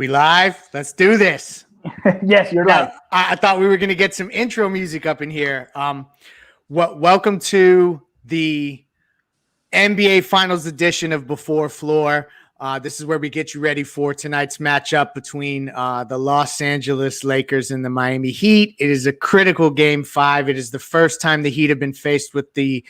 We live? Let's do this. Yes, you're live. I thought we were going to get some intro music up in here. Welcome to the NBA Finals edition of Before Floor. This is where we get you ready for tonight's matchup between the Los Angeles Lakers and the Miami Heat. It is a critical Game 5. It is the first time the Heat have been faced with the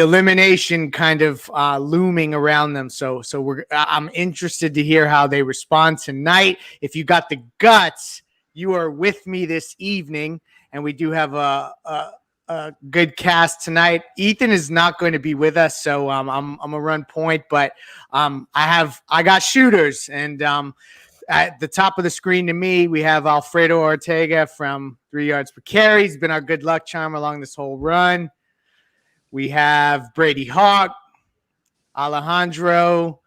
elimination kind of looming around them. So I'm interested to hear how they respond tonight. If you got the guts, you are with me this evening, and we do have a good cast tonight. Ethan is not going to be with us, so I'm gonna run point, but I got shooters, and at the top of the screen to me, we have Alfredo Ortega from 3 Yards Per Carry. He's been our good luck charm along this whole run. We have Brady Hawk, Alejandro,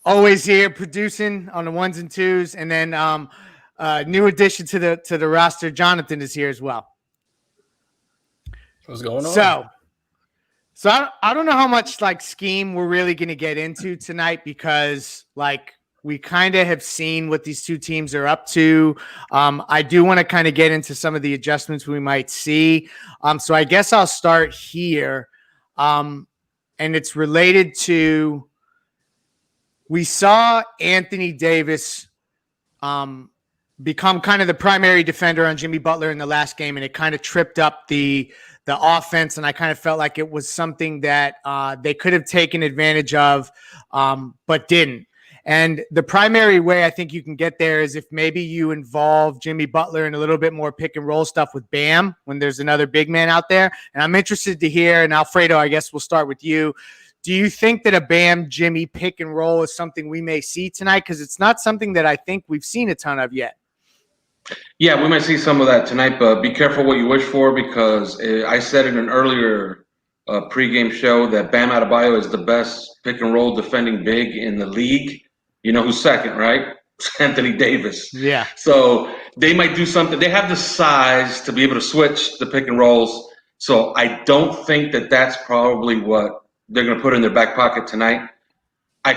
always here producing on the ones and twos, and then new addition to the roster, Jonathan is here as well. What's going on? So I don't know how much scheme we're really going to get into tonight, because we kind of have seen what these two teams are up to. I do want to kind of get into some of the adjustments we might see. So I guess I'll start here. And it's related to, we saw Anthony Davis become kind of the primary defender on Jimmy Butler in the last game, and it kind of tripped up the offense, and I kind of felt like it was something that they could have taken advantage of, but didn't. And the primary way I think you can get there is if maybe you involve Jimmy Butler in a little bit more pick and roll stuff with Bam when there's another big man out there. And I'm interested to hear, and Alfredo, I guess we'll start with you. Do you think that a Bam Jimmy pick and roll is something we may see tonight? Because it's not something that I think we've seen a ton of yet. Yeah, we might see some of that tonight, but be careful what you wish for, because I said in an earlier pregame show that Bam Adebayo is the best pick and roll defending big in the league. You know who's second, right? Anthony Davis. Yeah. So they might do something. They have the size to be able to switch the pick and rolls. So I don't think that that's probably what they're going to put in their back pocket tonight. I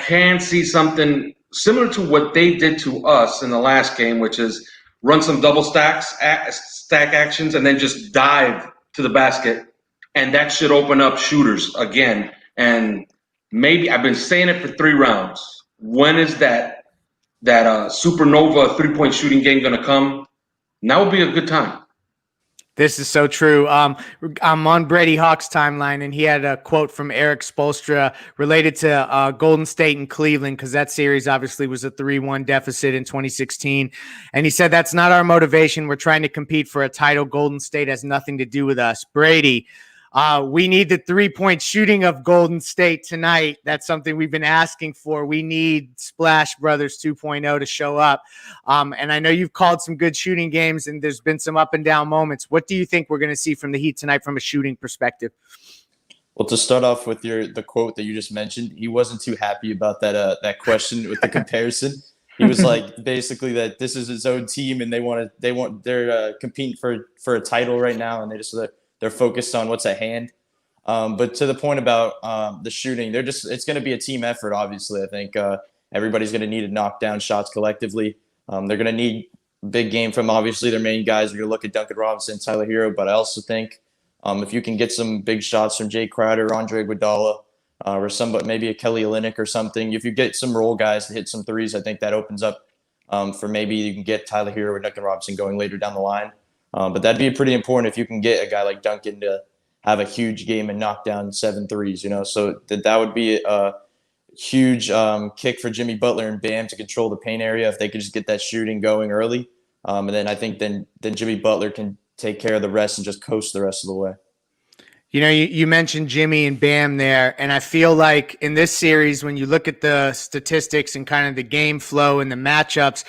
can see something similar to what they did to us in the last game, which is run some double stack actions and then just dive to the basket. And that should open up shooters again. And maybe I've been saying it for 3 rounds. When is that supernova three-point shooting game going to come? Now would be a good time. This is so true. I'm on Brady Hawk's timeline, and he had a quote from Eric Spoelstra related to Golden State and Cleveland, because that series obviously was a 3-1 deficit in 2016. And he said, that's not our motivation. We're trying to compete for a title. Golden State has nothing to do with us. Brady, we need the 3-point shooting of Golden State tonight. That's something we've been asking for. We need Splash Brothers 2.0 to show up. And I know you've called some good shooting games, and there's been some up and down moments. What do you think we're going to see from the Heat tonight from a shooting perspective? Well, to start off with the quote that you just mentioned, he wasn't too happy about that question with the comparison. He was like, basically, that this is his own team, and they're competing for a title right now, and they're focused on what's at hand. But to the point about the shooting, it's going to be a team effort, obviously. I think everybody's going to need to knock down shots collectively. They're going to need big game from, obviously, their main guys. You're going to look at Duncan Robinson, Tyler Herro. But I also think if you can get some big shots from Jae Crowder, Andre Iguodala, or somebody, maybe a Kelly Olynyk or something, if you get some role guys to hit some threes, I think that opens up for maybe you can get Tyler Herro or Duncan Robinson going later down the line. But that'd be pretty important if you can get a guy like Duncan to have a huge game and knock down 7 threes, So that would be a huge kick for Jimmy Butler and Bam to control the paint area if they could just get that shooting going early. And then I think then Jimmy Butler can take care of the rest and just coast the rest of the way. You mentioned Jimmy and Bam there, and I feel like in this series, when you look at the statistics and kind of the game flow and the matchups,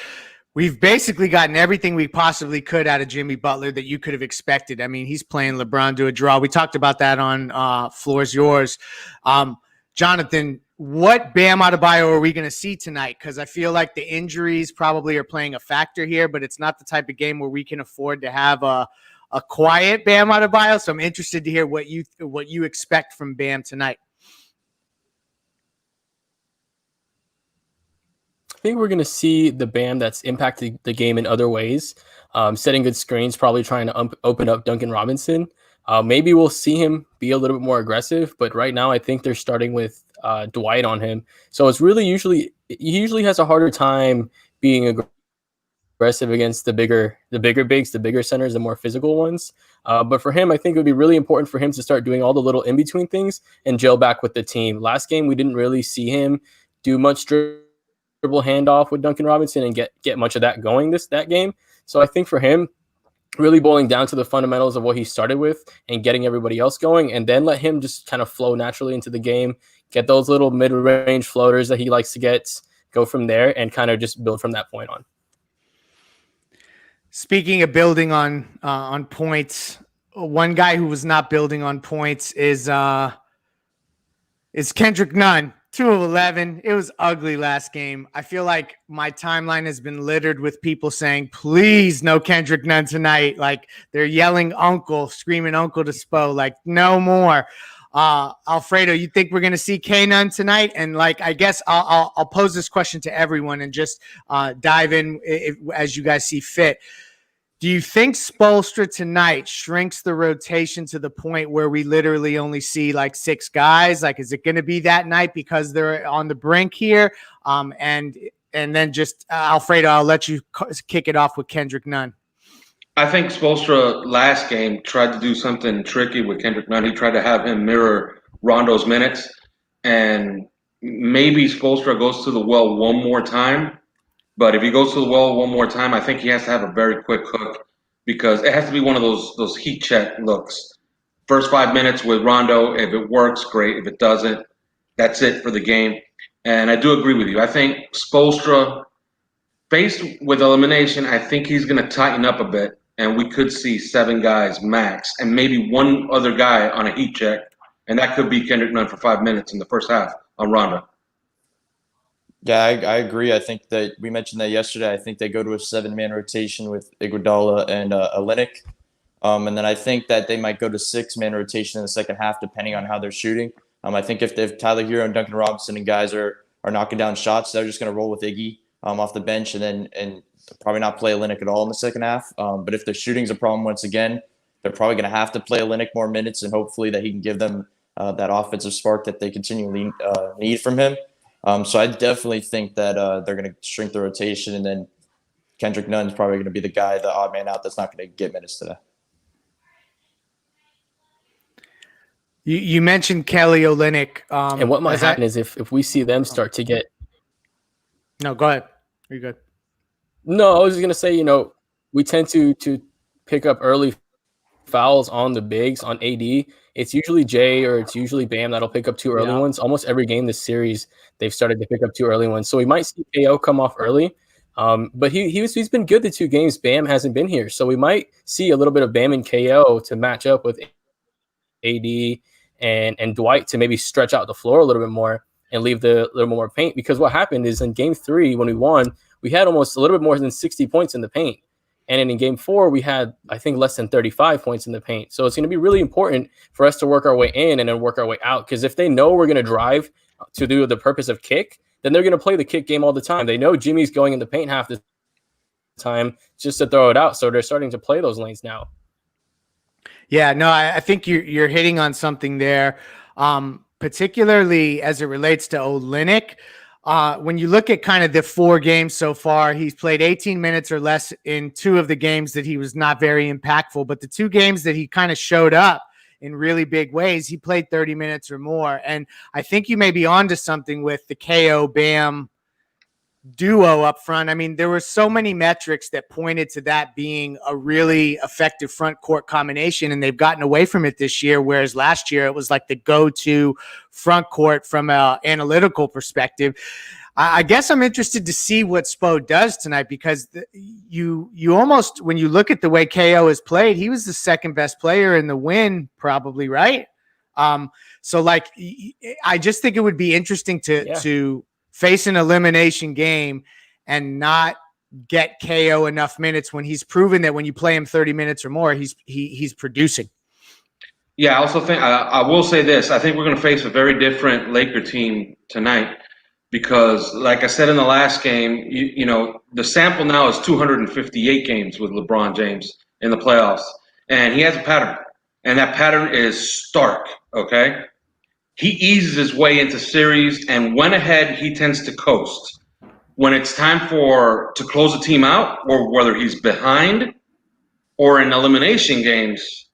we've basically gotten everything we possibly could out of Jimmy Butler that you could have expected. I mean, he's playing LeBron to a draw. We talked about that on Floor's Yours. Jonathan, what Bam Adebayo are we going to see tonight? Because I feel like the injuries probably are playing a factor here, but it's not the type of game where we can afford to have a quiet Bam Adebayo. So I'm interested to hear what you expect from Bam tonight. think we're going to see the Bam that's impacted the game in other ways, setting good screens, probably trying to open up Duncan Robinson. Maybe we'll see him be a little bit more aggressive, but right now I think they're starting with Dwight on him. So it's really he usually has a harder time being aggressive against the bigger bigs, the bigger centers, the more physical ones. But for him, I think it would be really important for him to start doing all the little in-between things and gel back with the team. Last game, we didn't really see him do much dribble handoff with Duncan Robinson and get much of that going that game. So I think for him, really boiling down to the fundamentals of what he started with and getting everybody else going, and then let him just kind of flow naturally into the game, get those little mid-range floaters that he likes to get, go from there, and kind of just build from that point on. Speaking of building on points, one guy who was not building on points is Kendrick Nunn. 2 of 11. It was ugly last game. I feel like my timeline has been littered with people saying, please, no Kendrick Nunn tonight. Like they're yelling uncle, screaming uncle to Spo, like no more. Alfredo, you think we're going to see K Nunn tonight? And like, I guess I'll pose this question to everyone and just dive in as you guys see fit. Do you think Spoelstra tonight shrinks the rotation to the point where we literally only see like 6 guys? Like, is it going to be that night because they're on the brink here? And then just Alfredo, I'll let you kick it off with Kendrick Nunn. I think Spoelstra last game tried to do something tricky with Kendrick Nunn. He tried to have him mirror Rondo's minutes, and maybe Spoelstra goes to the well one more time. But if he goes to the well one more time, I think he has to have a very quick hook because it has to be one of those heat check looks. First 5 minutes with Rondo, if it works, great. If it doesn't, that's it for the game. And I do agree with you. I think Spoelstra, faced with elimination, I think he's going to tighten up a bit, and we could see 7 guys max and maybe one other guy on a heat check, and that could be Kendrick Nunn for 5 minutes in the first half on Rondo. Yeah, I agree. I think that we mentioned that yesterday. I think they go to a 7-man rotation with Iguodala and Olynyk. And then I think that they might go to 6-man rotation in the second half, depending on how they're shooting. I think if Tyler Herro and Duncan Robinson and guys are knocking down shots, they're just going to roll with Iggy off the bench and probably not play Olynyk at all in the second half. But if the shooting's a problem once again, they're probably going to have to play Olynyk more minutes, and hopefully that he can give them that offensive spark that they continually need from him. So I definitely think that they're going to shrink the rotation, and then Kendrick Nunn's probably going to be the guy, the odd man out, that's not going to get minutes today. You mentioned Kelly Olynyk. And what might happen is if we see them start to get – No, go ahead. You're good. No, I was just going to say, we tend to pick up early fouls on the bigs, on AD. It's usually Jae or it's usually Bam that'll pick up 2 early ones. Almost every game this series, they've started to pick up 2 early ones. So we might see KO come off early. But he's been good the 2 games. Bam hasn't been here. So we might see a little bit of Bam and KO to match up with AD and Dwight to maybe stretch out the floor a little bit more and leave the little more paint. Because what happened is in game 3, when we won, we had almost a little bit more than 60 points in the paint. And then in game 4, we had, I think, less than 35 points in the paint. So it's going to be really important for us to work our way in and then work our way out. Because if they know we're going to drive to do the purpose of kick, then they're going to play the kick game all the time. They know Jimmy's going in the paint half the time just to throw it out. So they're starting to play those lanes now. Yeah, no, I think you're hitting on something there, particularly as it relates to Olynyk. When you look at kind of the 4 games so far, he's played 18 minutes or less in 2 of the games that he was not very impactful. But the 2 games that he kind of showed up in really big ways, he played 30 minutes or more. And I think you may be onto something with the KO Bam duo up front. I mean, there were so many metrics that pointed to that being a really effective front court combination, and they've gotten away from it this year, whereas last year it was like the go-to front court from an analytical perspective. I guess I'm interested to see what Spo does tonight, because you almost, when you look at the way KO has played, he was the second best player in the win, probably, right? So like, I just think it would be interesting to face an elimination game and not get KO enough minutes when he's proven that when you play him 30 minutes or more, he's producing. Yeah, I also think I will say this. I think we're going to face a very different Laker team tonight because, like I said in the last game, you know, the sample now is 258 games with LeBron James in the playoffs, and he has a pattern, and that pattern is stark, okay? He eases his way into series, and when ahead, he tends to coast. When it's time to close a team out, or whether he's behind or in elimination games,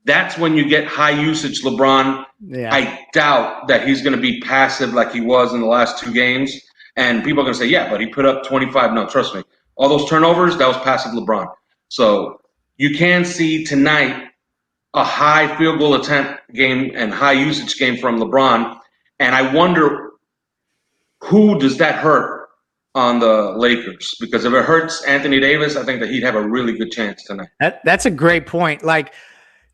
that's when you get high usage LeBron. Yeah. I doubt that he's going to be passive like he was in the last 2 games. And people are going to say, yeah, but he put up 25. No, trust me. All those turnovers, that was passive LeBron. So you can see tonight a high field goal attempt game and high usage game from LeBron. And I wonder, who does that hurt on the Lakers? Because if it hurts Anthony Davis, I think that he'd have a really good chance tonight. That's a great point. Like,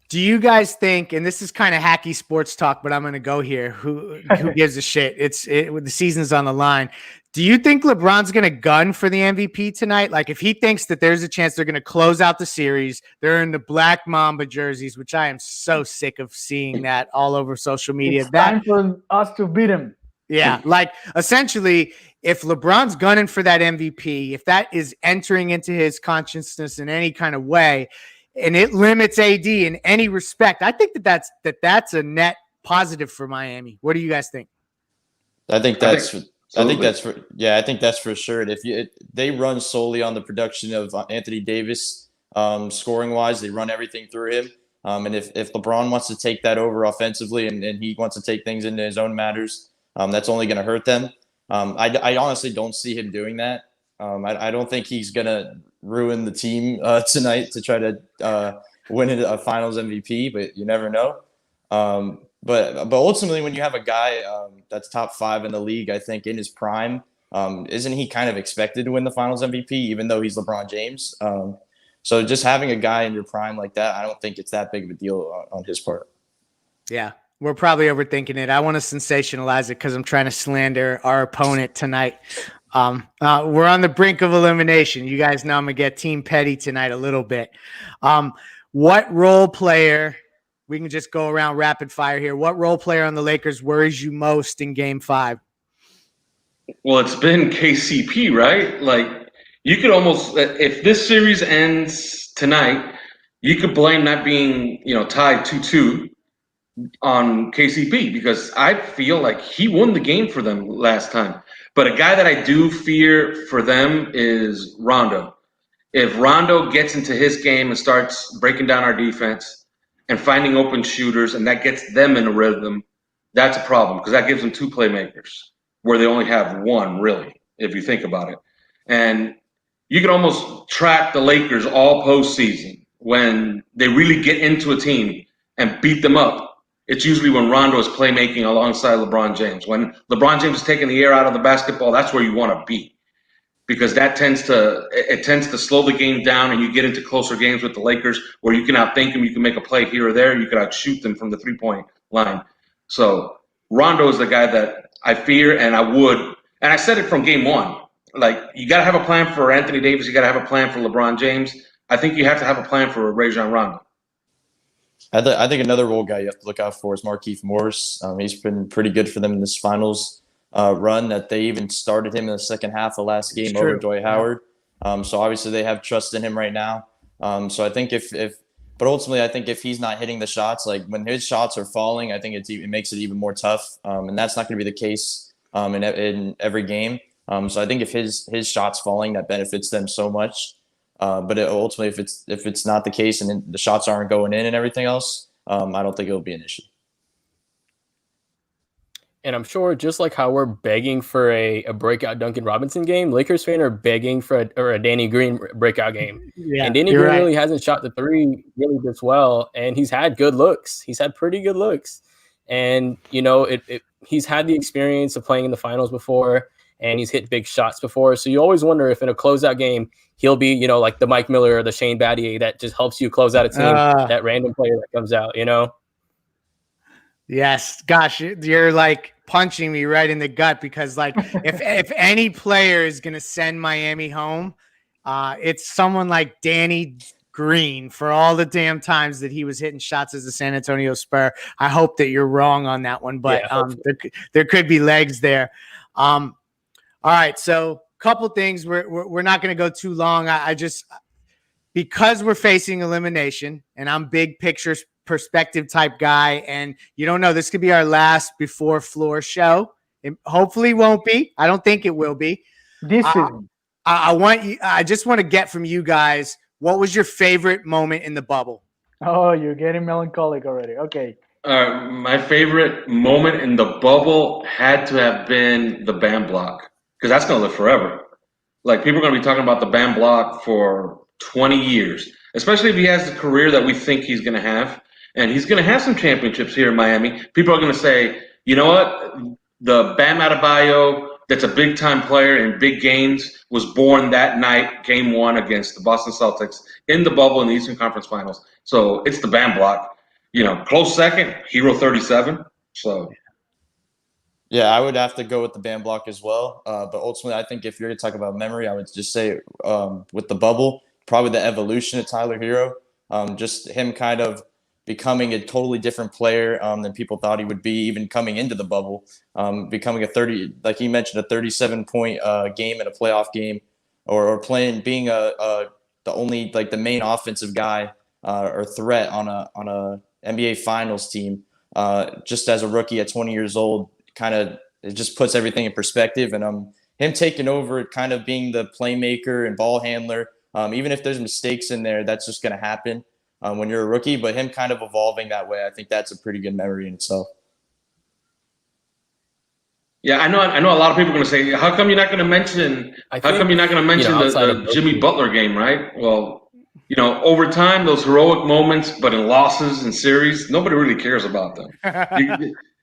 do you guys think, and this is kind of hacky sports talk, but I'm going to go here. Who gives a shit? The season's on the line. Do you think LeBron's going to gun for the MVP tonight? Like, if he thinks that there's a chance they're going to close out the series, they're in the Black Mamba jerseys, which I am so sick of seeing that all over social media. It's time for us to beat him. Yeah, like essentially, if LeBron's gunning for that MVP, if that is entering into his consciousness in any kind of way, and it limits AD in any respect, I think that's a net positive for Miami. What do you guys think? I think that's for sure. If they run solely on the production of Anthony Davis, scoring wise, they run everything through him. And if LeBron wants to take that over offensively and he wants to take things into his own matters, that's only going to hurt them. I honestly don't see him doing that. I don't think he's going to ruin the team tonight to try to win a Finals MVP, but you never know. But ultimately, when you have a guy that's top 5 in the league, I think in his prime, isn't he kind of expected to win the Finals MVP, even though he's LeBron James? So just having a guy in your prime like that, I don't think it's that big of a deal on his part. Yeah, we're probably overthinking it. I want to sensationalize it because I'm trying to slander our opponent tonight. We're on the brink of elimination. You guys know I'm going to get Team Petty tonight a little bit. What role player, we can just go around rapid fire here. What role player on the Lakers worries you most in Game 5? Well, it's been KCP, right? Like, you could almost, if this series ends tonight, you could blame that being, tied 2-2 on KCP, because I feel like he won the game for them last time. But a guy that I do fear for them is Rondo. If Rondo gets into his game and starts breaking down our defense and finding open shooters, and that gets them in a rhythm, that's a problem, because that gives them 2 playmakers where they only have 1, really, if you think about it. And you can almost track the Lakers all postseason when they really get into a team and beat them up. It's usually when Rondo is playmaking alongside LeBron James. When LeBron James is taking the air out of the basketball, that's where you want to be, because that tends to slow the game down, and you get into closer games with the Lakers where you can outthink them, you can make a play here or there, you can outshoot them from the 3-point line. So Rondo is the guy that I fear, and I said it from Game 1. Like, you got to have a plan for Anthony Davis, you got to have a plan for LeBron James. I think you have to have a plan for Rajon Rondo. I think another role guy you have to look out for is Markieff Morris. He's been pretty good for them in this Finals run, that they even started him in the second half of last game over Dwight Howard. So obviously they have trust in him right now. So I think but ultimately I think if he's not hitting the shots, like when his shots are falling, I think it makes it even more tough. And that's not going to be the case in every game. So I think if his shots falling, that benefits them so much. But ultimately, if it's not the case and the shots aren't going in and everything else, I don't think it'll be an issue. And I'm sure, just like how we're begging for a breakout Duncan Robinson game, Lakers fans are begging for a Danny Green breakout game. Yeah, and Danny Green really hasn't shot the 3 really this well, and he's had good looks. He's had pretty good looks, and he's had the experience of playing in the finals before, and he's hit big shots before. So you always wonder if in a closeout game he'll be, like the Mike Miller or the Shane Battier that just helps you close out a team. That random player that comes out, Yes, gosh, you're like punching me right in the gut, because like if any player is gonna send Miami home, it's someone like Danny Green, for all the damn times that he was hitting shots as a San Antonio Spur. I hope that you're wrong on that one, but there could be legs there. All right, so couple things. We're not going to go too long. I just, because we're facing elimination, and I'm big picture perspective type guy, and you don't know, this could be our last before floor show. It hopefully won't be. I don't think it will be. This season. I just want to get from you guys, what was your favorite moment in the bubble? Oh, you're getting melancholic already. Okay. My favorite moment in the bubble had to have been the Bam block, because that's going to live forever. Like, people are going to be talking about the Bam block for 20 years, especially if he has the career that we think he's going to have. And he's going to have some championships here in Miami. People are going to say, you know what? The Bam Adebayo, that's a big-time player in big games, was born that night, game 1 against the Boston Celtics in the bubble in the Eastern Conference Finals. So it's the Bam block. You know, close second, Herro 37. So, Yeah, I would have to go with the Bam block as well. But ultimately, I think if you're going to talk about memory, I would just say with the bubble, probably the evolution of Tyler Herro. Just him kind of becoming a totally different player than people thought he would be, even coming into the bubble. Becoming like he mentioned, a 37-point game in a playoff game, or being the only, like, the main offensive guy or threat on a NBA Finals team, just as a rookie at 20 years old. Kind of, it just puts everything in perspective. And him taking over, kind of being the playmaker and ball handler, even if there's mistakes in there, that's just going to happen when you're a rookie. But him kind of evolving that way, I think that's a pretty good memory in itself. yeah, I know a lot of people are going to say, how come you're not going to mention the Jimmy Butler game, right? Well, you know, over time, those heroic moments, but in losses and series, nobody really cares about them.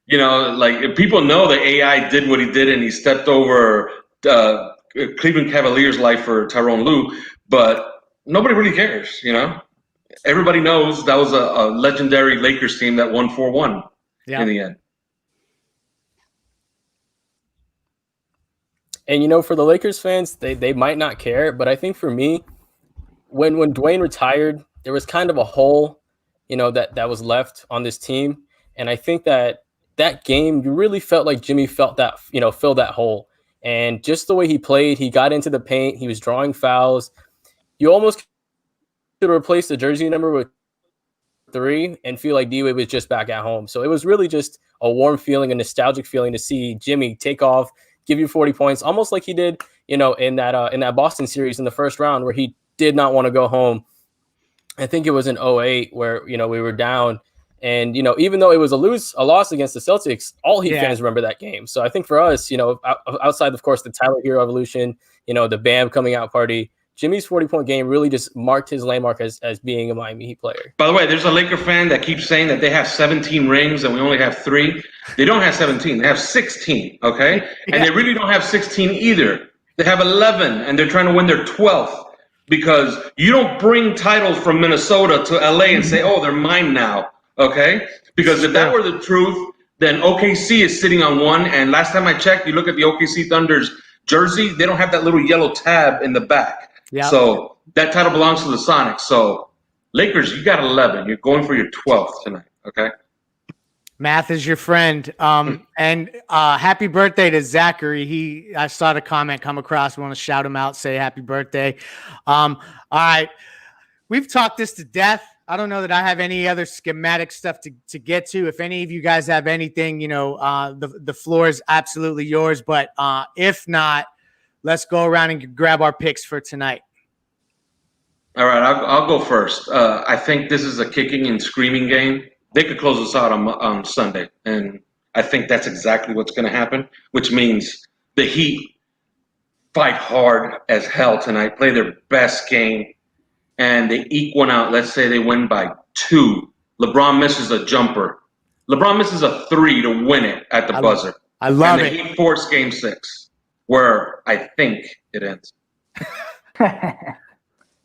You know, like, if people know that AI did what he did and he stepped over Cleveland Cavaliers' life for Tyronn Lue, but nobody really cares, you know? Everybody knows that was a legendary Lakers team that won 4-1 in the end. And, you know, for the Lakers fans, they might not care, but I think for me, when Dwayne retired, there was kind of a hole, you know, that was left on this team. And I think that game, you really felt like Jimmy felt that, you know, filled that hole. And just the way he played, he got into the paint, he was drawing fouls. You almost could replace the jersey number with 3 and feel like D-Wade was just back at home. So it was really just a warm feeling, a nostalgic feeling to see Jimmy take off, give you 40 points, almost like he did, you know, in that Boston series in the first round, where he did not want to go home. I think it was in 2008 where, you know, we were down. And, you know, even though it was a loss against the Celtics, all Heat fans remember that game. So I think for us, you know, outside, of course, the Tyler Herro evolution, you know, the Bam coming out party, Jimmy's 40-point game really just marked his landmark as being a Miami Heat player. By the way, there's a Laker fan that keeps saying that they have 17 rings and we only have 3. They don't have 17. They have 16, okay? And they really don't have 16 either. They have 11, and they're trying to win their 12th, because you don't bring titles from Minnesota to LA and say, oh, they're mine now. Okay? Because if that were the truth, then OKC is sitting on 1. And last time I checked, you look at the OKC Thunder's jersey, they don't have that little yellow tab in the back. Yep. So that title belongs to the Sonics. So Lakers, you got 11. You're going for your 12th tonight. Okay? Math is your friend. And happy birthday to Zachary. I saw the comment come across. We want to shout him out, say happy birthday. All right. We've talked this to death. I don't know that I have any other schematic stuff to get to. If any of you guys have anything, you know, the floor is absolutely yours. But if not, let's go around and grab our picks for tonight. All right, I'll go first. I think this is a kicking and screaming game. They could close us out on Sunday, and I think that's exactly what's going to happen, which means the Heat fight hard as hell tonight, play their best game, and they eke one out. Let's say they win by 2. LeBron misses a jumper. LeBron misses a 3 to win it at the buzzer. I love it. And the Heat force game 6, where I think it ends.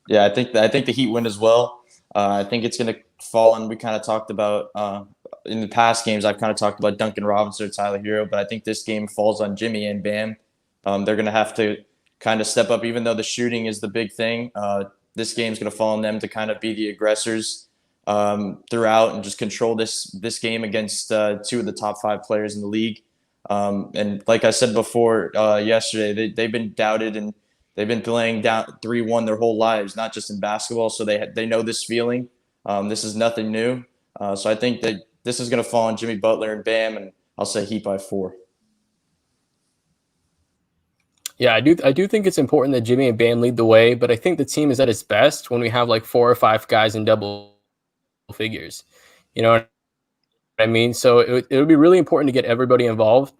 Yeah, I think the Heat win as well. I think it's going to fall, and we kind of talked about in the past games, I've kind of talked about Duncan Robinson or Tyler Herro, but I think this game falls on Jimmy and Bam. They're going to have to kind of step up, even though the shooting is the big thing. This game's going to fall on them to kind of be the aggressors throughout and just control this game against 2 of the top 5 players in the league. And like I said before yesterday, they've been doubted and they've been playing down 3-1 their whole lives, not just in basketball. So they know this feeling. This is nothing new. So I think that this is going to fall on Jimmy Butler and Bam, and I'll say Heat by 4. Yeah, I do think it's important that Jimmy and Bam lead the way, but I think the team is at its best when we have like 4 or 5 guys in double figures. You know what I mean? So it would be really important to get everybody involved.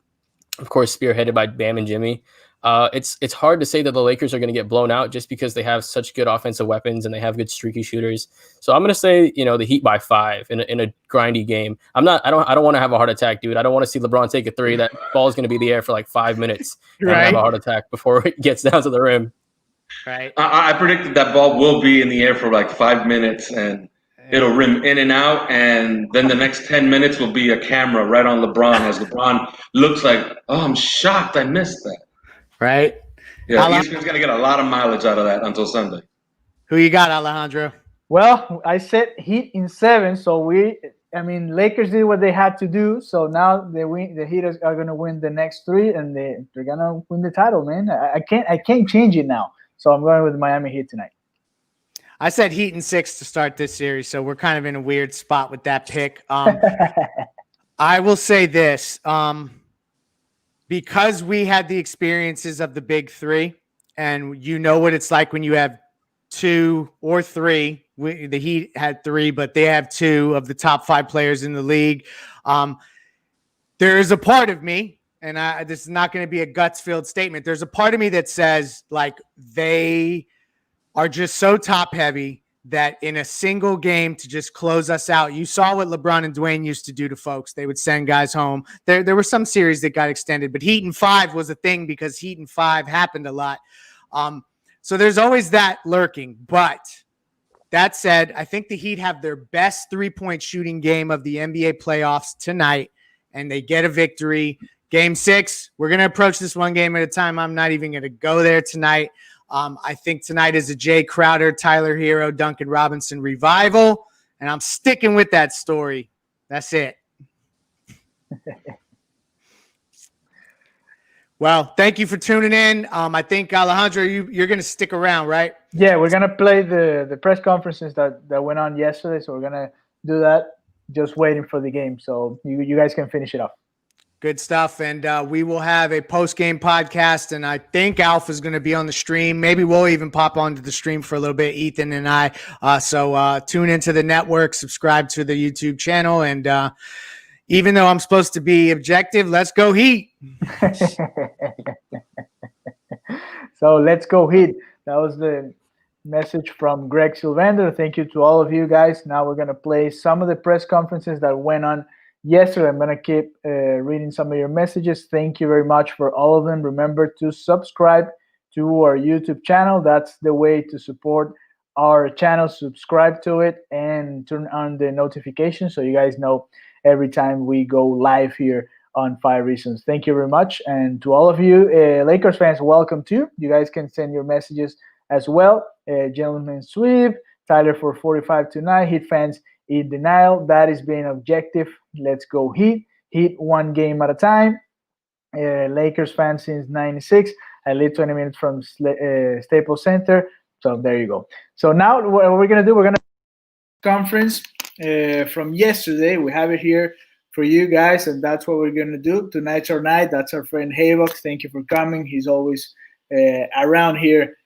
Of course, spearheaded by Bam and Jimmy. It's hard to say that the Lakers are going to get blown out just because they have such good offensive weapons and they have good streaky shooters. So I'm going to say, the Heat by 5 in a grindy game. I don't want to have a heart attack, dude. I don't want to see LeBron take a 3. That ball is going to be in the air for like 5 minutes and I'm gonna have a heart attack before it gets down to the rim. Right. I predicted that ball will be in the air for like 5 minutes and it'll rim in and out, and then the next 10 minutes will be a camera right on LeBron as LeBron looks like, oh, I'm shocked I missed that. Right. Yeah, ESPN's going to get a lot of mileage out of that until Sunday. Who you got, Alejandro? Well, I said Heat in 7, so Lakers did what they had to do. So now the Heat are going to win the next 3, and they're going to win the title, man. I can't change it now. So I'm going with Miami Heat tonight. I said Heat in 6 to start this series, so we're kind of in a weird spot with that pick. I will say this. Because we had the experiences of the big 3, and you know what it's like when you have 2 or 3. The Heat had 3, but they have 2 of the top 5 players in the league. There is a part of me, and this is not going to be a guts-filled statement. There's a part of me that says, like, they are just so top-heavy that in a single game to just close us out. You saw what LeBron and Dwayne used to do to folks. They would send guys home. There were some series that got extended, but Heat in 5 was a thing because Heat in 5 happened a lot. So there's always that lurking. But that said, I think the Heat have their best 3-point shooting game of the NBA playoffs tonight, and they get a victory. Game 6, we're going to approach this one game at a time. I'm not even going to go there tonight. I think tonight is a Jae Crowder, Tyler Herro, Duncan Robinson revival, and I'm sticking with that story. That's it. Well, thank you for tuning in. I think, Alejandro, you're going to stick around, right? Yeah, we're going to play the press conferences that went on yesterday, so we're going to do that, just waiting for the game. So you guys can finish it up. Good stuff. And we will have a post-game podcast, and I think Alf is going to be on the stream. Maybe we'll even pop onto the stream for a little bit, Ethan and I. So tune into the network, subscribe to the YouTube channel, and even though I'm supposed to be objective, let's go Heat. So let's go Heat. That was the message from Greg Sylvander. Thank you to all of you guys. Now we're going to play some of the press conferences that went on yesterday. I'm going to keep reading some of your messages. Thank you very much for all of them. Remember to subscribe to our YouTube channel. That's the way to support our channel. Subscribe to it and turn on the notifications so you guys know every time we go live here on 5 Reasons. Thank you very much. And to all of you Lakers fans, welcome too. You guys can send your messages as well. Gentleman Sweep, Tyler for 45 tonight. Heat fans, in denial. That is being objective. Let's go Heat. Heat one game at a time. Lakers fans since 96. I live 20 minutes from Staples Center. So there you go. So now what we're going to do, we're going to conference from yesterday. We have it here for you guys, and that's what we're going to do. Tonight's our night. That's our friend Havox. Thank you for coming. He's always around here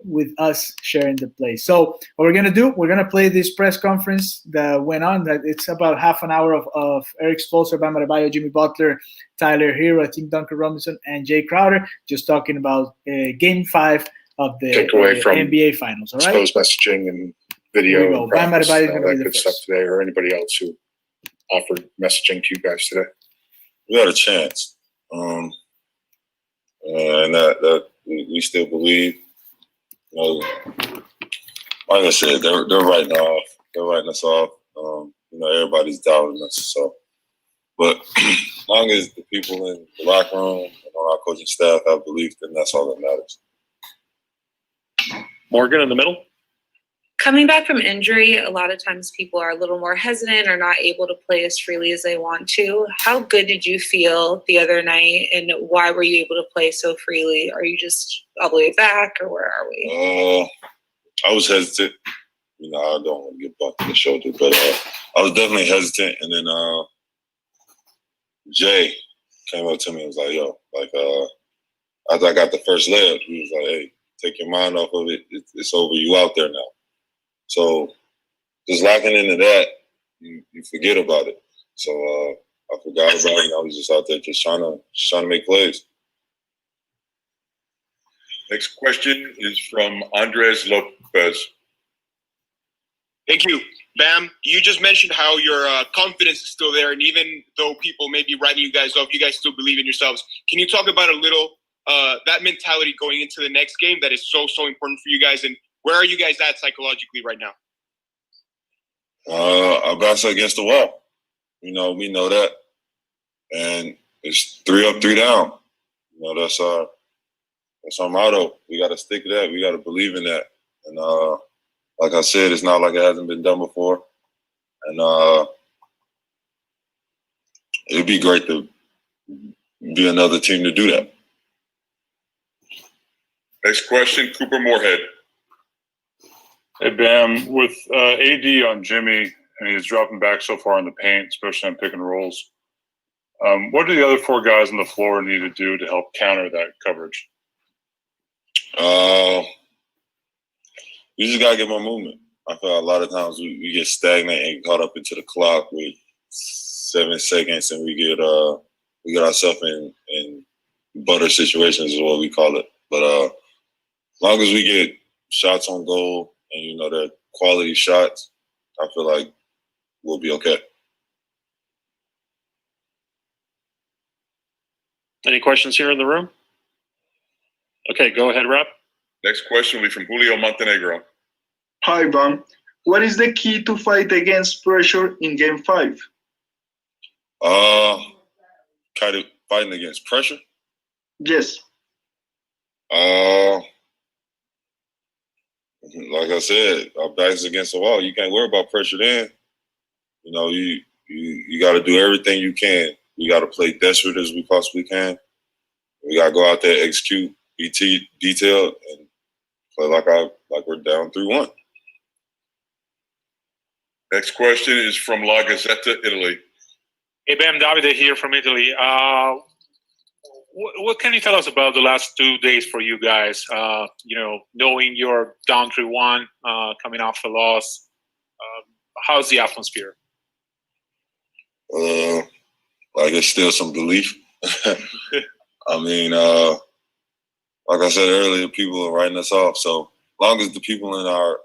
with us sharing the play. So what we're going to do, we're going to play this press conference that went on. That it's about half an hour of Eric Spoelstra, Bam Adebayo, Jimmy Butler, Tyler Herro, I think Duncan Robinson, and Jae Crowder, just talking about Game 5 of the NBA Finals. All right? Exposed messaging and video. Bam Adebayo is going to be the good first. stuff today, or anybody else who offered messaging to you guys today. We had a chance, and that we still believe. Like I said, they're writing off. They're writing us off. Everybody's doubting us. So, but as long as the people in the locker room and on our coaching staff have belief, then that's all that matters. Morgan in the middle. Coming back from injury, a lot of times people are a little more hesitant or not able to play as freely as they want to. How good did you feel the other night, and why were you able to play so freely? Are you just all the way back, or where are we? I was hesitant. I don't want to get bumped in the shoulder, but I was definitely hesitant. And then Jay came up to me and was like, yo, after I got the first layup, he was like, hey, take your mind off of it. It's over. You out there now. So just locking into that, you forget about it. So I forgot about it. I was just out there just trying to make plays. Next question is from Andres Lopez. Thank you. Bam, you just mentioned how your confidence is still there, and even though people may be writing you guys off, you guys still believe in yourselves. Can you talk about a little that mentality going into the next game that is so important for you guys, and where are you guys at psychologically right now? Our backs are against the wall. We know that. And it's 3 up, 3 down. That's our motto. We got to stick to that. We got to believe in that. And like I said, it's not like it hasn't been done before. And it'd be great to be another team to do that. Next question, Cooper Moorhead. Hey, Bam, with AD on Jimmy, and he's dropping back so far in the paint, especially on pick and rolls, what do the other 4 guys on the floor need to do to help counter that coverage? You just got to get more movement. I feel like a lot of times we get stagnant and caught up into the clock with 7 seconds, and we get ourselves in butter situations is what we call it. But as long as we get shots on goal and, they're quality shots, I feel like we'll be okay. Any questions here in the room? Okay, go ahead, Rap. Next question will be from Julio Montenegro. Hi, Bam. What is the key to fight against pressure in Game 5? Kind of fighting against pressure? Yes. Like I said, our backs against the wall. You can't worry about pressure then. You got to do everything you can. We got to play desperate as we possibly can. We got to go out there, execute, be detailed, and play like we're down 3-1. Next question is from La Gazzetta, Italy. Hey, Bam, Davide here from Italy. What can you tell us about the last 2 days for you guys? Knowing you're down 3-1, coming off a loss, how's the atmosphere? It's still some belief. I mean, like I said earlier, people are writing us off. So as long as the people in our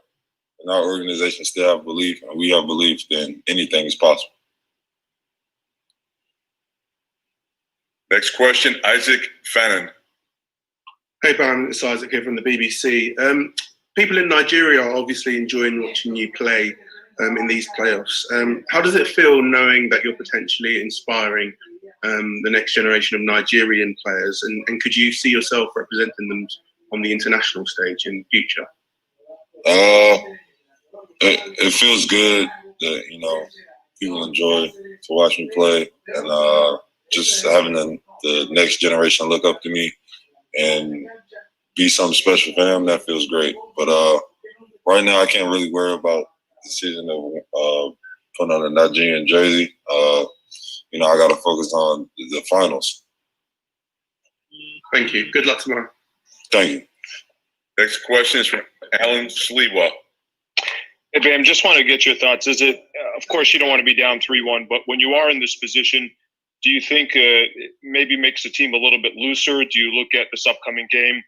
organization still have belief and we have belief, then anything is possible. Next question, Isaac Fannin. Hey, Bam, it's Isaac here from the BBC. People in Nigeria are obviously enjoying watching you play in these playoffs. How does it feel knowing that you're potentially inspiring the next generation of Nigerian players? And could you see yourself representing them on the international stage in future? It feels good that, people enjoy to watch me play, and just having the next generation look up to me and be something special for them, that feels great. But right now I can't really worry about the decision of putting on a Nigerian jersey. I got to focus on the finals. Thank you. Good luck tomorrow. Thank you. Next question is from Alan Sliwa. Hey, Bam, just want to get your thoughts. Is it, of course, you don't want to be down 3-1, but when you are in this position, do you think it maybe makes the team a little bit looser? Do you look at this upcoming game?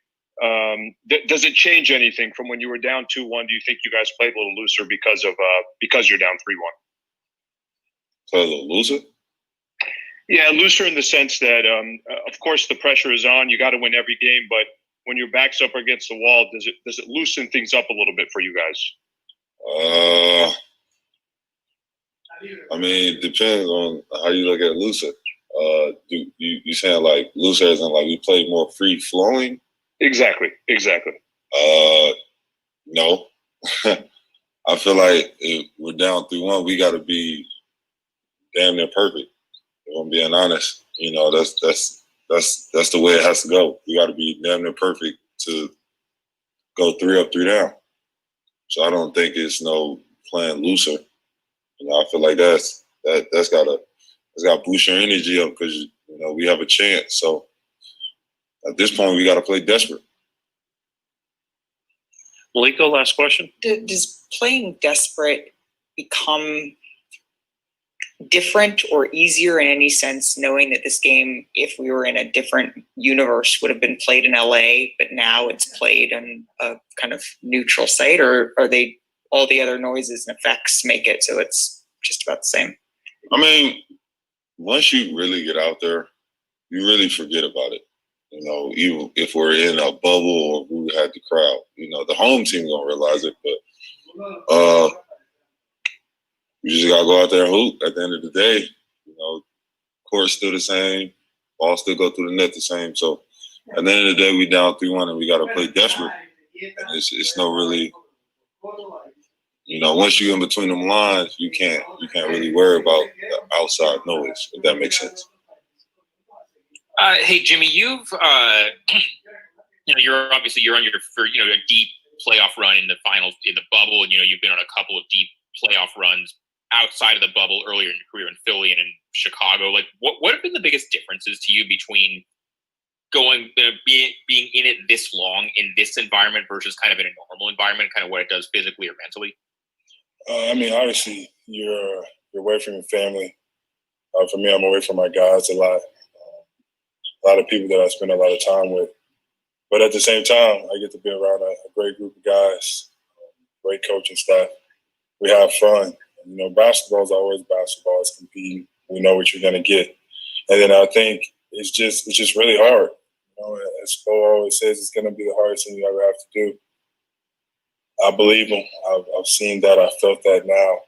Does it change anything from when you were down 2-1? Do you think you guys played a little looser because you're down 3-1? Play a little looser? Yeah, looser in the sense that, of course, the pressure is on. You got to win every game, but when your back's up against the wall, does it loosen things up a little bit for you guys? I mean, it depends on how you look at looser. You saying like looser as in like we play more free flowing? Exactly. No. I feel like if we're down 3-1, we got to be damn near perfect. If I'm being honest, that's the way it has to go. We got to be damn near perfect to go 3 up, 3 down. So I don't think it's no playing looser. I feel like that's got to boost your energy up because we have a chance. So at this point, we got to play desperate. Maliko, last question. Does playing desperate become different or easier in any sense, knowing that this game, if we were in a different universe, would have been played in LA, but now it's played on a kind of neutral site? Or are they all the other noises and effects make it so it's just about the same? I mean, once you really get out there, you really forget about it. Even if we're in a bubble or we had the crowd, the home team gonna realize it, but you just gotta go out there and hoop. At the end of the day, court's still the same, ball still go through the net the same. So at the end of the day, we down 3-1 and we gotta play desperate. And it's no really, once you're in between them lines, you can't really worry about the outside noise, if that makes sense. Hey Jimmy, you've you're on your a deep playoff run in the finals in the bubble, and you've been on a couple of deep playoff runs outside of the bubble earlier in your career in Philly and in Chicago. Like, what have been the biggest differences to you between being in it this long in this environment versus kind of in a normal environment, kind of what it does physically or mentally? I mean, obviously, you're away from your family. For me, I'm away from my guys a lot. A lot of people that I spend a lot of time with. But at the same time, I get to be around a great group of guys, great coaching staff. We have fun. Basketball is always basketball. It's competing. We know what you're going to get. And then I think it's just really hard. As Spo always says, it's going to be the hardest thing you ever have to do. I believe him. I've seen that. I felt that now.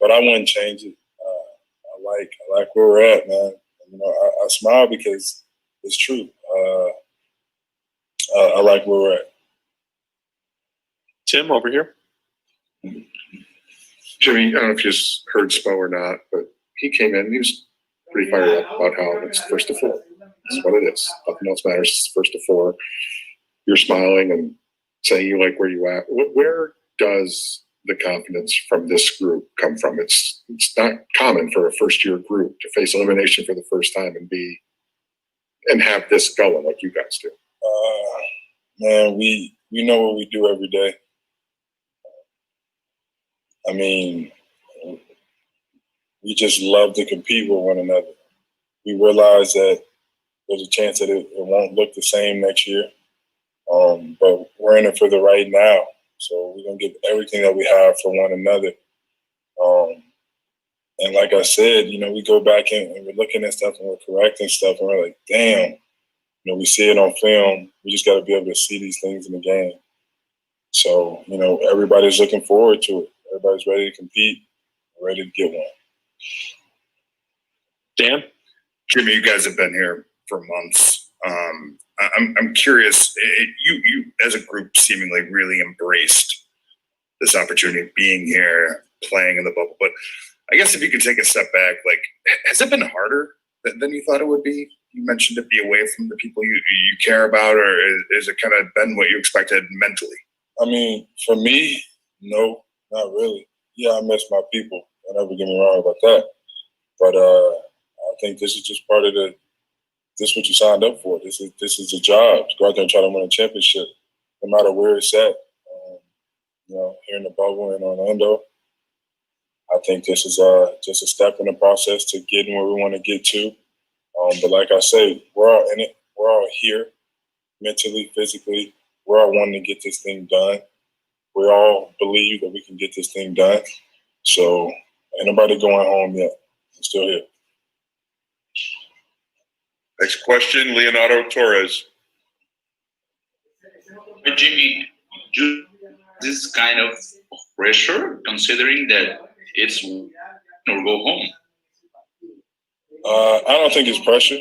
But I wouldn't change it. I like where we're at, man. I smile because it's true. I like where we're at. Tim, over here. Jimmy, I don't know if you just heard Spo or not, but he came in and he was pretty fired up about how it's first to 4. That's what it is. Nothing else matters. It's first to 4. You're smiling and saying you like where you at. Where does the confidence from this group come from? It's not common for a first-year group to face elimination for the first time and have this going like you guys do. Man, we know what we do every day. I mean, we just love to compete with one another. We realize that there's a chance that it won't look the same next year, but we're in it for the right now. So we're going to give everything that we have for one another. And like I said, we go back and we're looking at stuff and we're correcting stuff and we're like, damn, we see it on film. We just got to be able to see these things in the game. So, everybody's looking forward to it. Everybody's ready to compete, ready to get one. Dan? Jimmy, you guys have been here for months. I'm curious. You as a group seemingly really embraced this opportunity of being here, playing in the bubble. But I guess if you could take a step back, has it been harder than you thought it would be? You mentioned to be away from the people you care about, or is it kind of been what you expected mentally? I mean, for me, no, not really. Yeah, I miss my people. Don't ever get me wrong about that. But I think this is just part of this is what you signed up for. This is a job to go out there and try to win a championship, no matter where it's at. Here in the bubble in Orlando, I think this is just a step in the process to getting where we want to get to. But like I say, we're all in it. We're all here, mentally, physically. We're all wanting to get this thing done. We all believe that we can get this thing done. So ain't nobody going home yet. I'm still here. Next question, Leonardo Torres. Jimmy, this kind of pressure, considering that it's or go home? I don't think it's pressure.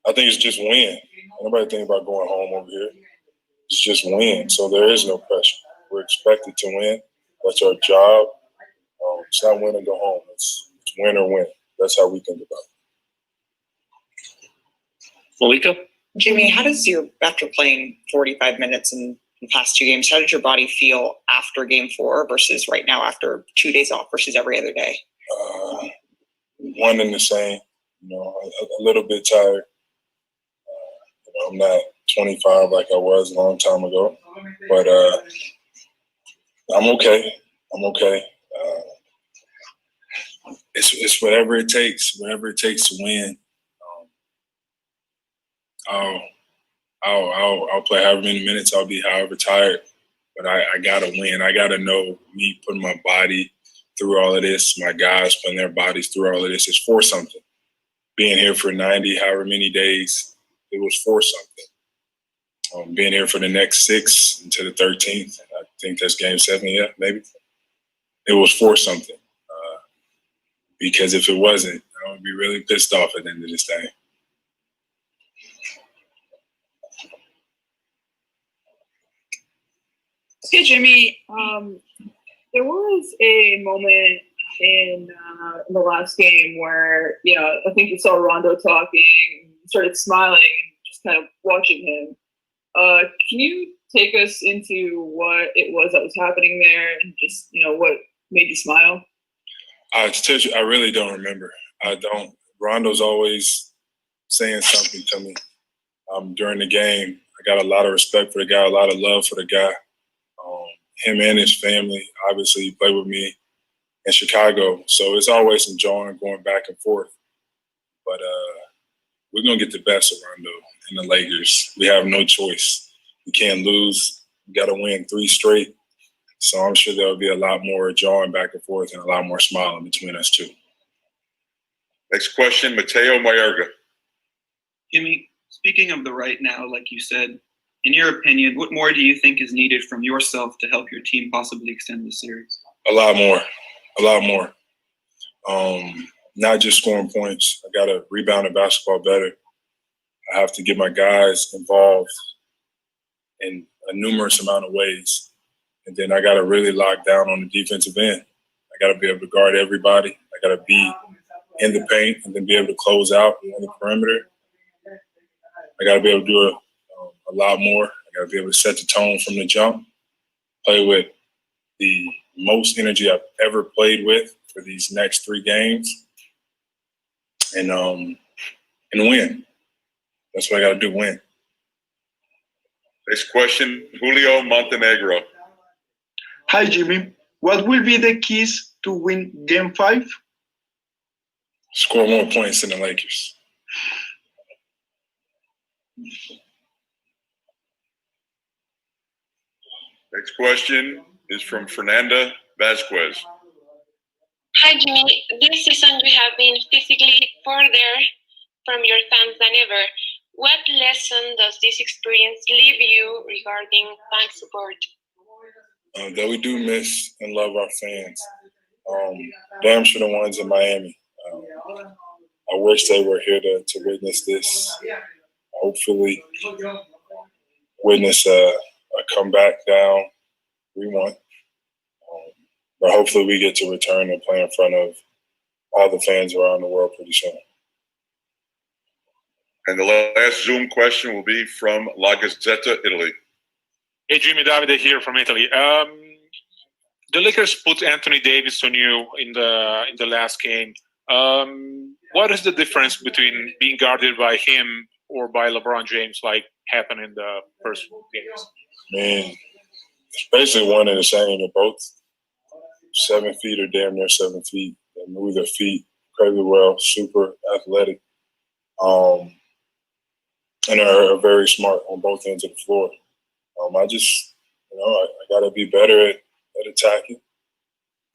I think it's just win. Nobody think about going home over here. It's just win. So there is no pressure. We're expected to win. That's our job. It's not win or go home. It's win or win. That's how we think about it. Malika? Jimmy, after playing 45 minutes in the past 2 games, how did your body feel after game 4 versus right now after 2 days off versus every other day? One and the same. A little bit tired. I'm not 25 like I was a long time ago, but I'm okay. It's whatever it takes to win. I'll play however many minutes. I'll be however tired, but I gotta win. I gotta know me putting my body through all of this, my guys putting their bodies through all of this is for something. Being here for 90, however many days, it was for something. Being here for the next 6 until the 13th, I think that's game 7, yeah, maybe. It was for something. Because if it wasn't, I would be really pissed off at the end of this thing. Hey, Jimmy, there was a moment in the last game where, I think you saw Rondo talking, started smiling, and just kind of watching him. Can you take us into what it was that was happening there and just, what made you smile? To tell you, I really don't remember. I don't. Rondo's always saying something to me during the game. I got a lot of respect for the guy, a lot of love for the guy. Him and his family, obviously, he played with me in Chicago. So it's always enjoying going back and forth. But we're going to get the best of Rondo and the Lakers. We have no choice. We can't lose. We got to win 3 straight. So I'm sure there'll be a lot more jawing back and forth and a lot more smiling between us two. Next question, Mateo Mayorga. Jimmy, speaking of the right now, like you said, in your opinion, what more do you think is needed from yourself to help your team possibly extend the series? A lot more. Not just scoring points. I got to rebound the basketball better. I have to get my guys involved in a numerous amount of ways. And then I got to really lock down on the defensive end. I got to be able to guard everybody. I got to be in the paint and then be able to close out on the perimeter. I got to be able to do a lot more. I got to be able to set the tone from the jump, play with the most energy I've ever played with for these next 3 games, and win. That's what I got to do, win. Next question, Julio Montenegro. Hi, Jimmy. What will be the keys to win Game 5? Score more points than the Lakers. Next question is from Fernanda Vasquez. Hi, Jimmy. This season you have been physically further from your fans than ever. What lesson does this experience leave you regarding fan support? That we do miss and love our fans. Damn sure the ones in Miami. I wish they were here to witness this. Hopefully witness a comeback down 3-1. But hopefully we get to return and play in front of all the fans around the world pretty soon. And the last Zoom question will be from La Gazzetta, Italy. Hey, Jimmy, Davide here from Italy. The Lakers put Anthony Davis on you in the last game. What is the difference between being guarded by him or by LeBron James, like happened in the first games? Man, it's basically one and the same. They're both 7 feet or damn near 7 feet. They move their feet incredibly well, super athletic, and are very smart on both ends of the floor. I just, I got to be better at attacking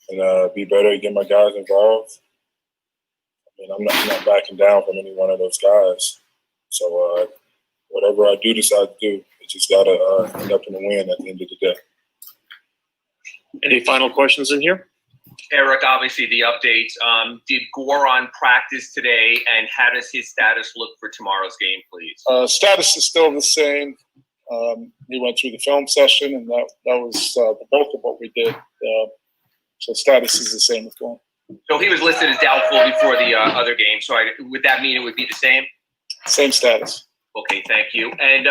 and be better at getting my guys involved. I mean, I'm not backing down from any one of those guys. So whatever I do decide to do, it just got to end up in a win at the end of the day. Any final questions in here? Eric, obviously the update. Did Goran practice today, and how does his status look for tomorrow's game, please? Status is still the same. He went through the film session, and that was the bulk of what we did. So status is the same with Goran. So he was listed as doubtful before the other game. So would that mean it would be the same? Same status. Okay, thank you. And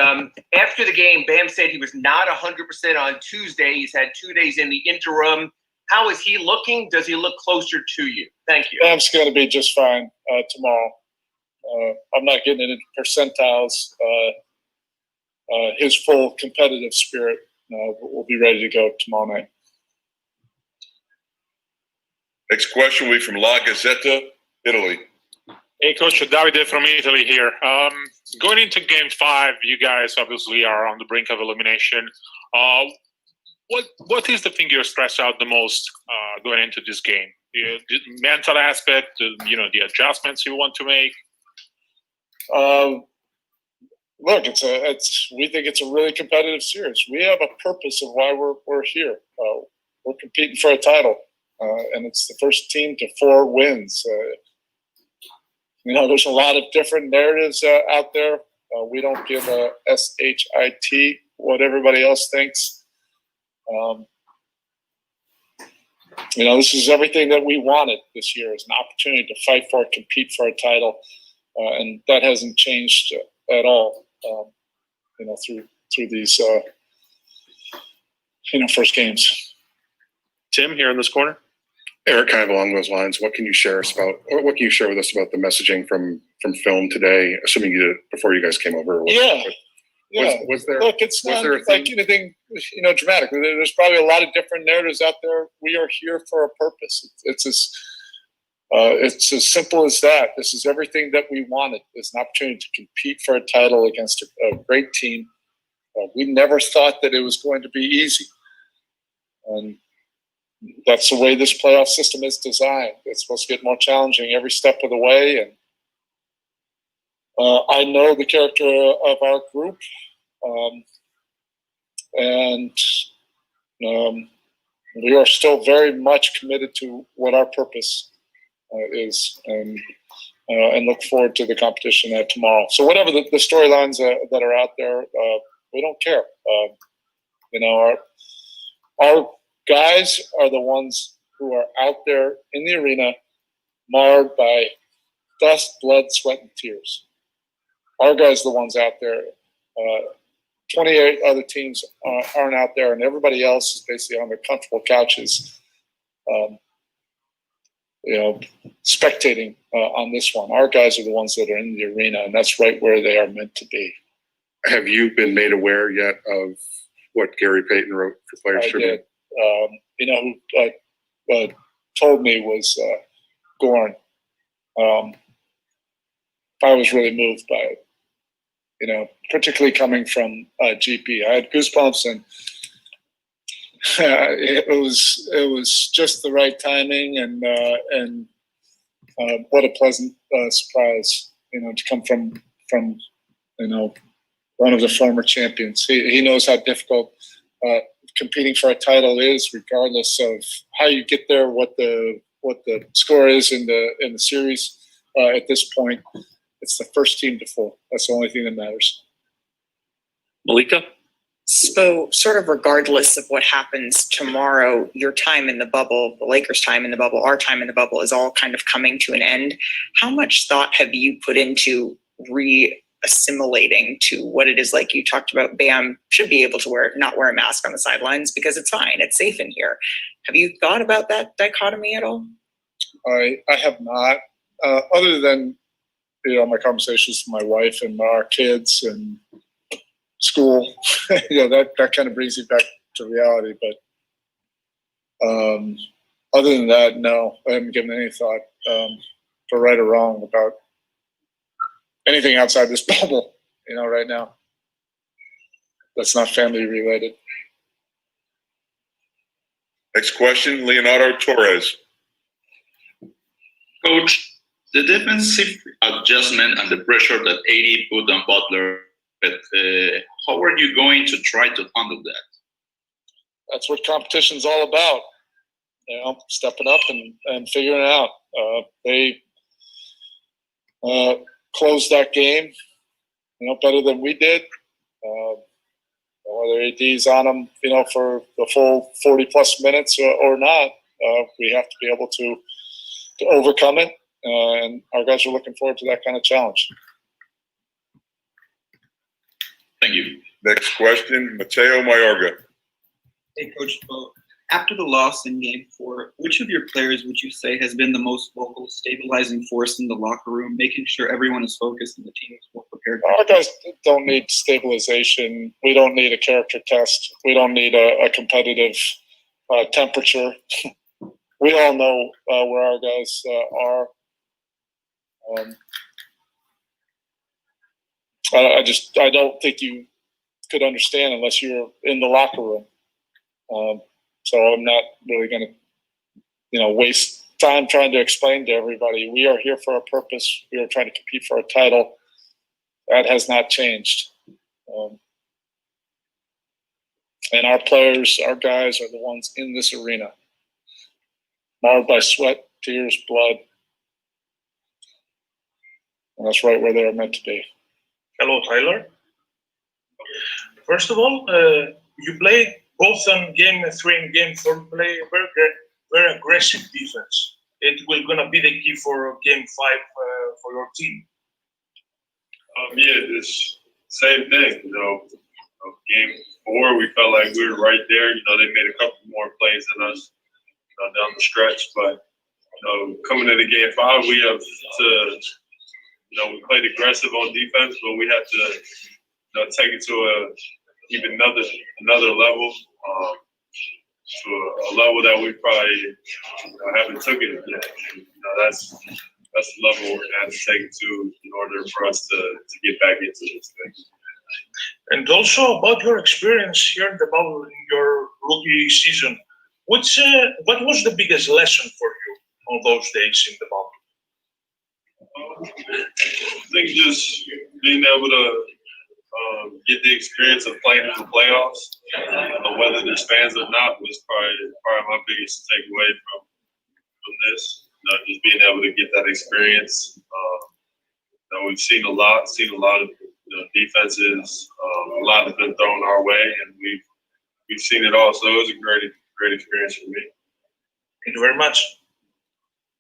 after the game, Bam said he was not 100% on Tuesday. He's had 2 days in the interim. How is he looking? Does he look closer to you? Thank you. Bam's going to be just fine tomorrow. I'm not getting into percentiles. His full competitive spirit will be ready to go tomorrow night. Next question will be from La Gazzetta, Italy. Hey, Coach, Davide from Italy here. Going into Game 5, you guys obviously are on the brink of elimination. What is the thing you're stressed out the most going into this game? The mental aspect, the adjustments you want to make? Look, we think it's a really competitive series. We have a purpose of why we're here. We're competing for a title, and it's the first team to 4 wins. There's a lot of different narratives out there. We don't give a SHIT what everybody else thinks. This is everything that we wanted this year, is an opportunity to fight for it, compete for a title, and that hasn't changed at all. Through these first games. Tim, here in this corner. Eric, kind of along those lines, what can you share with us about the messaging from film today? Assuming you did it before you guys came over. Was there? Look, it's not like anything dramatic. There's probably a lot of different narratives out there. We are here for a purpose. It's as simple as that. This is everything that we wanted. It's an opportunity to compete for a title against a great team. We never thought that it was going to be easy. And that's the way this playoff system is designed. It's supposed to get more challenging every step of the way. And I know the character of our group. We are still very much committed to what our purpose is, and look forward to the competition tomorrow. So whatever the storylines that are out there, we don't care. Our guys are the ones who are out there in the arena, marred by dust, blood, sweat, and tears. Our guys are the ones out there. 28 other teams aren't out there, and everybody else is basically on their comfortable couches, spectating on this one. Our guys are the ones that are in the arena, and that's right where they are meant to be. Have you been made aware yet of what Gary Payton wrote for Players Tribune? Who told me was Goran. I was really moved by it, particularly coming from GP. I had goosebumps, and it was just the right timing, and what a pleasant surprise, to come from one of the former champions. He knows how difficult competing for a title is, regardless of how you get there, what the score is in the series. At this point, it's the first team to 4. That's the only thing that matters. Malika? So sort of regardless of what happens tomorrow, your time in the bubble, the Lakers' time in the bubble, our time in the bubble is all kind of coming to an end. How much thought have you put into assimilating to what it is? Like you talked about, Bam should be able to not wear a mask on the sidelines because it's fine, it's safe in here. Have you thought about that dichotomy at all? I have not, other than my conversations with my wife and our kids and school. That kind of brings you back to reality. But other than that, no, I haven't given any thought, for right or wrong, about anything outside this bubble, right now. That's not family related. Next question, Leonardo Torres. Coach, the defensive adjustment and the pressure that AD put on Butler, how are you going to try to handle that? That's what competition's all about. Stepping up and figuring it out. They closed that game, better than we did. Whether AD's on them, for the full 40 plus minutes or not, we have to be able to overcome it, and our guys are looking forward to that kind of challenge. Thank you. Next question, Mateo Mayorga. Hey, Coach Spo. After the loss in Game 4, which of your players would you say has been the most vocal, stabilizing force in the locker room, making sure everyone is focused and the team is well prepared? Our guys don't need stabilization. We don't need a character test. We don't need a competitive temperature. We all know where our guys are. I don't think you could understand unless you're in the locker room. So I'm not really going to, waste time trying to explain to everybody. We are here for a purpose. We are trying to compete for a title. That has not changed. And our players, our guys are the ones in this arena, marred by sweat, tears, blood. And that's right where they're meant to be. Hello, Tyler. First of all, you played both on Game 3 and Game 4, play very aggressive defense. It will gonna be the key for Game 5 for your team. Yeah, this same thing. Game 4, we felt like we were right there. They made a couple more plays than us, down the stretch. But coming into Game 5, we have to. We played aggressive on defense, but we had to take it to even another level, to a level that we probably haven't took it yet. That's the level we're going to have to take it to in order for us to get back into this thing. And also about your experience here in the bubble in your rookie season, what was the biggest lesson for you on those days in the bubble? I think just being able to get the experience of playing in the playoffs, whether there's fans or not, was probably my biggest takeaway from this. Just being able to get that experience. We've seen a lot of defenses. A lot has been thrown our way, and we've seen it all. So it was a great experience for me. Thank you very much.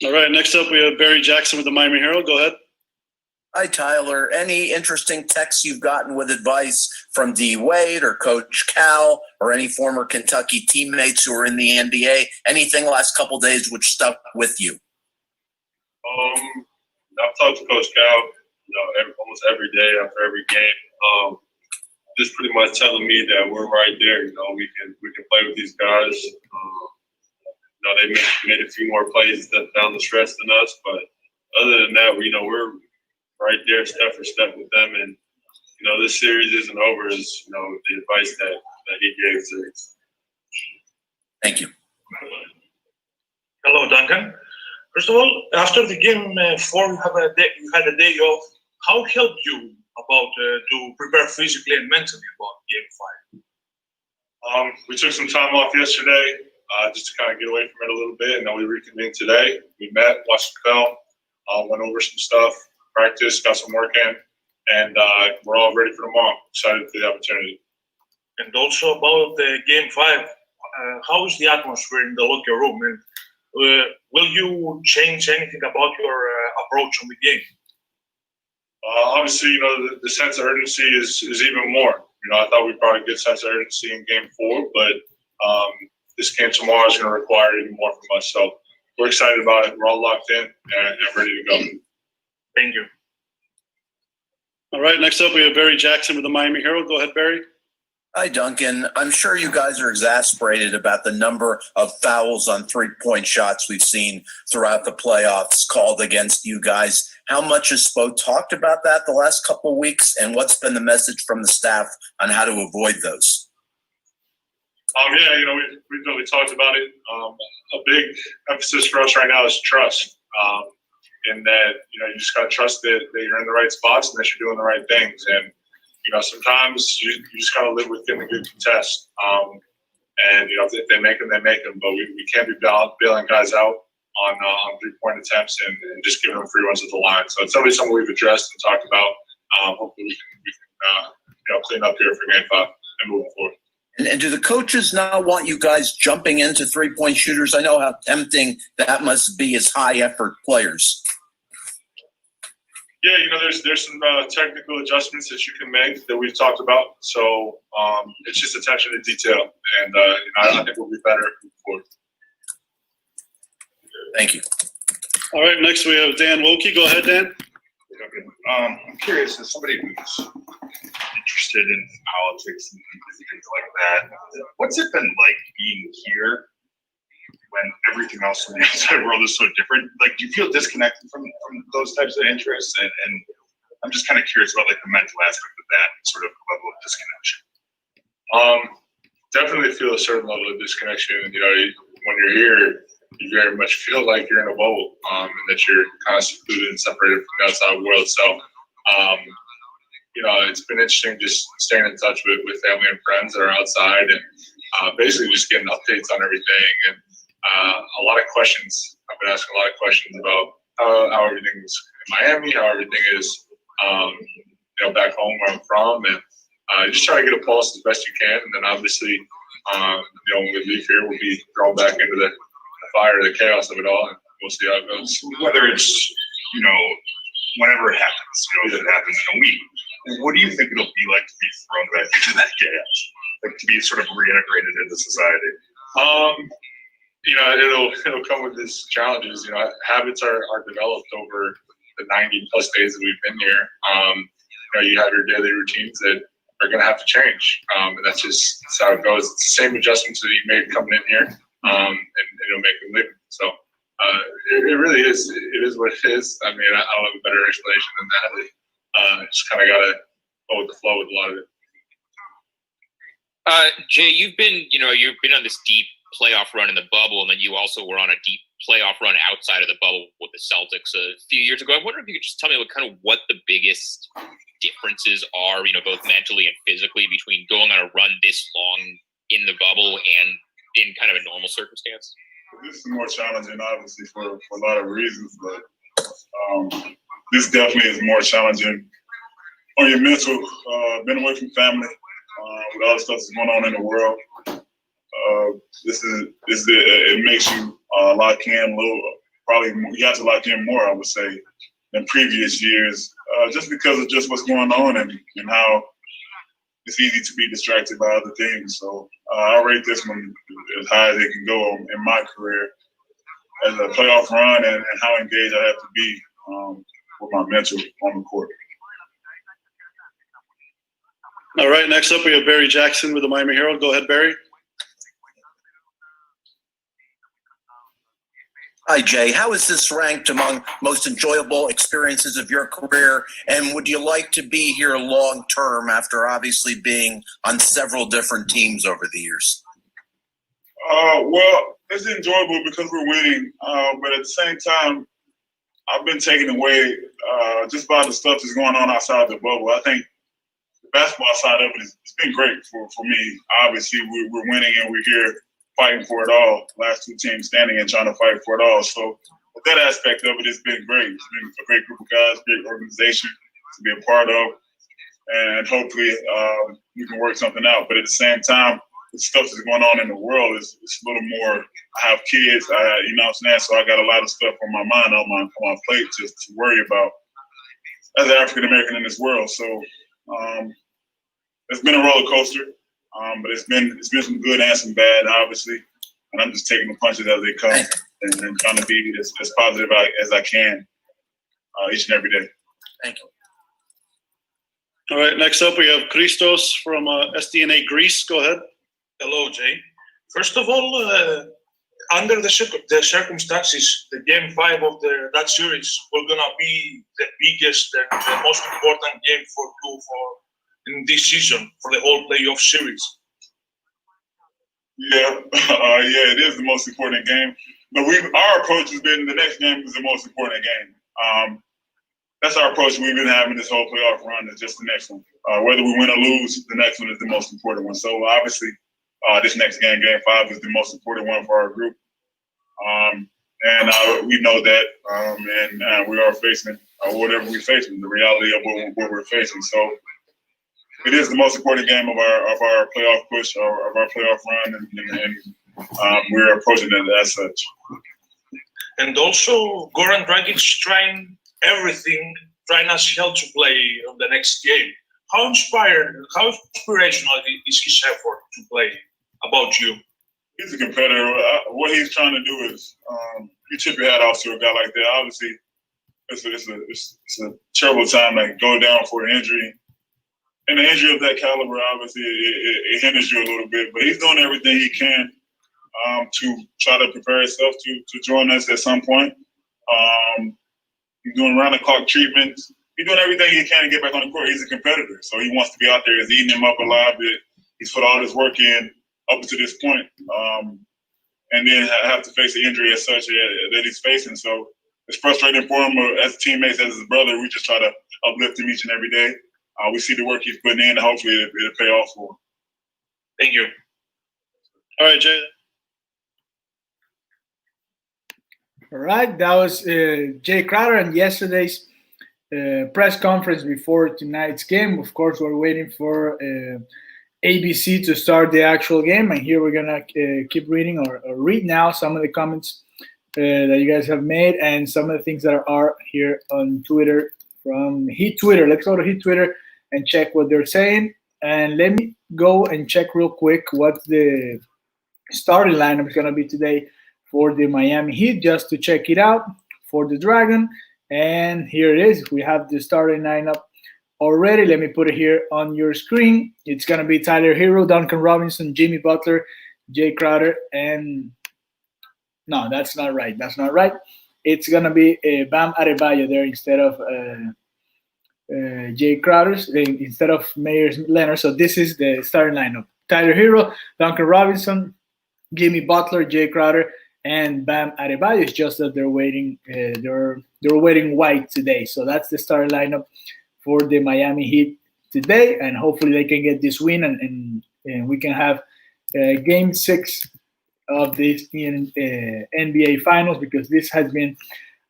All right, next up we have Barry Jackson with the Miami Herald. Go ahead. Hi, Tyler. Any interesting texts you've gotten with advice from D. Wade or Coach Cal or any former Kentucky teammates who are in the NBA? Anything the last couple of days which stuck with you? I've talked to Coach Cal, almost every day after every game. Just pretty much telling me that we're right there. We can play with these guys. They made a few more plays down the stretch than us, but other than that, we're right there step for step with them. And, this series isn't over, is, the advice that he gave to us. Thank you. Hello, Duncan. First of all, after the Game 4, you had a day off. How helped you to prepare physically and mentally about Game 5? We took some time off yesterday just to kind of get away from it a little bit, and then we reconvened today. We met, watched the film, went over some stuff, practiced, got some work in, and we're all ready for tomorrow. Excited for the opportunity. And also about the Game 5, how is the atmosphere in the locker room? And will you change anything about your approach on the game? Obviously, the sense of urgency is even more. I thought we'd probably get a sense of urgency in Game 4, but this game tomorrow is going to require even more from us. So we're excited about it. We're all locked in and ready to go. Thank you. All right, next up we have Barry Jackson with the Miami Herald. Go ahead, Barry. Hi, Duncan. I'm sure you guys are exasperated about the number of fouls on three-point shots we've seen throughout the playoffs called against you guys. How much has Spo talked about that the last couple of weeks, and what's been the message from the staff on how to avoid those? We really talked about it. A big emphasis for us right now is trust. In that, you just got to trust that you're in the right spots and that you're doing the right things. And sometimes you just got to live within the good contest. And if they make them, they make them. But we can't be bailing guys out on 3-point attempts and just giving them free runs at the line. So it's always something we've addressed and talked about. Hopefully we can clean up here for Game 5 and moving forward. And do the coaches now want you guys jumping into three-point shooters? I know how tempting that must be as high-effort players. Yeah, there's some technical adjustments that you can make that we've talked about. So it's just attention to detail, and I think we'll be better moving forward. Thank you. All right, next we have Dan Wilkie. Go ahead, Dan. I'm curious, as somebody who's interested in politics and things like that, what's it been like being here when everything else in the outside world is so different? Like, do you feel disconnected from those types of interests? And I'm just kind of curious about like the mental aspect of that sort of level of disconnection. Definitely feel a certain level of disconnection. When you're here, you very much feel like you're in a bubble, and that you're kind of secluded and separated from the outside world. So, it's been interesting just staying in touch with family and friends that are outside, and basically just getting updates on everything. And a lot of questions. I've been asking a lot of questions about how everything's in Miami, how everything is, back home where I'm from, and just try to get a pulse as best you can. And then obviously, when we leave here, we'll be thrown back into the fire, the chaos of it all, and we'll see how it goes. Whether it's, whenever it happens, if it happens in a week, what do you think it'll be like to be thrown back into that chaos? Like to be sort of reintegrated into society? It'll come with these challenges. Habits are developed over the 90 plus days that we've been here. You have your daily routines that are going to have to change, and that's how it goes. It's the same adjustments that you made coming in here, and it'll make them live. So it really is. It is what it is. I mean, I don't have a better explanation than that. Just kind of got to go with the flow with a lot of it. Jae, you've been on this deep playoff run in the bubble, and then you also were on a deep playoff run outside of the bubble with the Celtics a few years ago. I wonder if you could just tell me what the biggest differences are, both mentally and physically, between going on a run this long in the bubble and in kind of a normal circumstance. This is more challenging, obviously, for a lot of reasons, but this definitely is more challenging on your mental. Been away from family, with all the stuff that's going on in the world. It makes you lock in a little. Probably you have to lock in more, I would say, than previous years, just because of just what's going on and how it's easy to be distracted by other things. So I rate this one as high as it can go in my career as a playoff run, and how engaged I have to be with my mental on the court. All right, next up we have Barry Jackson with the Miami Herald. Go ahead, Barry. Hi, Jae. How is this ranked among most enjoyable experiences of your career? And would you like to be here long term after obviously being on several different teams over the years? Well, it's enjoyable because we're winning, but at the same time, I've been taken away just by the stuff that's going on outside the bubble. I think the basketball side of it it's been great for me. Obviously, we're winning and we're here fighting for it all. Last two teams standing and trying to fight for it all. So with that aspect of it, it's been great. It's been a great group of guys, great organization to be a part of, and hopefully we can work something out. But at the same time, the stuff that's going on in the world is a little more. I have kids, you know what I'm saying? So I got a lot of stuff on my mind, on my plate to worry about as an African American in this world. So it's been a roller coaster. But it's been some good and some bad, obviously, and I'm just taking the punches as they come and trying to be as positive as I can each and every day. Thank you. All right, next up we have Christos from SDNA Greece. Go ahead. Hello, Jae. First of all, under the circumstances, the Game 5 of that series will gonna be the biggest and the most important game for you in this season for the whole playoff series. Yeah, it is the most important game. But our approach has been the next game is the most important game. That's our approach we've been having this whole playoff run. Is just the next one. Whether we win or lose, the next one is the most important one. So obviously, this next game, Game 5, is the most important one for our group. And we know that, and we are facing whatever we're facing, the reality of what we're facing. So it is the most important game of our playoff push or of our playoff run, and we're approaching it as such. And also, Goran Dragic trying everything, trying as hell to play on the next game. How inspirational is his effort to play? About you? He's a competitor. What he's trying to do is you tip your hat off to a guy like that. Obviously, it's a terrible time to go down for an injury. And the injury of that caliber, obviously, it hinders you a little bit. But he's doing everything he can to try to prepare himself to join us at some point. He's doing round-the-clock treatments. He's doing everything he can to get back on the court. He's a competitor, so he wants to be out there. He's eating him up alive. He's put all this work in up to this point, and then have to face the injury as such that he's facing. So it's frustrating for him as teammates, as his brother. We just try to uplift him each and every day. We see the work he's putting in, and hopefully it'll pay off for him. Thank you. All right, Jay. All right, that was Jae Crowder and yesterday's press conference before tonight's game. Of course, we're waiting for ABC to start the actual game, and here we're gonna keep reading or read now some of the comments that you guys have made and some of the things that are here on Twitter from Heat Twitter. Let's go to Heat Twitter and check what they're saying, and let me go and check real quick what the starting lineup is gonna be today for the Miami Heat, just to check it out for the Dragon. And here it is. We have the starting lineup already. Let me put it here on your screen. It's going to be Tyler Herro, Duncan Robinson, Jimmy Butler, Jae Crowder, and no, that's not right. That's not right. It's going to be Bam Adebayo there instead of Jae Crowder, instead of Myers Leonard. So this is the starting lineup. Tyler Herro, Duncan Robinson, Jimmy Butler, Jae Crowder, and Bam Adebayo. It's just that they're waiting. They're waiting white today. So that's the starting lineup for the Miami Heat today, and hopefully they can get this win, and we can have Game 6 of this in NBA Finals, because this has been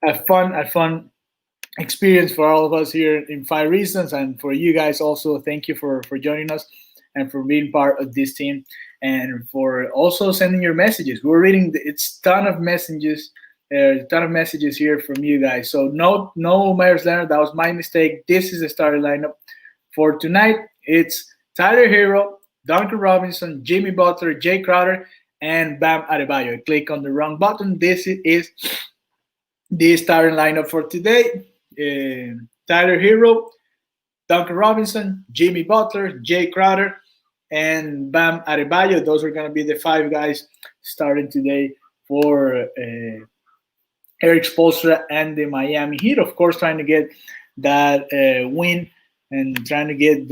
a fun experience for all of us here in 5 Reasons, and for you guys also. Thank you for joining us and for being part of this team, and for also sending your messages. We're reading it's ton of messages here from you guys. So no Myers Leonard, that was my mistake. This is the starting lineup for tonight. It's Tyler Herro, Duncan Robinson, Jimmy Butler, Jae Crowder, and Bam Adebayo. I click on the wrong button. This is the starting lineup for today. Tyler Herro, Duncan Robinson, Jimmy Butler, Jae Crowder, and Bam Adebayo. Those are going to be the 5 guys starting today for Eric Spoelstra and the Miami Heat. Of course, trying to get that win and trying to get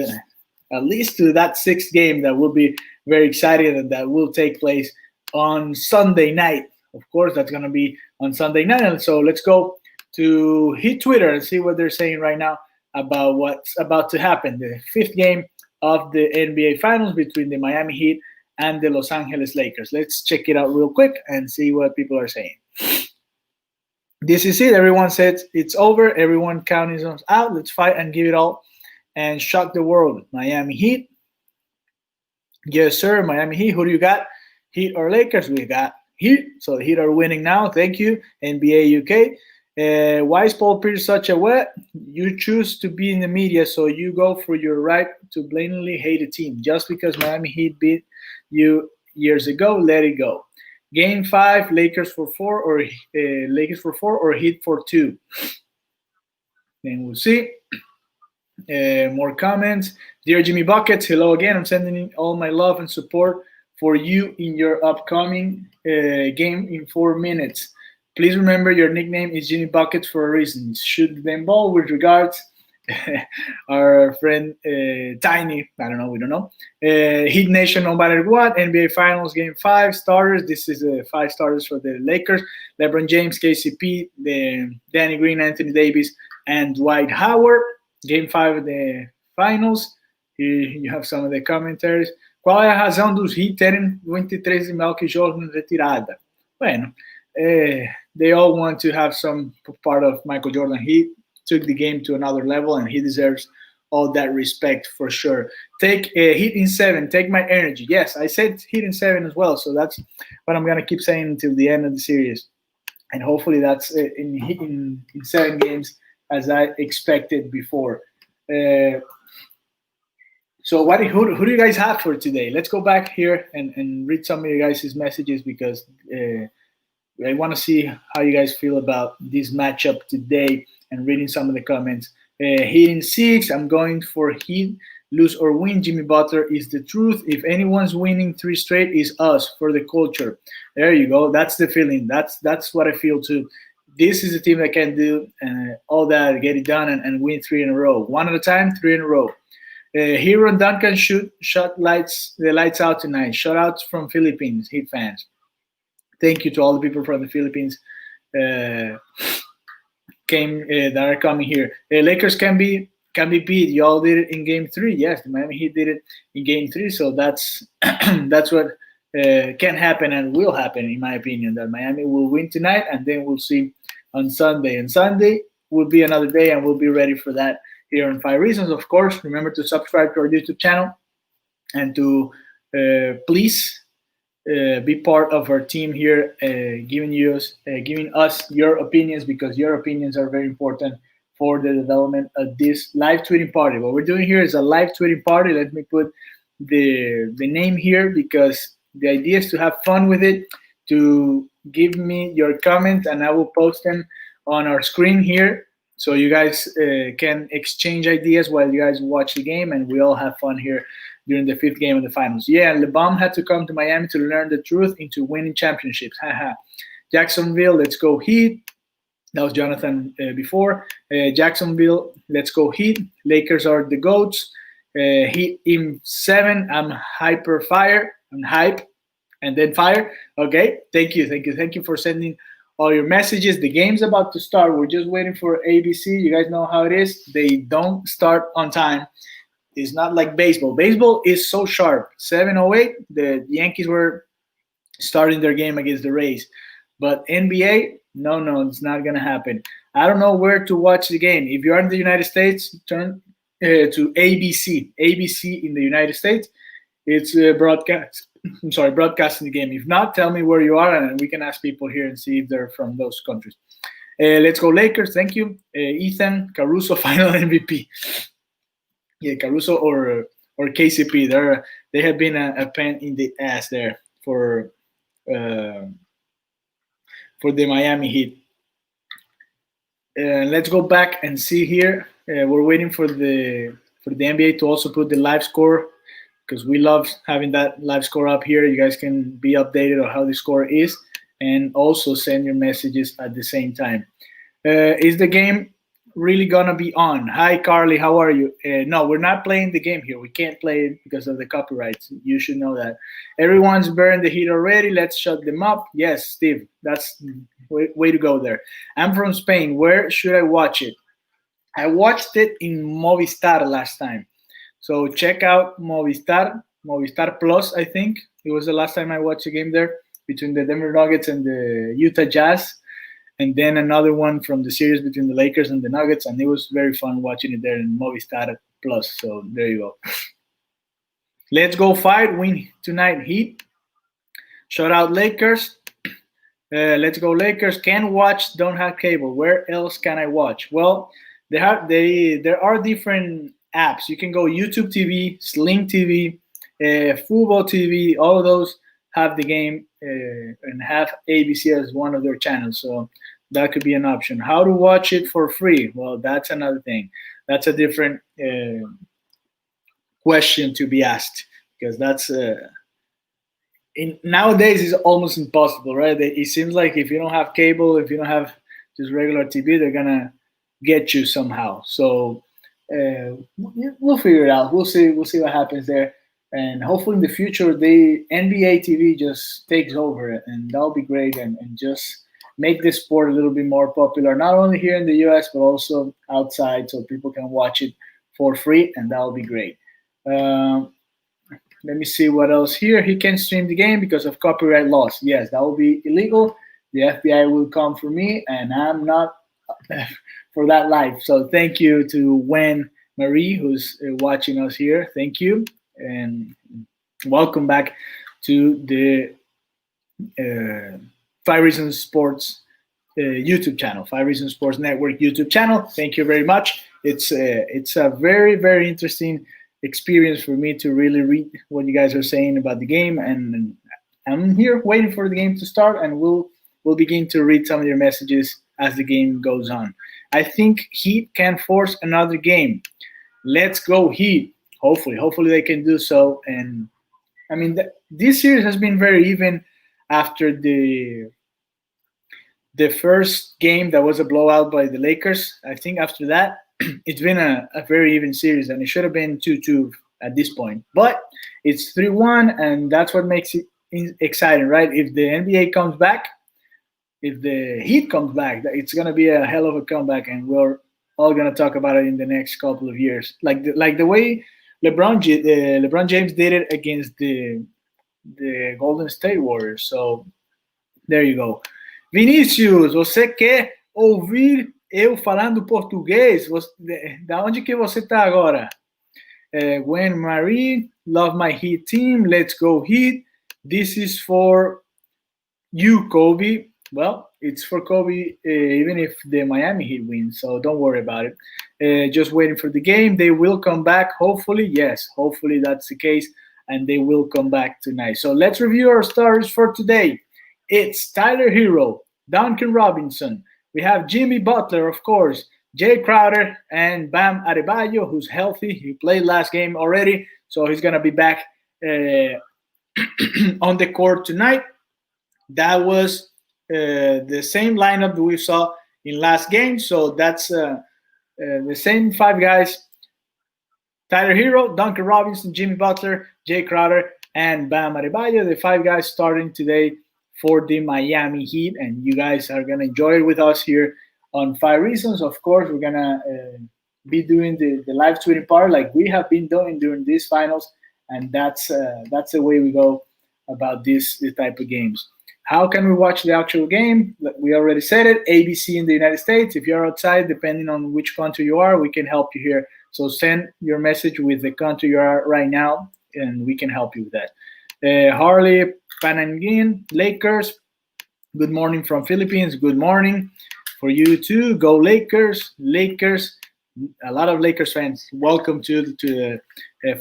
at least to that 6th game that will be very exciting, and that will take place on Sunday night. Of course, that's going to be on Sunday night. And so let's go to Heat Twitter and see what they're saying right now about what's about to happen. The 5th game of the NBA Finals between the Miami Heat and the Los Angeles Lakers. Let's check it out real quick and see what people are saying. This is it. Everyone says it's over. Everyone counting us out. Let's fight and give it all and shock the world. Miami Heat. Yes, sir. Miami Heat. Who do you got? Heat or Lakers? We got Heat. So the Heat are winning now. Thank you, NBA UK. Why is Paul Pierce such a wet? You choose to be in the media, so you go for your right to blatantly hate a team. Just because Miami Heat beat you years ago, let it go. Game 5, Lakers for 4 or Heat for 2. Then we'll see. More comments. Dear Jimmy Buckets, hello again. I'm sending all my love and support for you in your upcoming game in 4 minutes. Please remember your nickname is Jimmy Buckets for a reason. Shoot the damn ball. With regards, our friend Tiny. I don't know. We don't know. Heat Nation, no matter what. NBA Finals Game 5 starters. This is 5 starters for the Lakers. LeBron James, KCP, Danny Green, Anthony Davis, and Dwight Howard. Game 5 of the Finals. Here you have some of the commentaries. Qual é a razão dos Heat terem 23 Malcolm Jordan retirada? Bueno, they all want to have some part of Michael Jordan. He took the game to another level, and he deserves all that respect for sure. Take Heat in 7. Take my energy. Yes, I said Heat in 7 as well. So that's what I'm gonna keep saying until the end of the series, and hopefully that's in 7 games as I expected before. So who do you guys have for today? Let's go back here and read some of you guys' messages, because I want to see how you guys feel about this matchup today, and reading some of the comments. Heat in 6. I'm going for Heat. Lose or win, Jimmy Butler is the truth. If anyone's winning 3 straight, is us, for the culture. There you go. That's the feeling. That's what I feel too. This is a team that can do all that, get it done, and win 3 in a row. 1 at a time, 3 in a row. Herro and Duncan shot the lights out tonight. Shout outs from Philippines, Heat fans. Thank you to all the people from the Philippines that are coming here. Lakers can be beat. Y'all did it in Game 3. Yes, the Miami Heat did it in Game 3. So that's that's what can happen and will happen, in my opinion. That Miami will win tonight, and then we'll see on Sunday. And Sunday will be another day, and we'll be ready for that here on 5 Reasons. Of course, remember to subscribe to our YouTube channel, and to please be part of our team here, giving us your opinions, because your opinions are very important for the development of this live tweeting party. What we're doing here is a live tweeting party. Let me put the name here, because the idea is to have fun with it, to give me your comments, and I will post them on our screen here, so you guys can exchange ideas while you guys watch the game, and we all have fun here during the 5th game of the finals. Yeah, LeBron had to come to Miami to learn the truth into winning championships. Haha. Jacksonville, let's go Heat. That was Jonathan before. Jacksonville, let's go Heat. Lakers are the GOATs. Heat in 7. I'm hyper fire. I'm hype and then fire. Okay, thank you for sending all your messages. The game's about to start. We're just waiting for ABC. You guys know how it is. They don't start on time. It's not like baseball. Baseball is so sharp. 7:08, the Yankees were starting their game against the Rays. But NBA, no, it's not going to happen. I don't know where to watch the game. If you're in the United States, turn to ABC. ABC in the United States, it's broadcasting the game. If not, tell me where you are, and we can ask people here and see if they're from those countries. Let's go Lakers. Thank you. Ethan, Caruso, final MVP. Yeah, Caruso or KCP. They have been a pain in the ass there for the Miami Heat. Let's go back and see here. We're waiting for the NBA to also put the live score, because we love having that live score up here. You guys can be updated on how the score is, and also send your messages at the same time. Is the game really gonna be on? Hi Carly, how are you? No, we're not playing the game here. We can't play it because of the copyrights. You should know that. Everyone's burned the Heat already. Let's shut them up. Yes, Steve, that's way to go there. I'm from Spain. Where should I watch it? I watched it in Movistar last time. So check out Movistar Plus, I think. It was the last time I watched a game there, between the Denver Nuggets and the Utah Jazz. And then another one from the series between the Lakers and the Nuggets. And it was very fun watching it there in Movistar Plus. So there you go. Let's go fight. Win tonight, Heat. Shout out Lakers. Let's go Lakers. Can watch, don't have cable. Where else can I watch? Well, there are different apps. You can go YouTube TV, Sling TV, Fubo TV. All of those have the game and have ABC as one of their channels. So that could be an option. How to watch it for free? Well, that's another thing. That's a different question to be asked, because that's nowadays is almost impossible, right? It seems like if you don't have cable, if you don't have just regular TV, they're gonna get you somehow. So we'll figure it out. We'll see what happens there. And hopefully in the future, the NBA TV just takes over it, and that'll be great, and just make this sport a little bit more popular, not only here in the US, but also outside, so people can watch it for free, and that'll be great. Let me see what else here. He can't stream the game because of copyright laws. Yes, that will be illegal. The FBI will come for me, and I'm not for that life. So thank you to Wen Marie, who's watching us here. Thank you, and welcome back to the Five Reasons Sports YouTube channel, Five Reasons Sports Network YouTube channel. Thank you very much. It's a very, very interesting experience for me to really read what you guys are saying about the game, and I'm here waiting for the game to start, and we'll begin to read some of your messages as the game goes on. I think Heat can force another game. Let's go Heat. Hopefully they can do so. And I mean, this series has been very even after the first game that was a blowout by the Lakers. I think after that, it's been a very even series, and it should have been 2-2 at this point. But it's 3-1, and that's what makes it exciting, right? If the NBA comes back, if the Heat comes back, it's going to be a hell of a comeback, and we're all going to talk about it in the next couple of years. Like the way LeBron James did it against the Golden State Warriors. So there you go. Vinícius, você quer ouvir eu falando português? Da onde que você está agora? Gwen Marie, love my Heat team. Let's go Heat. This is for you, Kobe. Well, it's for Kobe, even if the Miami Heat wins, so don't worry about it. Just waiting for the game. They will come back, hopefully. Yes, hopefully that's the case, and they will come back tonight. So let's review our starters for today. It's Tyler Herro, Duncan Robinson. We have Jimmy Butler, of course, Jae Crowder, and Bam Adebayo, who's healthy. He played last game already, so he's going to be back on the court tonight. That was the same lineup that we saw in last game. So that's the same five guys: Tyler Herro, Duncan Robinson, Jimmy Butler, Jae Crowder, and Bam Adebayo. The five guys starting today for the Miami Heat, and you guys are gonna enjoy it with us here on Five Reasons. Of course, we're gonna be doing the live tweeting part like we have been doing during these finals, and that's the way we go about this type of games. How can we watch the actual game? We already said it, ABC in the United States. If you're outside, depending on which country you are, we can help you here. So send your message with the country you are right now, and we can help you with that. Harley Panangin, Lakers. Good morning from Philippines. Good morning for you too. Go Lakers. Lakers. A lot of Lakers fans. Welcome to the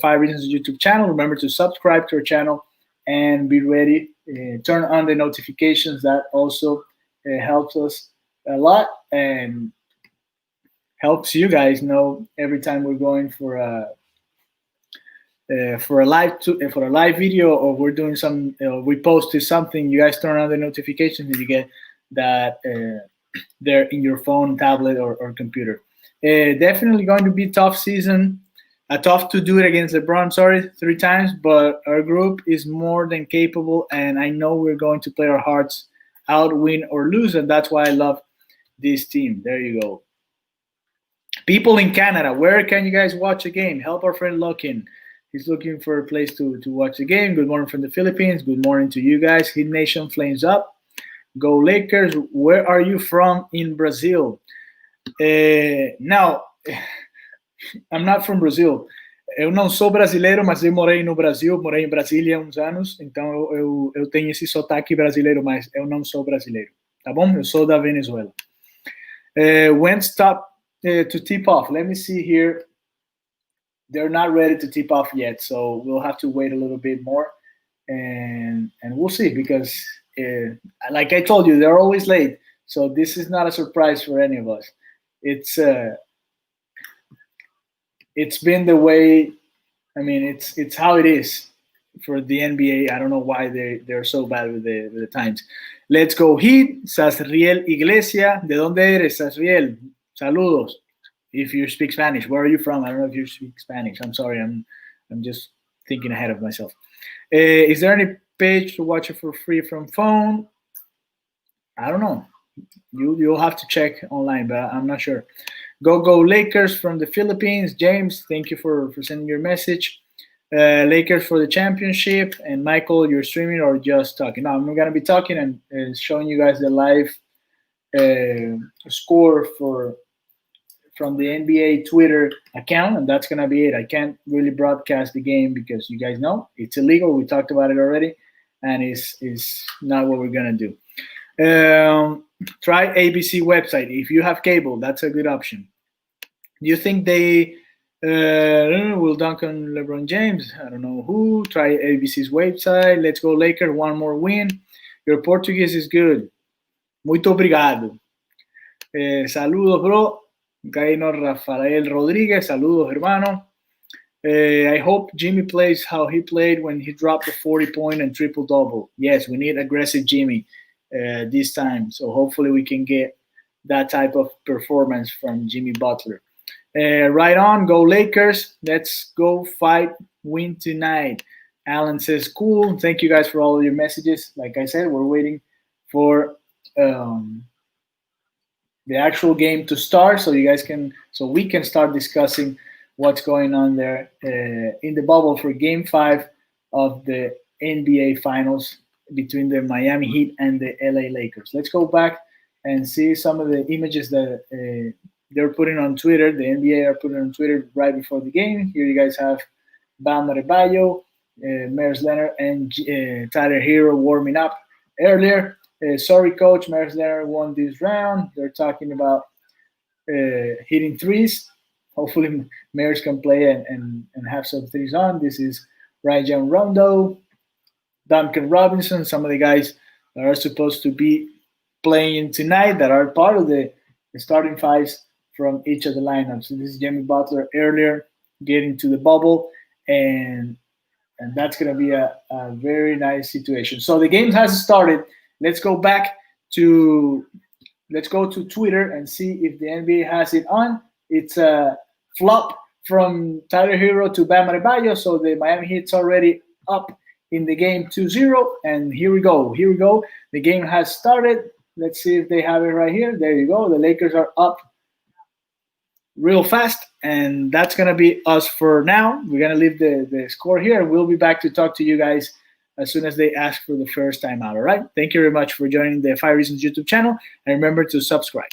Five Reasons YouTube channel. Remember to subscribe to our channel and be ready. Turn on the notifications. That also helps us a lot and helps you guys know every time we're going for a live video, or we're doing some we posted something. You guys turn on the notifications and you get that there in your phone, tablet, or computer. Definitely going to be a tough season. Tough to do it against LeBron, 3 times, but our group is more than capable, and I know we're going to play our hearts out, win or lose, and that's why I love this team. There you go. People in Canada, where can you guys watch a game? Help our friend Lokin. He's looking for a place to watch the game. Good morning from the Philippines. Good morning to you guys. Heat Nation flames up. Go Lakers. Where are you from in Brazil? Now, I'm not from Brazil. Eu não sou brasileiro, mas eu morei no Brasil, morei em Brasília há uns anos, então eu tenho esse sotaque brasileiro, mas eu não sou brasileiro, tá bom? Eu sou da Venezuela. When stop to tip off? Let me see here. They're not ready to tip off yet, so we'll have to wait a little bit more, and we'll see, because like I told you, they're always late, so this is not a surprise for any of us. It's been the way, I mean, it's how it is for the NBA. I don't know why they're so bad with the times. Let's go Heat. Sasriel Iglesia. ¿De dónde eres, Sasriel? Saludos. If you speak Spanish. Where are you from? I don't know if you speak Spanish. I'm sorry. I'm just thinking ahead of myself. Is there any page to watch it for free from phone? I don't know. You'll have to check online, but I'm not sure. Go Lakers from the Philippines. James, thank you for sending your message. Lakers for the championship. And Michael, you're streaming or just talking? No, I'm going to be talking and showing you guys the live score for from the NBA Twitter account, and that's gonna be it. I can't really broadcast the game because you guys know it's illegal. We talked about it already, and it's not what we're gonna do. Try ABC website if you have cable. That's a good option. Do you think they will Duncan LeBron James? I don't know who. Try ABC's website. Let's go Lakers. One more win. Your Portuguese is good. Muito obrigado. Saludos, bro. Gaino Rafael Rodriguez. Saludos, hermano. I hope Jimmy plays how he played when he dropped the 40-point and triple-double. Yes, we need aggressive Jimmy this time. So hopefully we can get that type of performance from Jimmy Butler. Right on. Go Lakers. Let's go fight. Win tonight. Alan says, cool. Thank you guys for all of your messages. Like I said, we're waiting for the actual game to start so we can start discussing what's going on there in the bubble for Game 5 of the NBA Finals between the Miami Heat and the LA Lakers. Let's go back and see some of the images that they're putting on Twitter. The NBA are putting on Twitter right before the game. Here you guys have Bam Adebayo, Myers Leonard, and Tyler Herro warming up earlier. Sorry, coach, Myers Leonard won this round. They're talking about hitting threes. Hopefully, Myers can play and have some threes on. This is Rajon Rondo, Duncan Robinson, some of the guys that are supposed to be playing tonight that are part of the starting fives from each of the lineups. So this is Jimmy Butler earlier getting to the bubble, and that's going to be a very nice situation. So the game has started. Let's go to Twitter and see if the NBA has it on. It's a flop from Tyler Herro to Bam Adebayo, so the Miami Heat's already up in the game 2-0, and here we go. The game has started. Let's see if they have it right here. There you go. The Lakers are up real fast, and that's going to be us for now. We're going to leave the score here, and we'll be back to talk to you guys as soon as they ask for the first time out, all right? Thank you very much for joining the 5 Reasons YouTube channel, and remember to subscribe.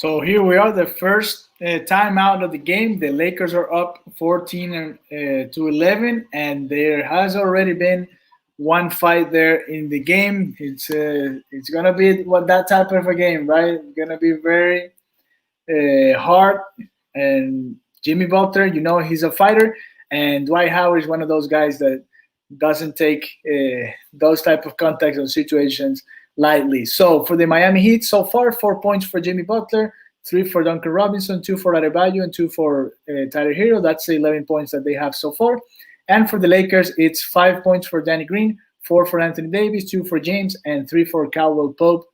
So here we are, the first timeout of the game. The Lakers are up 14 to 11, and there has already been one fight there in the game. It's gonna be that type of a game, right? It's gonna be very hard. And Jimmy Butler, he's a fighter, and Dwight Howard is one of those guys that doesn't take those type of contacts or situations lightly. So for the Miami Heat, so far, 4 points for Jimmy Butler, 3 for Duncan Robinson, 2 for Adebayo, and 2 for Tyler Herro. That's the 11 points that they have so far. And for the Lakers, it's 5 points for Danny Green, 4 for Anthony Davis, 2 for James, and 3 for Caldwell Pope.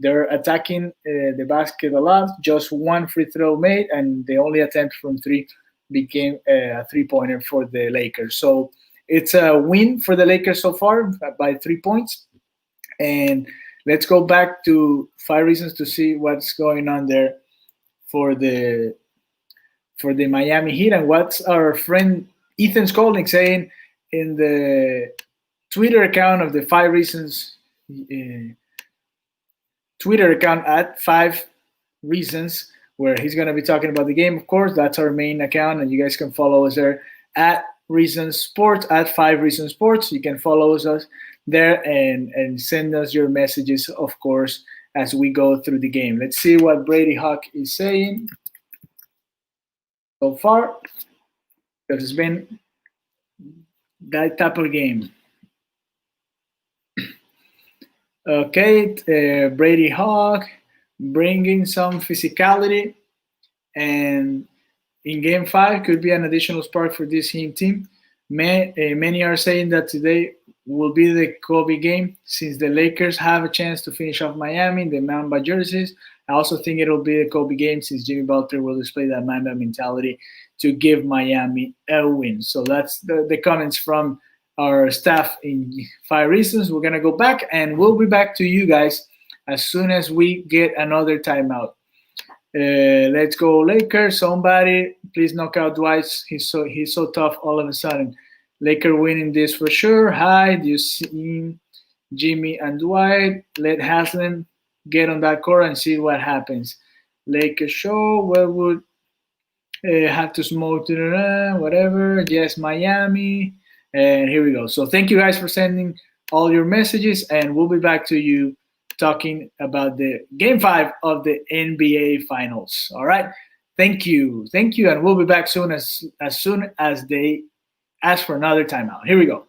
They're attacking the basket a lot. Just 1 free throw made, and the only attempt from 3 became a three-pointer for the Lakers. So it's a win for the Lakers so far by 3 points. And let's go back to 5 reasons to see what's going on there for the Miami Heat, and what's our friend Ethan Skolnick saying in the Twitter account of the 5 reasons Twitter account at 5 reasons, where he's going to be talking about the game. Of course, that's our main account, and you guys can follow us there at Reasons Sports, at 5 Reasons Sports. You can follow us there and send us your messages, of course, as we go through the game. Let's see what Brady Hawk is saying so far, because it's been that type of game. Okay, Brady Hawk bringing some physicality, and in Game 5 could be an additional spark for this Heat team. Many are saying that today will be the Kobe game, since the Lakers have a chance to finish off Miami in the Mamba jerseys. I also think it'll be a Kobe game, since Jimmy Butler will display that Mamba mentality to give Miami a win. So that's the comments from our staff in 5 reasons. We're going to go back, and we'll be back to you guys as soon as we get another timeout. Let's go Lakers. Somebody please knock out Dwight. He's so tough all of a sudden. Laker winning this for sure. Hi, do you see Jimmy and Dwight? Let Haslem get on that court and see what happens. Lakers show where would have to smoke whatever. Yes, Miami. And here we go. So thank you guys for sending all your messages, and we'll be back to you talking about the Game 5 of the NBA Finals. All right. Thank you, and we'll be back soon as soon as they ask for another timeout. Here we go.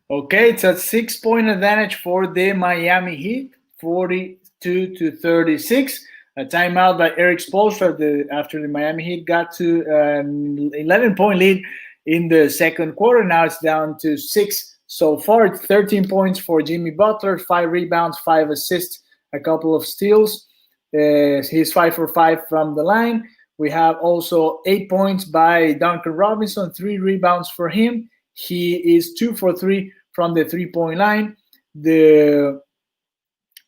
Okay, it's a 6-point advantage for the Miami Heat, 42-36. A timeout by Eric Spoelstra after the Miami Heat got to an 11-point lead in the second quarter. Now it's down to 6 so far. It's 13 points for Jimmy Butler, 5 rebounds, 5 assists, a couple of steals. He's 5 for 5 from the line. We have also 8 points by Duncan Robinson, 3 rebounds for him. He is 2 for 3 from the 3-point line. The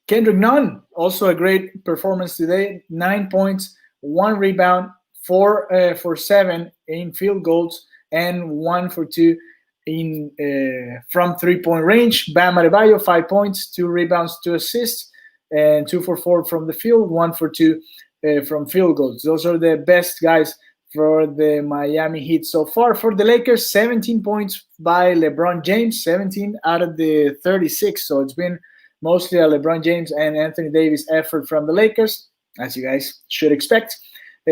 Kendrick Nunn, also a great performance today. 9 points, 1 rebound, 4 for 7 in field goals, and 1 for 2 in from 3-point range. Bam Adebayo, 5 points, 2 rebounds, 2 assists, and 2 for 4 from the field, 1 for 2 from field goals. Those are the best guys for the Miami Heat so far. For the Lakers, 17 points by LeBron James, 17 out of the 36. So it's been mostly a LeBron James and Anthony Davis effort from the Lakers, as you guys should expect.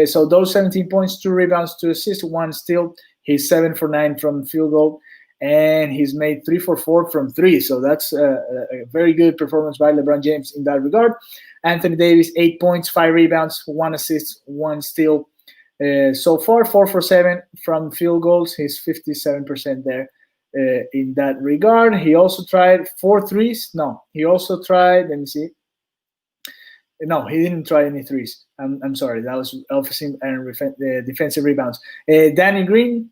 So those 17 points, 2 rebounds, 2 assists, 1 steal. He's 7 for 9 from field goal, and he's made 3 for 4 from 3. So that's a very good performance by LeBron James in that regard. Anthony Davis, 8 points, 5 rebounds, 1 assist, 1 steal. So far, 4 for 7 from field goals. He's 57% there in that regard. He also tried 4 threes. No, he also tried, let me see. No, he didn't try any threes. I'm sorry. That was offensive and defensive rebounds. Danny Green,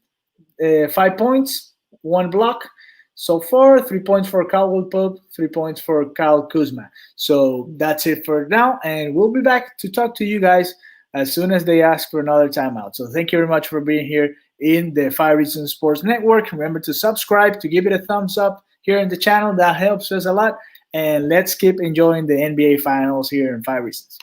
5 points, 1 block. So far, 3 points for Caldwell Pope, 3 points for Kyle Kuzma. So that's it for now, and we'll be back to talk to you guys as soon as they ask for another timeout. So thank you very much for being here in the 5 Reasons Sports Network. Remember to subscribe, to give it a thumbs up here in the channel. That helps us a lot. And let's keep enjoying the NBA Finals here in 5 Reasons.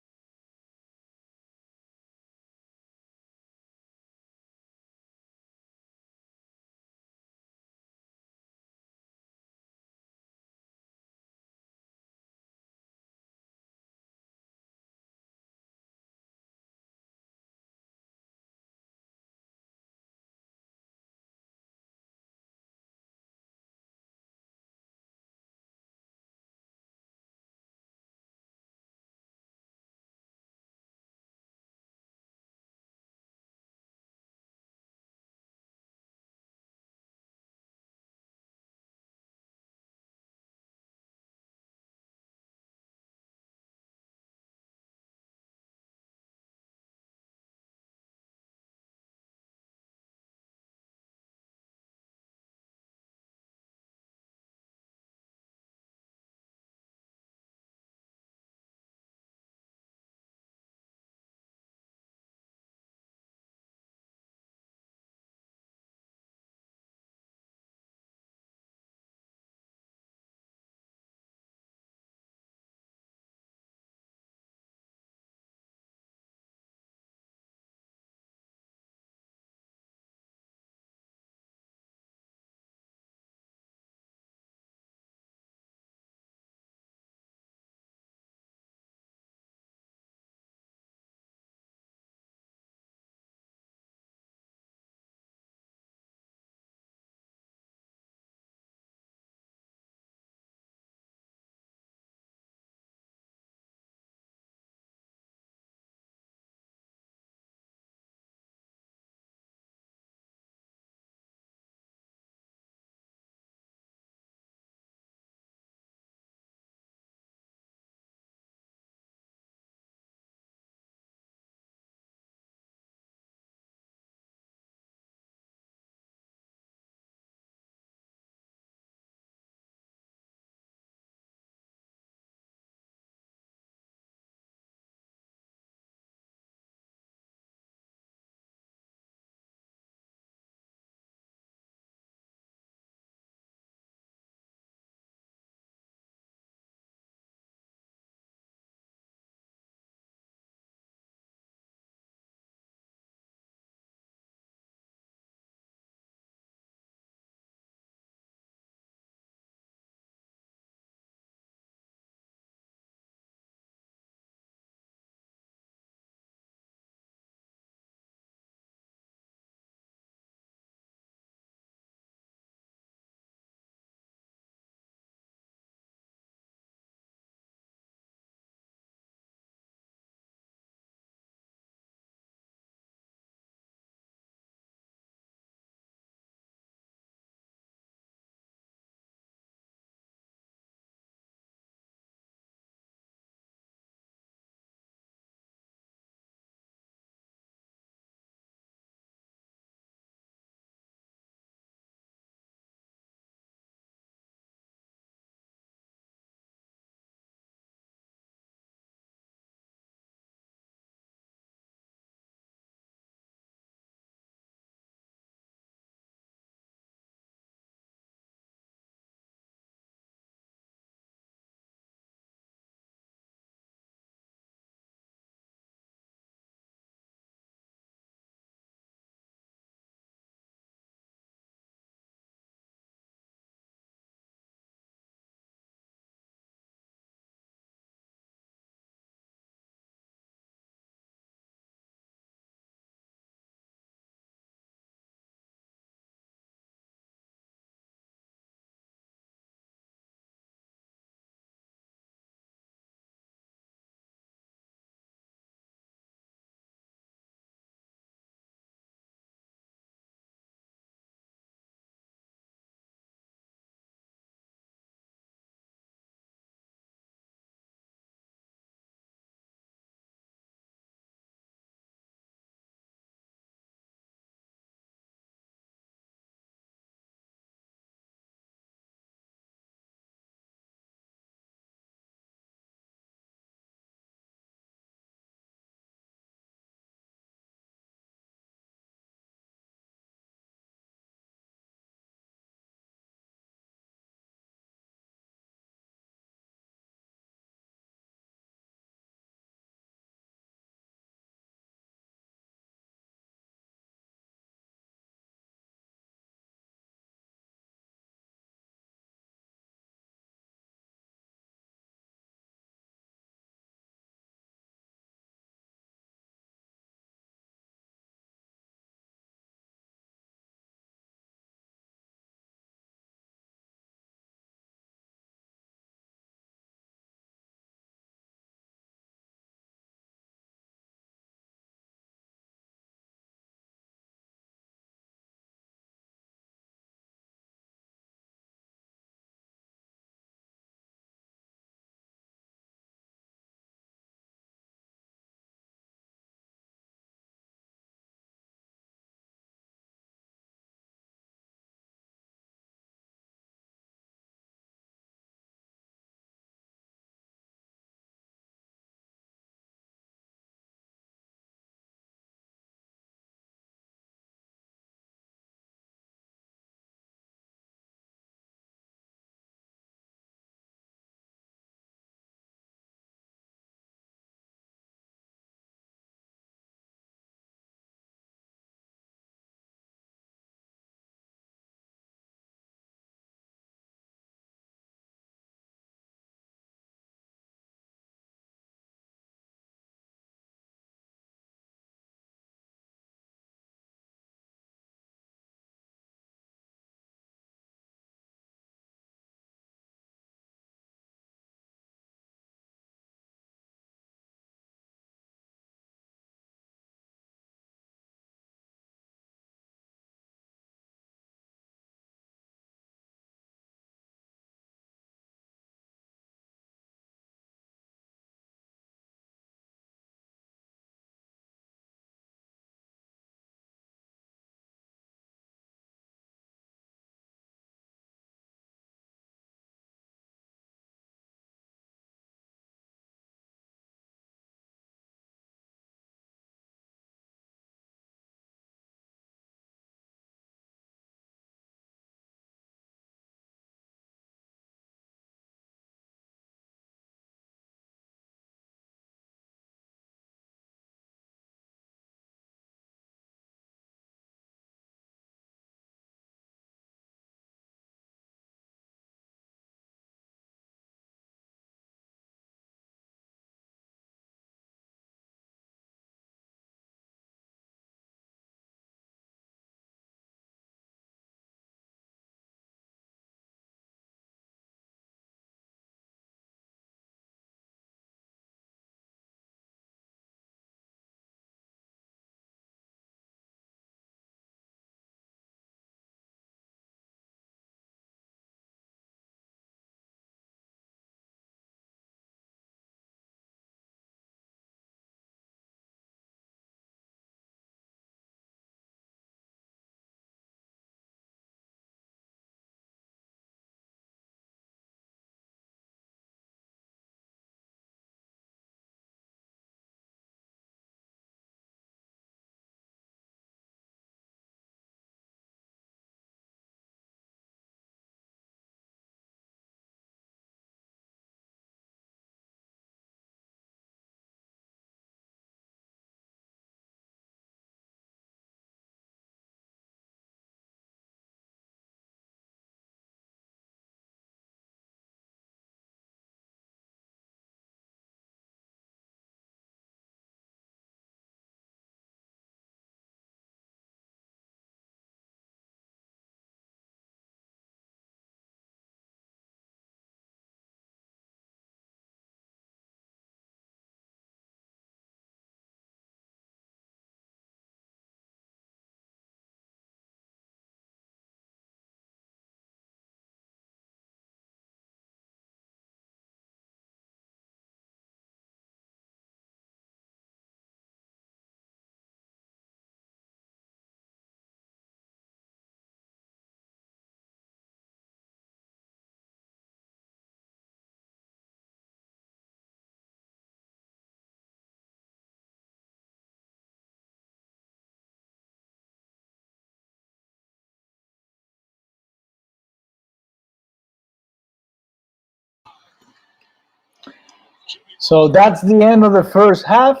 So that's the end of the first half.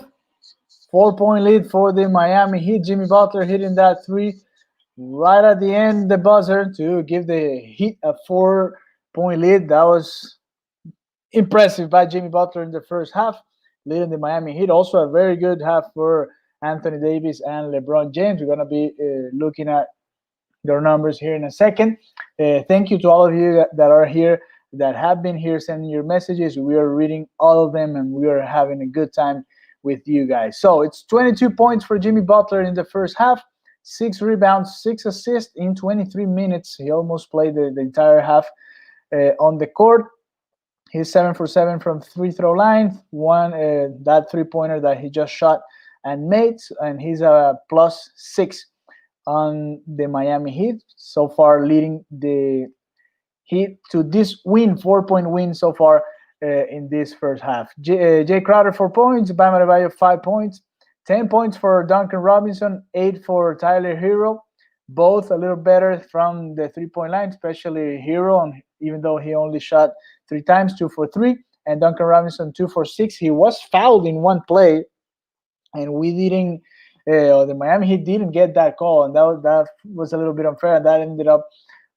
4-point lead for the Miami Heat. Jimmy Butler hitting that three right at the end, the buzzer, to give the Heat a 4-point lead. That was impressive by Jimmy Butler in the first half, leading the Miami Heat. Also a very good half for Anthony Davis and LeBron James. We're going to be looking at their numbers here in a second. Thank you to all of you that are here, that have been here sending your messages. We are reading all of them, and we are having a good time with you guys. So it's 22 points for Jimmy Butler in the first half, 6 rebounds, 6 assists in 23 minutes. He almost played the entire half on the court. He's 7 for 7 from free throw line. One that 3-pointer that he just shot and made, and he's a +6 on the Miami Heat so far, leading the Heat to this win, 4-point win so far in this first half. Jae Crowder 4 points, Bam Adebayo 5 points, 10 points for Duncan Robinson, 8 for Tyler Herro, both a little better from the 3-point line, especially Herro, even though he only shot 3 times, 2 for 3, and Duncan Robinson 2 for 6. He was fouled in one play, and we didn't. The Miami Heat didn't get that call, and that was a little bit unfair, and that ended up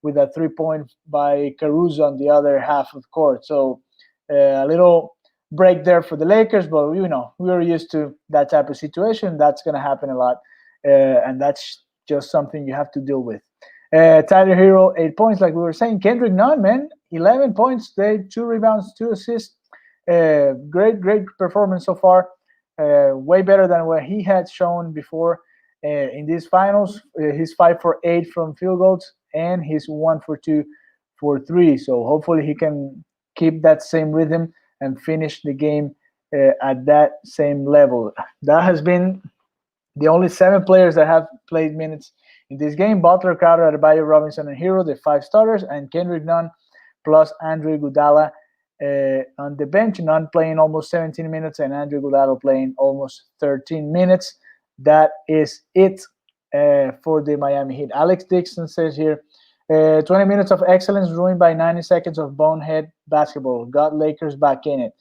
with a 3-point by Caruso on the other half of the court. So a little break there for the Lakers, but we were used to that type of situation. That's going to happen a lot, and that's just something you have to deal with. Tyler Herro 8 points, like we were saying. Kendrick Nunn, man, 11 points, 2 rebounds, 2 assists. Great performance so far. Way better than what he had shown before in these finals. He's 5 for 8 from field goals, and he's 1 for 2 for 3. So hopefully he can keep that same rhythm and finish the game at that same level. That has been the only 7 players that have played minutes in this game: Butler, Crowder, Adebayo, Robinson, and Herro, the 5 starters, and Kendrick Nunn plus Andre Iguodala on the bench. Nunn playing almost 17 minutes, and Andre Iguodala playing almost 13 minutes. That is it for the Miami Heat. Alex Dixon says here, 20 minutes of excellence ruined by 90 seconds of bonehead basketball. Got Lakers back in it.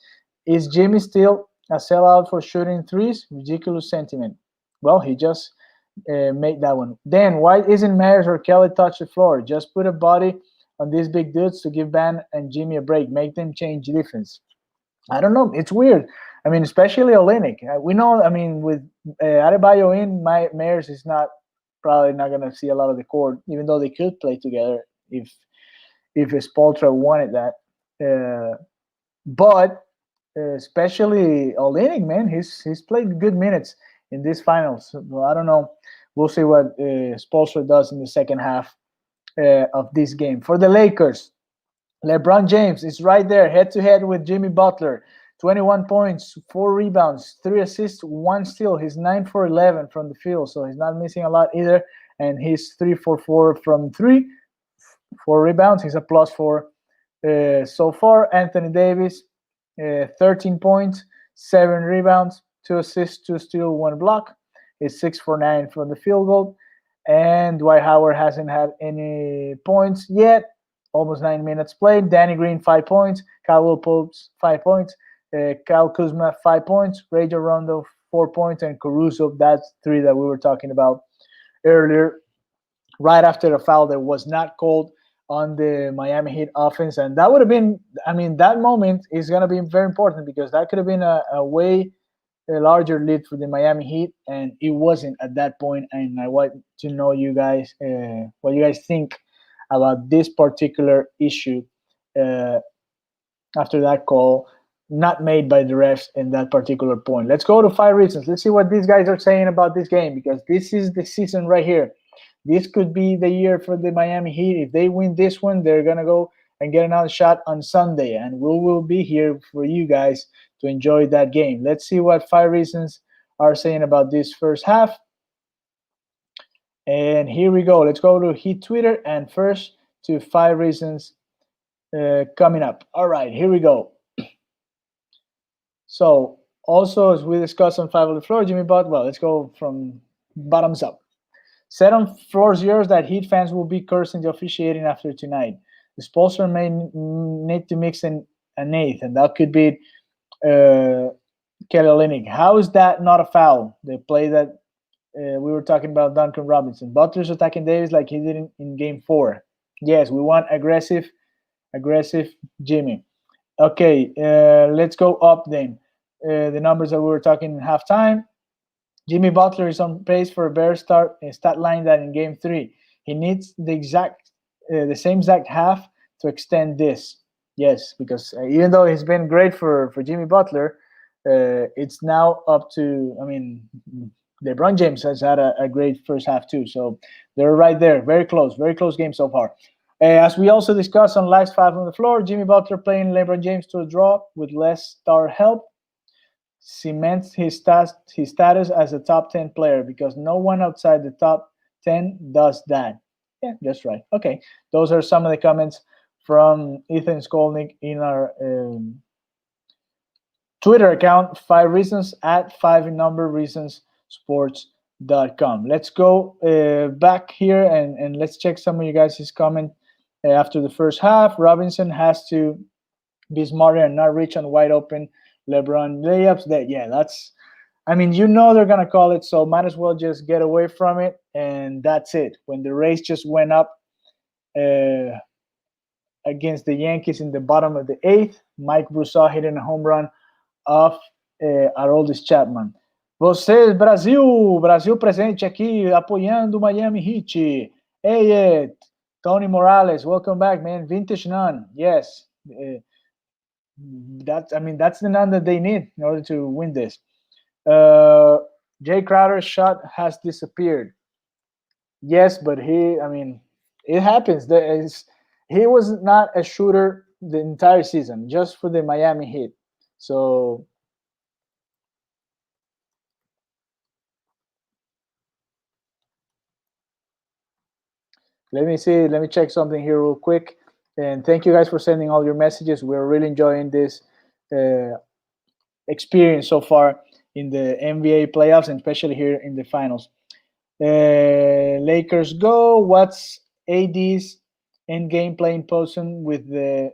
Is Jimmy still a sellout for shooting threes? Ridiculous sentiment. Well, he just made that one. Then, why isn't Myers or Kelly touch the floor? Just put a body on these big dudes to give Ban and Jimmy a break. Make them change defense. I don't know. It's weird. I mean, especially Olynyk. We know, I mean, with Adebayo in, Myers is probably not going to see a lot of the court, even though they could play together if Spoelstra wanted that. But especially Olynyk, man, he's played good minutes in these finals. Well, I don't know. We'll see what Spoelstra does in the second half of this game. For the Lakers, LeBron James is right there, head-to-head with Jimmy Butler. 21 points, 4 rebounds, 3 assists, 1 steal. He's 9 for 11 from the field, so he's not missing a lot either. And he's 3 for 4 from 3, 4 rebounds. He's a +4 so far. Anthony Davis, 13 points, 7 rebounds, 2 assists, 2 steals, 1 block. He's 6 for 9 from the field goal. And Dwight Howard hasn't had any points yet. Almost 9 minutes played. Danny Green, 5 points. Caldwell Pope, 5 points. Kyle Kuzma, 5 points. Rajon Rondo, 4 points. And Caruso, that's 3 that we were talking about earlier, right after the foul that was not called on the Miami Heat offense. And that would have been, I mean, that moment is going to be very important, because that could have been a way larger lead for the Miami Heat, and it wasn't at that point. And I want to know you guys, what you guys think about this particular issue after that call not made by the refs in that particular point. Let's go to 5 reasons. Let's see what these guys are saying about this game, because this is the season right here. This could be the year for the Miami Heat. If they win this one, they're going to go and get another shot on Sunday, and we will be here for you guys to enjoy that game. Let's see what 5 reasons are saying about this first half. And here we go. Let's go to Heat Twitter, and first to 5 reasons coming up. All right, here we go. So also, as we discussed on 5 on the floor, Jimmy Butler, well, let's go from bottoms up. Said on floor's yours that Heat fans will be cursing the officiating after tonight. The Spoelstra may need to mix an eighth, and that could be Kelly Olynyk. How is that not a foul? The play that we were talking about, Duncan Robinson. Butler's attacking Davis like he did in Game 4. Yes, we want aggressive Jimmy. Okay, let's go up then. The numbers that we were talking in halftime. Jimmy Butler is on pace for a better stat line than in Game 3. He needs the same exact half to extend this. Yes, because even though he's been great for Jimmy Butler, it's now up to, LeBron James has had a great first half too. So they're right there, very close game so far. As we also discussed on last 5 on the floor, Jimmy Butler playing LeBron James to a draw with less star help cements his status as a top 10 player because no one outside the top 10 does that. Yeah, that's right. Okay, those are some of the comments from Ethan Skolnick in our Twitter account, 5 reasons at 5 number reasons sports.com. Let's go back here and let's check some of you guys' comment after the first half. Robinson has to be smarter and not reach on wide open LeBron layups. That's they're gonna call it, so might as well just get away from it, and that's it. When the Rays just went up against the Yankees in the bottom of the 8th, Mike Broussard hitting a home run off Aroldis Chapman. Vocês, Brasil presente aqui, apoiando o Miami Heat. Hey, Tony Morales, welcome back, man. Vintage Nunn, yes. That's the Nunn that they need in order to win this. Jae Crowder's shot has disappeared. Yes, but it happens. He was not a shooter the entire season, just for the Miami Heat. So let me check something here real quick. And thank you guys for sending all your messages. We're really enjoying this experience so far in the NBA playoffs, and especially here in the finals. Lakers go. What's AD's end game playing position with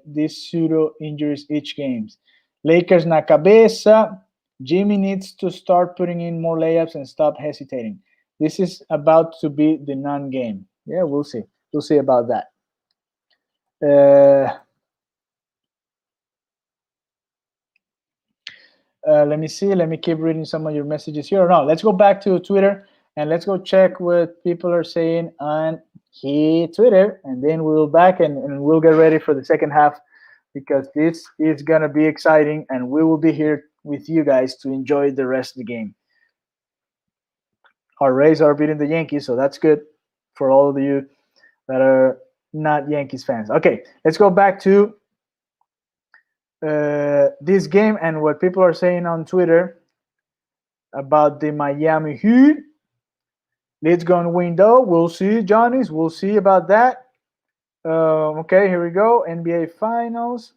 these pseudo injuries each games? Lakers na cabeza. Jimmy needs to start putting in more layups and stop hesitating. This is about to be the Nunn game. Yeah, we'll see. We'll see about that. Let me see. Let me keep reading some of your messages here. No, let's go back to Twitter and let's go check what people are saying on Twitter, and then we'll back and we'll get ready for the second half because this is gonna be exciting, and we will be here with you guys to enjoy the rest of the game. Our Rays are beating the Yankees, so that's good for all of you that are not Yankees fans. Okay, let's go back to this game and what people are saying on Twitter about the Miami Heat. Leads going window. We'll see, Johnny's. We'll see about that. Okay, here we go. NBA Finals.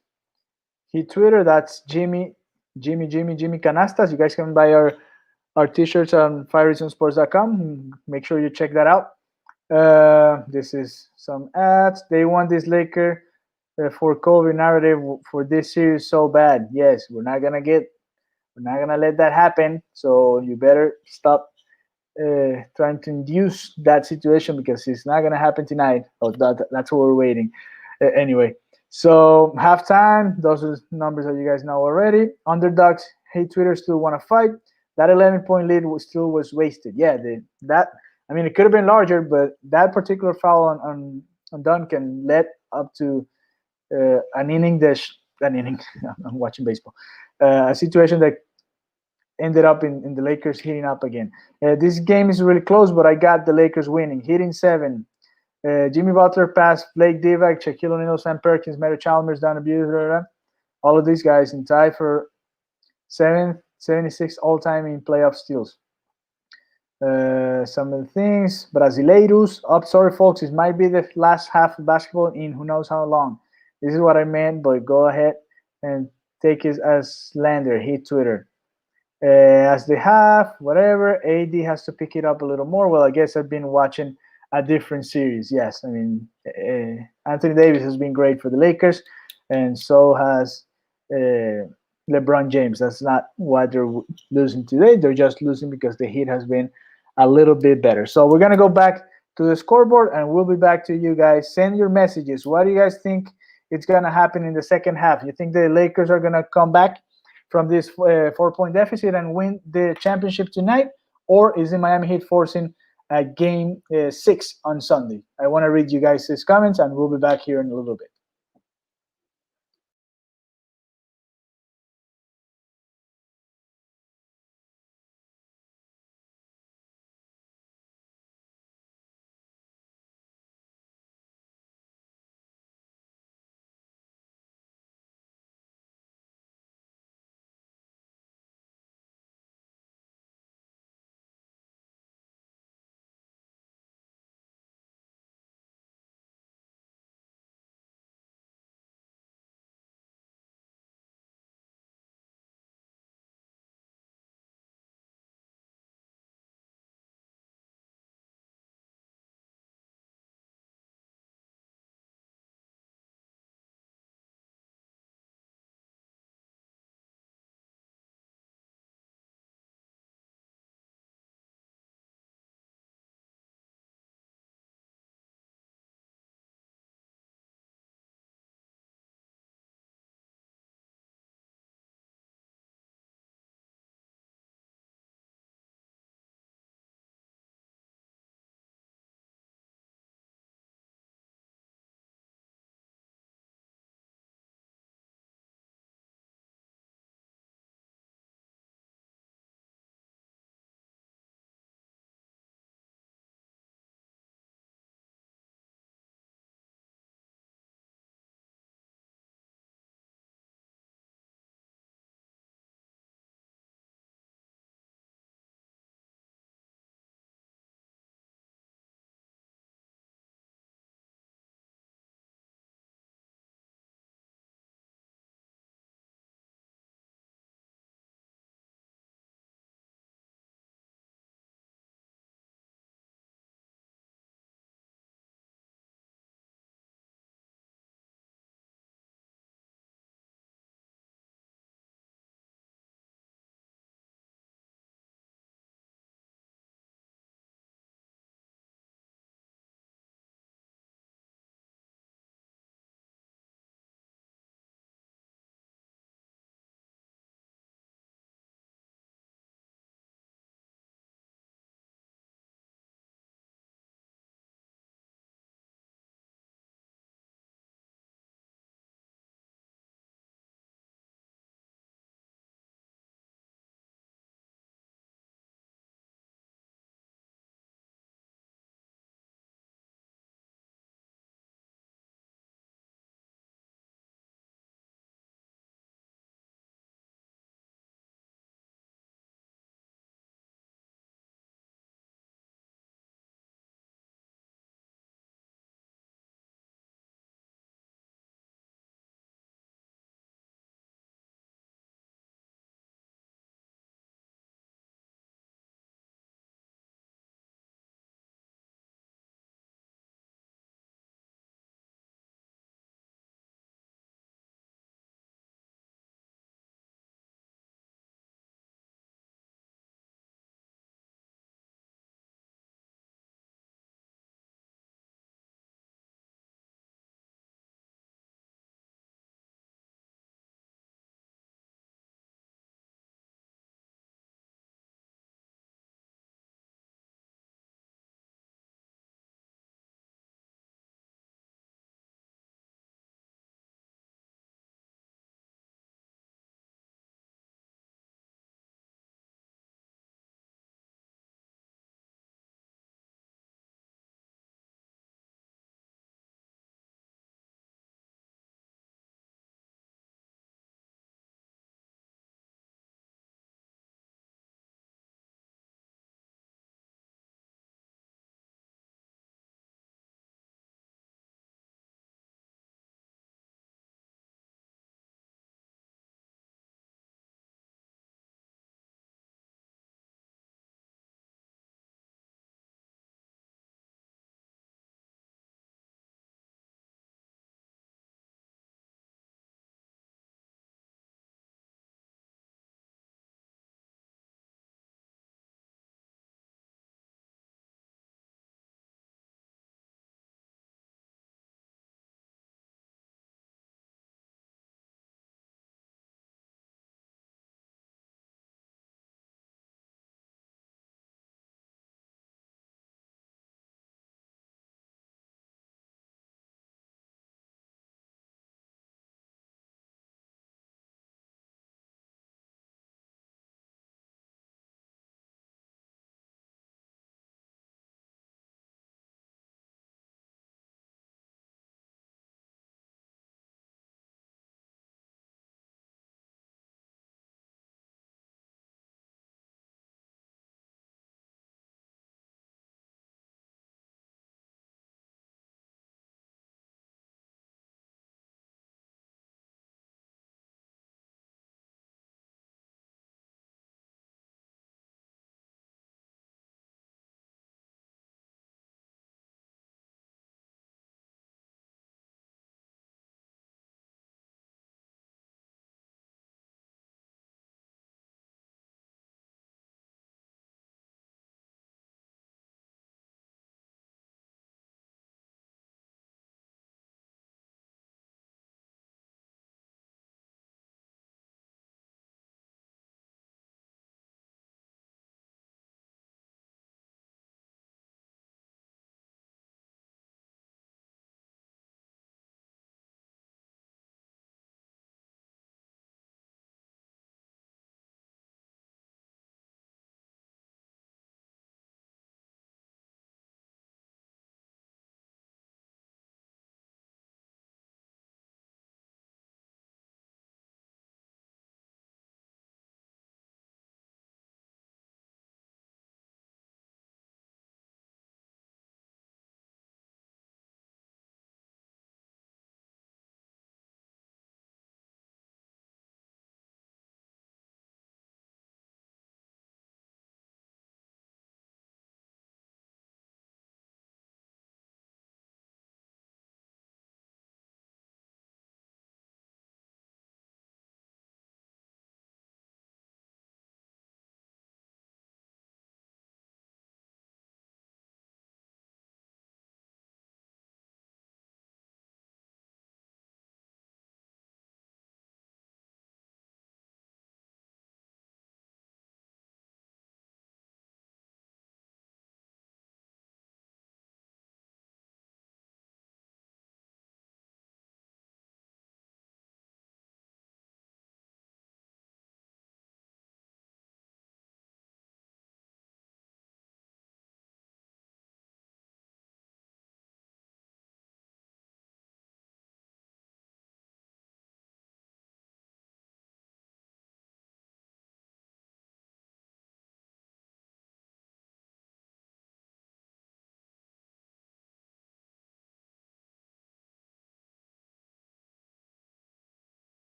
Heat Twitter. That's Jimmy Canastas. You guys can buy our t-shirts on 5reasonsports.com. Make sure you check that out. This is some ads. They want this Laker for COVID narrative for this series so bad. Yes, we're not gonna let that happen. So you better stop trying to induce that situation because it's not gonna happen tonight. Oh, that's what we're waiting. Anyway, so halftime. Those are the numbers that you guys know already. Underdogs. Hey, Twitter still want to fight. That 11-point lead was wasted. Yeah, it could have been larger, but that particular foul on Duncan led up to an inning. I'm watching baseball. A situation that ended up in the Lakers heating up again. This game is really close, but I got the Lakers winning. Hitting 7. Jimmy Butler passed Blake Divac, Shaquille O'Neal, Sam Perkins, Mary Chalmers, Don Abuse, all of these guys in tie for 76 all-time in playoff steals. Some of the things. Brasileiros. Sorry, folks. This might be the last half of basketball in who knows how long. This is what I meant, but go ahead and take it as slander. Hit Twitter. As the half, whatever. AD has to pick it up a little more. Well, I guess I've been watching a different series. Yes, Anthony Davis has been great for the Lakers, and so has LeBron James. That's not why they're losing today. They're just losing because the Heat has been a little bit better. So we're going to go back to the scoreboard, and we'll be back to you guys. Send your messages. What do you guys think it's going to happen in the second half? You think the Lakers are going to come back from this 4-point deficit and win the championship tonight? Or is the Miami Heat forcing a game 6 on Sunday? I want to read you guys' comments, and we'll be back here in a little bit.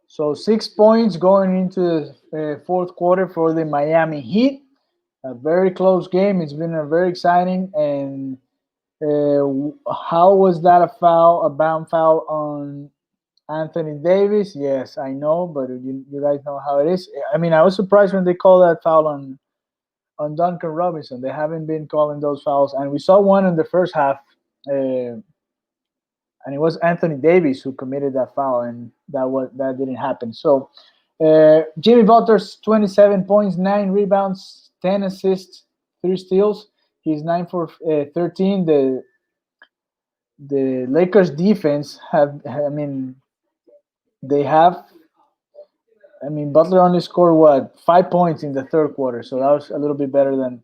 So 6 points going into the fourth quarter for the Miami Heat. A very close game. It's been a very exciting. And how was that a bound foul on Anthony Davis? Yes, I know, but you guys know how it is. I mean, I was surprised when they called that foul on Duncan Robinson. They haven't been calling those fouls, and we saw one in the first half. And it was Anthony Davis who committed that foul, and that didn't happen. So Jimmy Butler's 27 points, 9 rebounds, 10 assists, 3 steals. He's 9 for 13. The Lakers defense Butler only scored 5 points in the third quarter, so that was a little bit better than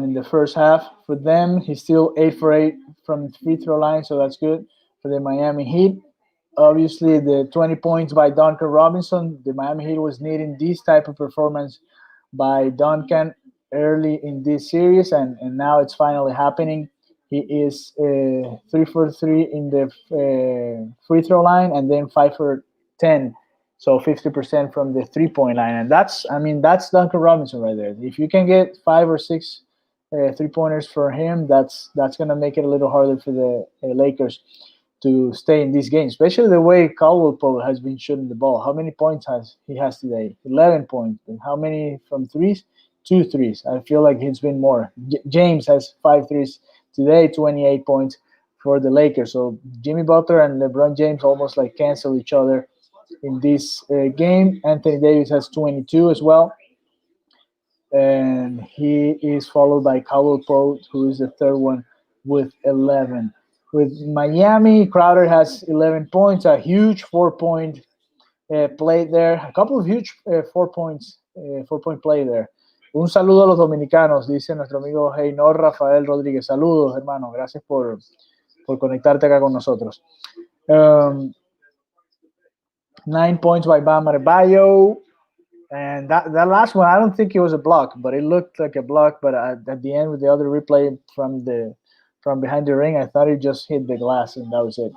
in the first half. For them, he's still 8 for 8 from free throw line, so that's good. For the Miami Heat, obviously the 20 points by Duncan Robinson. The Miami Heat was needing this type of performance by Duncan early in this series, and now it's finally happening. He is 3 for 3 in the free throw line, and then 5 for 10. So 50% from the 3-point line, and that's Duncan Robinson right there. If you can get 5 or 6 3-pointers for him, that's gonna make it a little harder for the Lakers to stay in this game, especially the way Caldwell Pope has been shooting the ball. How many points he has today? 11 points. And how many from threes? 2 threes. I feel like it's been more. James has 5 threes today, 28 points for the Lakers. So Jimmy Butler and LeBron James almost like cancel each other in this game. Anthony Davis has 22 as well. And he is followed by Caldwell Pope, who is the third one with 11. With Miami, Crowder has 11 points, a huge 4-point play there, a couple of huge 4-point play there. Un saludo a los dominicanos, dice nuestro amigo Heynor Rafael Rodríguez. Saludos, hermano, gracias por conectarte acá con nosotros. 9 points by Bam Adebayo. And that last one, I don't think it was a block, but it looked like a block. But at the end, with the other replay from behind the ring, I thought it just hit the glass, and that was it.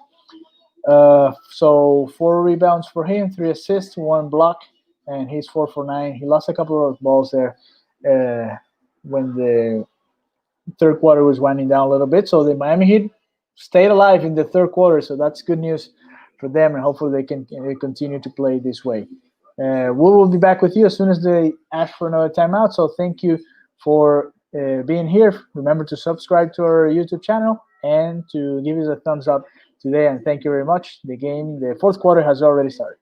So 4 rebounds for him, 3 assists, 1 block, and he's 4 for 9. He lost a couple of balls there when the third quarter was winding down a little bit. So the Miami Heat stayed alive in the third quarter, so that's good news for them, and hopefully they can continue to play this way. We will be back with you as soon as they ask for another timeout. So thank you for being here. Remember to subscribe to our YouTube channel and to give us a thumbs up today. And thank you very much. The fourth quarter has already started.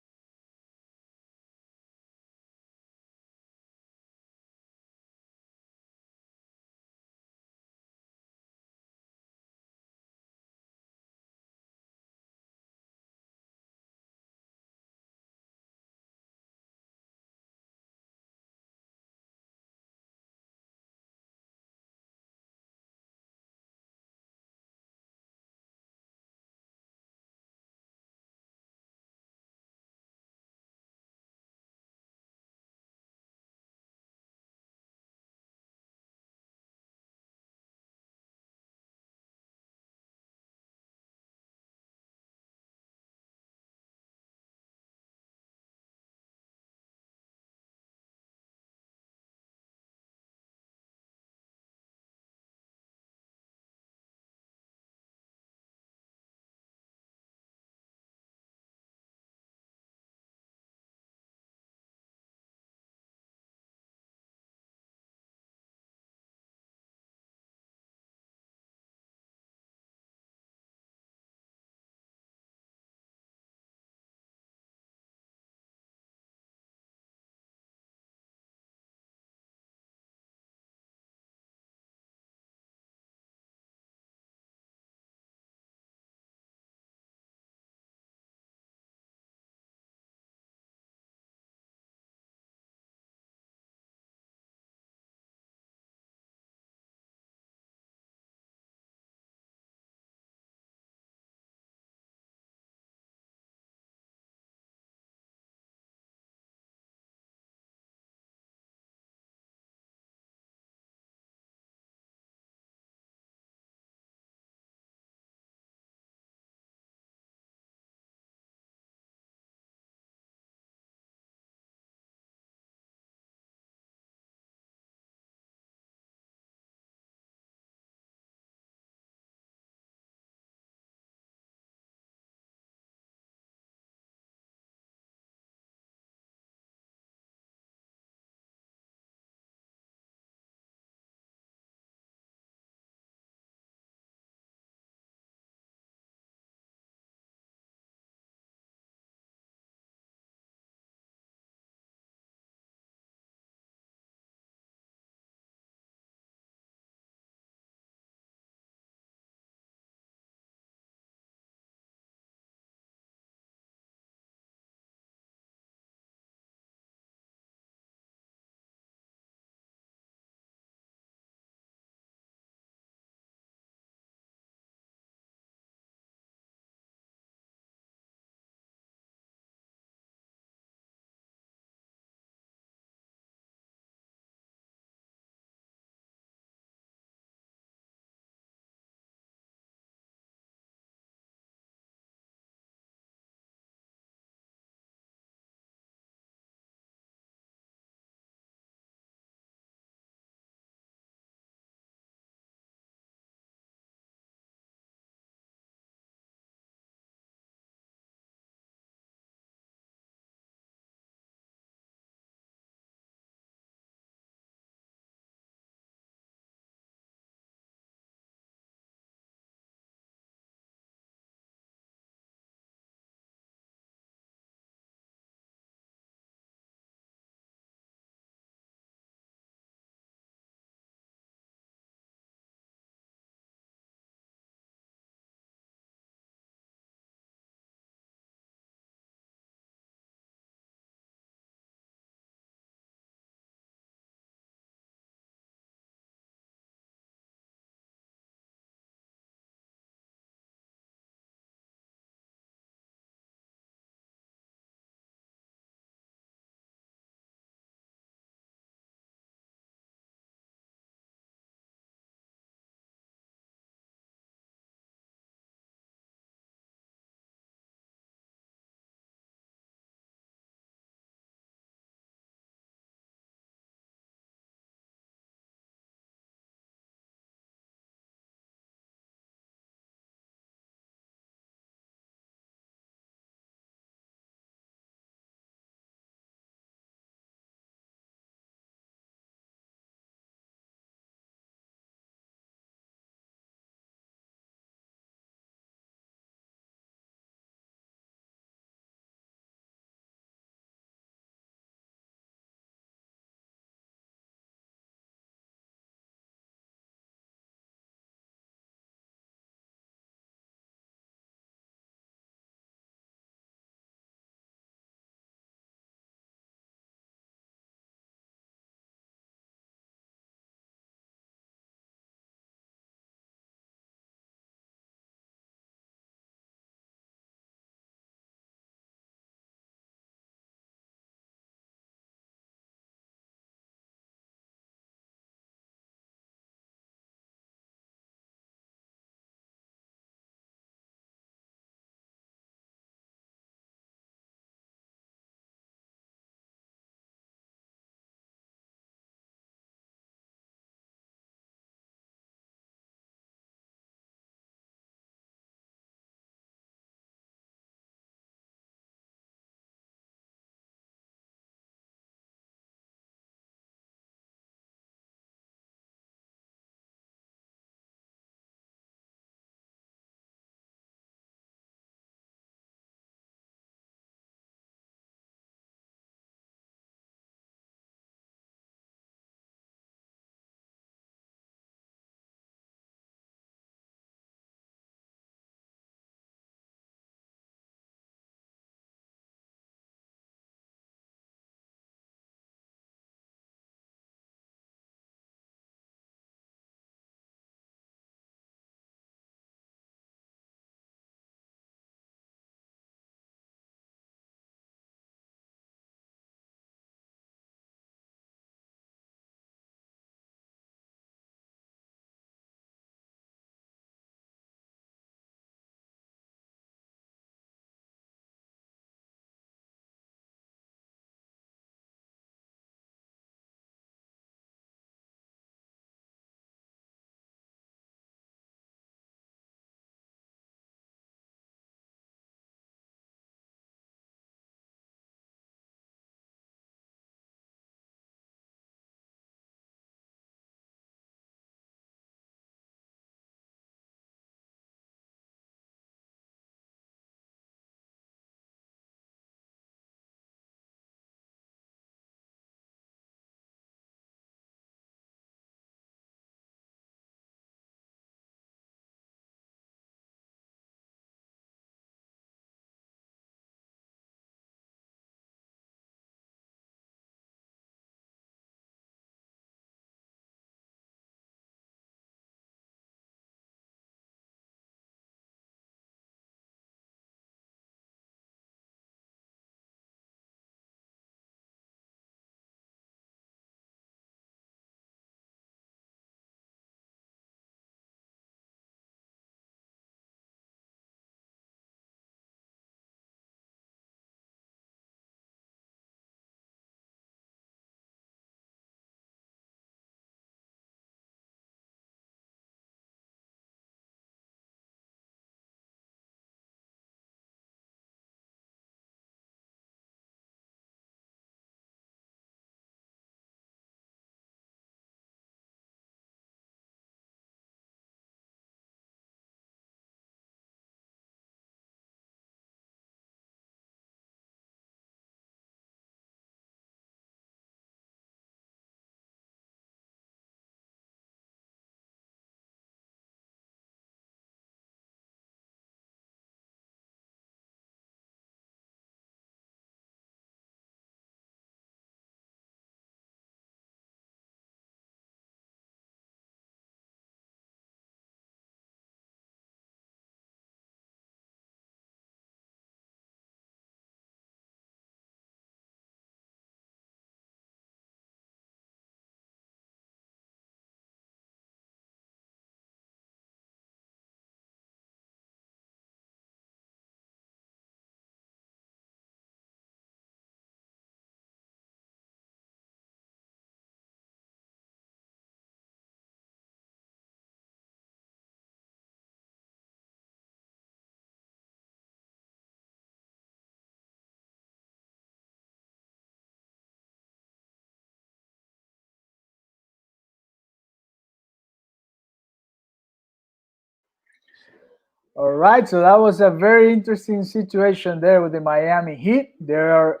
All right, so that was a very interesting situation there with the Miami Heat. They are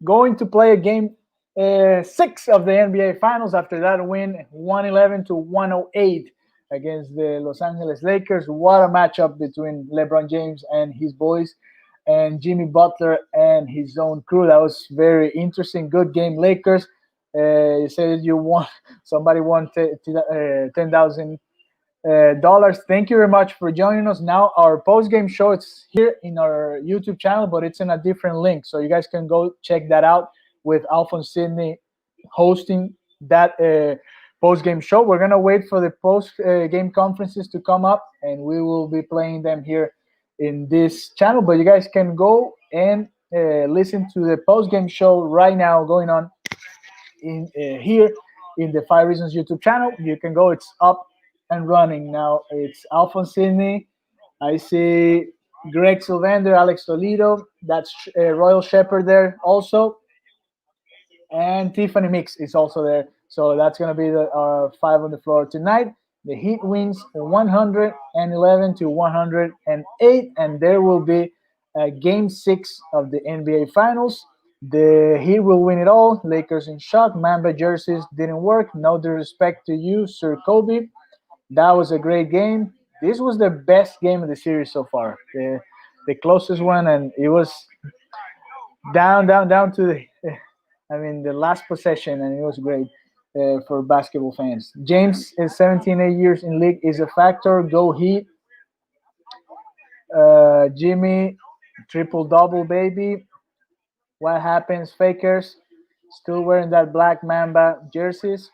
going to play a game 6 of the NBA Finals after that win 111 to 108 against the Los Angeles Lakers. What a matchup between LeBron James and his boys and Jimmy Butler and his own crew. That was very interesting. Good game, Lakers. You said you won. Somebody won $10,000. Thank you very much for joining us. Now our post-game show, it's here in our YouTube channel, but it's in a different link, so you guys can go check that out with Alphonse Sidney hosting that post-game show. We're gonna wait for the post-game conferences to come up, and we will be playing them here in this channel, but you guys can go and listen to the post-game show right now going on in here in the 5 Reasons YouTube channel. You can go, it's up and running now. It's Alphonse Sidney. I see Greg Sylvander, Alex Toledo. That's Royal Shepherd there also. And Tiffany Mix is also there. So that's going to be our 5 on the floor tonight. The Heat wins 111 to 108. And there will be game 6 of the NBA Finals. The Heat will win it all. Lakers in shock. Mamba jerseys didn't work. No disrespect to you, Sir Kobe. That was a great game. This was the best game of the series so far. The closest one, and it was down to the last possession, and it was great for basketball fans. James is 17 years in league is a factor. Go Heat. Jimmy, triple-double, baby. What happens, Fakers? Still wearing that black Mamba jerseys.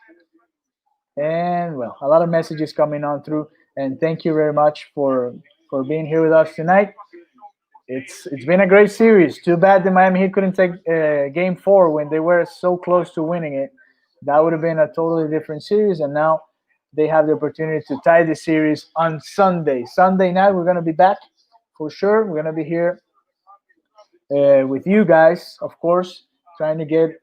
And, well, a lot of messages coming on through. And thank you very much for being here with us tonight. It's been a great series. Too bad the Miami Heat couldn't take Game 4 when they were so close to winning it. That would have been a totally different series. And now they have the opportunity to tie the series on Sunday. Sunday night, we're going to be back for sure. We're going to be here with you guys, of course, trying to get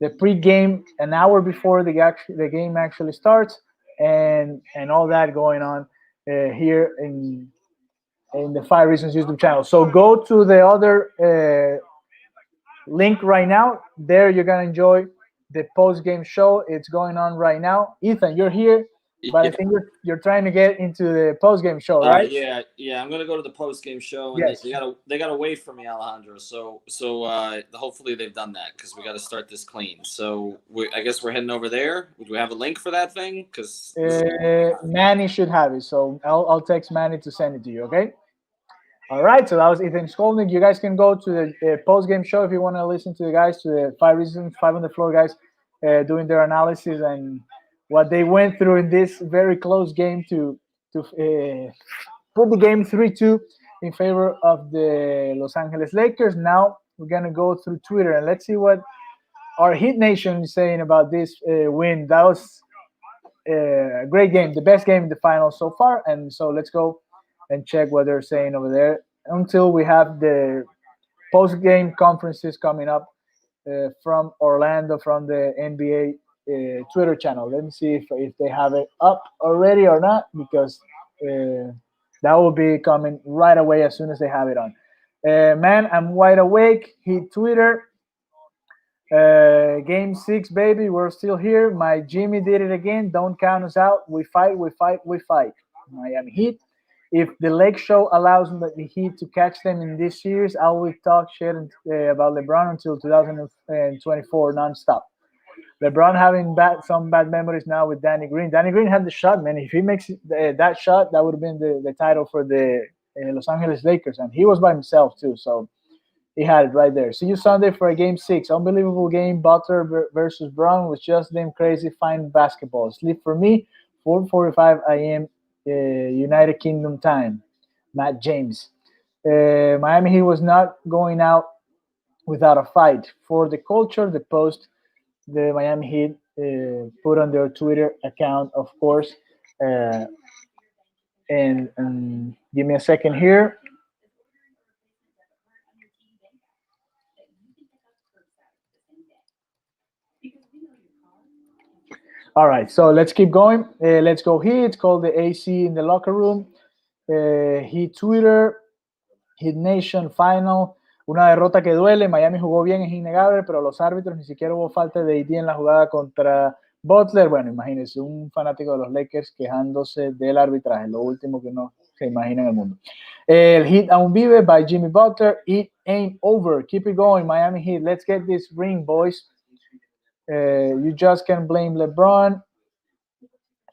the pre-game an hour before the game actually starts, and all that going on here in the 5 Reasons YouTube channel. So go to the other link right now. There you're gonna enjoy the post-game show. It's going on right now. Ethan, you're here, but I think you're trying to get into the post-game show, right? Yeah. I'm gonna go to the post-game show, and Yes. they gotta wait for me, Alejandro. So hopefully they've done that, because we got to start this clean. So I guess we're heading over there. Do we have a link for that thing? Because Manny should have it, so I'll text Manny to send it to you. Okay. All right, so that was Ethan Skolnick. You guys can go to the post-game show if you want to listen to the guys, to the 5 Reasons, 5 on the floor guys, doing their analysis and what they went through in this very close game to put the game 3-2 in favor of the Los Angeles Lakers. Now we're going to go through Twitter, and let's see what our Heat Nation is saying about this win. That was a great game, the best game in the finals so far, and so let's go and check what they're saying over there until we have the post-game conferences coming up from Orlando, from the NBA Twitter channel. Let me see if they have it up already or not, because that will be coming right away as soon as they have it on. Man, I'm wide awake. Hit Twitter. Game 6, baby. We're still here. My Jimmy did it again. Don't count us out. We fight. Miami Heat. If the Lake Show allows the Heat to catch them in this series, I will talk shit about LeBron until 2024 nonstop. LeBron having some bad memories now with Danny Green. Danny Green had the shot, man. If he makes that shot, that would have been the title for the Los Angeles Lakers. And he was by himself, too. So he had it right there. See you Sunday for a Game 6. Unbelievable game. Butler versus Brown was just damn crazy. Fine basketball. Sleep for me, 4:45 a.m. United Kingdom time. Matt James. Miami Heat was not going out without a fight. For the culture, the post the Miami Heat put on their Twitter account, of course. And give me a second here. All right, so let's keep going. Let's go here. It's called the AC in the locker room. Heat Twitter, Heat Nation Final, una derrota que duele. Miami jugó bien, es innegable, pero los árbitros, ni siquiera hubo falta de AD en la jugada contra Butler. Bueno, imagínense, un fanático de los Lakers quejándose del arbitraje, lo último que no se imagina en el mundo. El Heat aún vive by Jimmy Butler. It ain't over. Keep it going, Miami Heat. Let's get this ring, boys. You just can't blame LeBron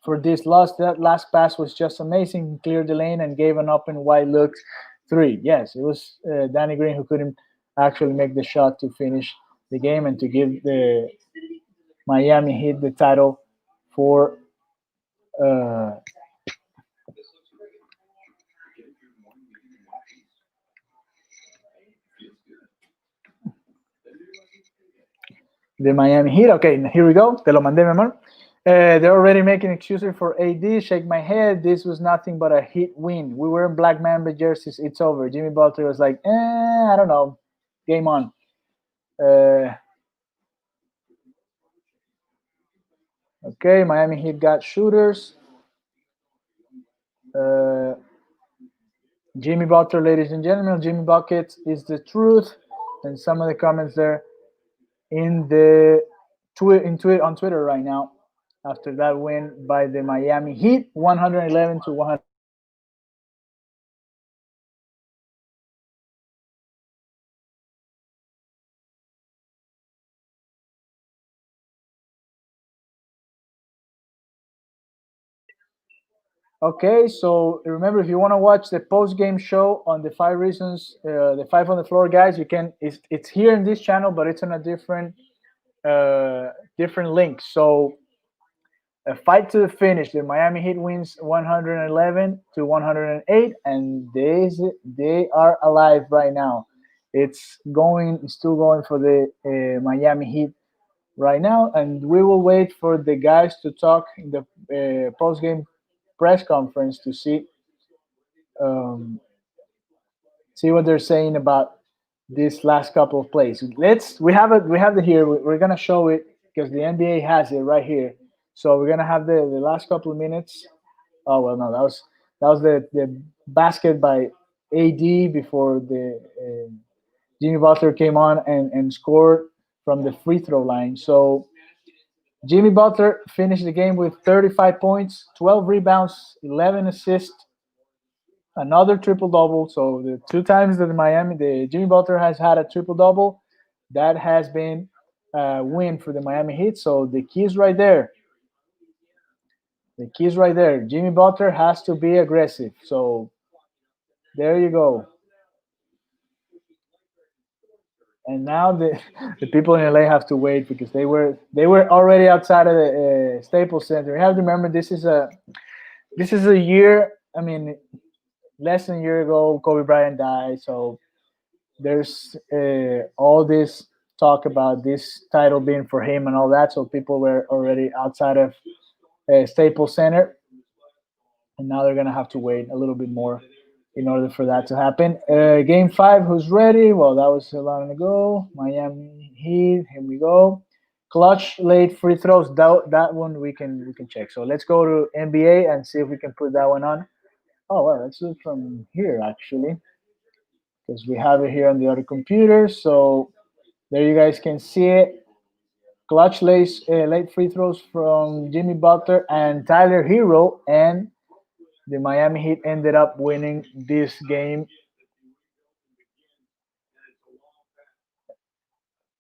for this loss. That last pass was just amazing. Cleared the lane and gave an open wide look three. Yes, it was Danny Green who couldn't actually make the shot to finish the game and to give the Miami Heat the title for the Miami Heat. Okay, here we go. Te lo mandé, mi amor. They're already making excuses for AD. Shake my head. This was nothing but a Heat win. We were in Black Mamba jerseys. It's over. Jimmy Butler was like, I don't know. Game on. Okay, Miami Heat got shooters. Jimmy Butler, ladies and gentlemen. Jimmy Buckets is the truth. And some of the comments there in the on Twitter right now after that win by the Miami Heat, 111 to 100. Okay, so remember, if you want to watch the post-game show on the 5 reasons, the 5 on the floor guys, you can. It's here in this channel, but it's on a different link. So, a fight to the finish. The Miami Heat wins 111 to 108, and they are alive right now. It's still going for the Miami Heat right now, and we will wait for the guys to talk in the post-game press conference to see what they're saying about this last couple of plays. We have it here. We're gonna show it because the NBA has it right here. So we're gonna have the last couple of minutes. Oh well, no, that was the basket by AD before the Jimmy Butler came on and scored from the free throw line. So Jimmy Butler finished the game with 35 points, 12 rebounds, 11 assists, another triple-double. So the 2 times that the Jimmy Butler has had a triple-double, that has been a win for the Miami Heat. So the key is right there. The key is right there. Jimmy Butler has to be aggressive. So there you go. And now the people in LA have to wait because they were already outside of the Staples Center. You have to remember this is a year. I mean, less than a year ago, Kobe Bryant died. So there's all this talk about this title being for him and all that. So people were already outside of Staples Center, and now they're gonna have to wait a little bit more in order for that to happen. Game 5, who's ready? Well, that was a long ago. Miami Heat, here we go. Clutch late free throws. That one we can check. So let's go to NBA and see if we can put that one on. Oh well, let's do it from here actually, because we have it here on the other computer. So there you guys can see it. Clutch late free throws from Jimmy Butler and Tyler Herro, and the Miami Heat ended up winning this game.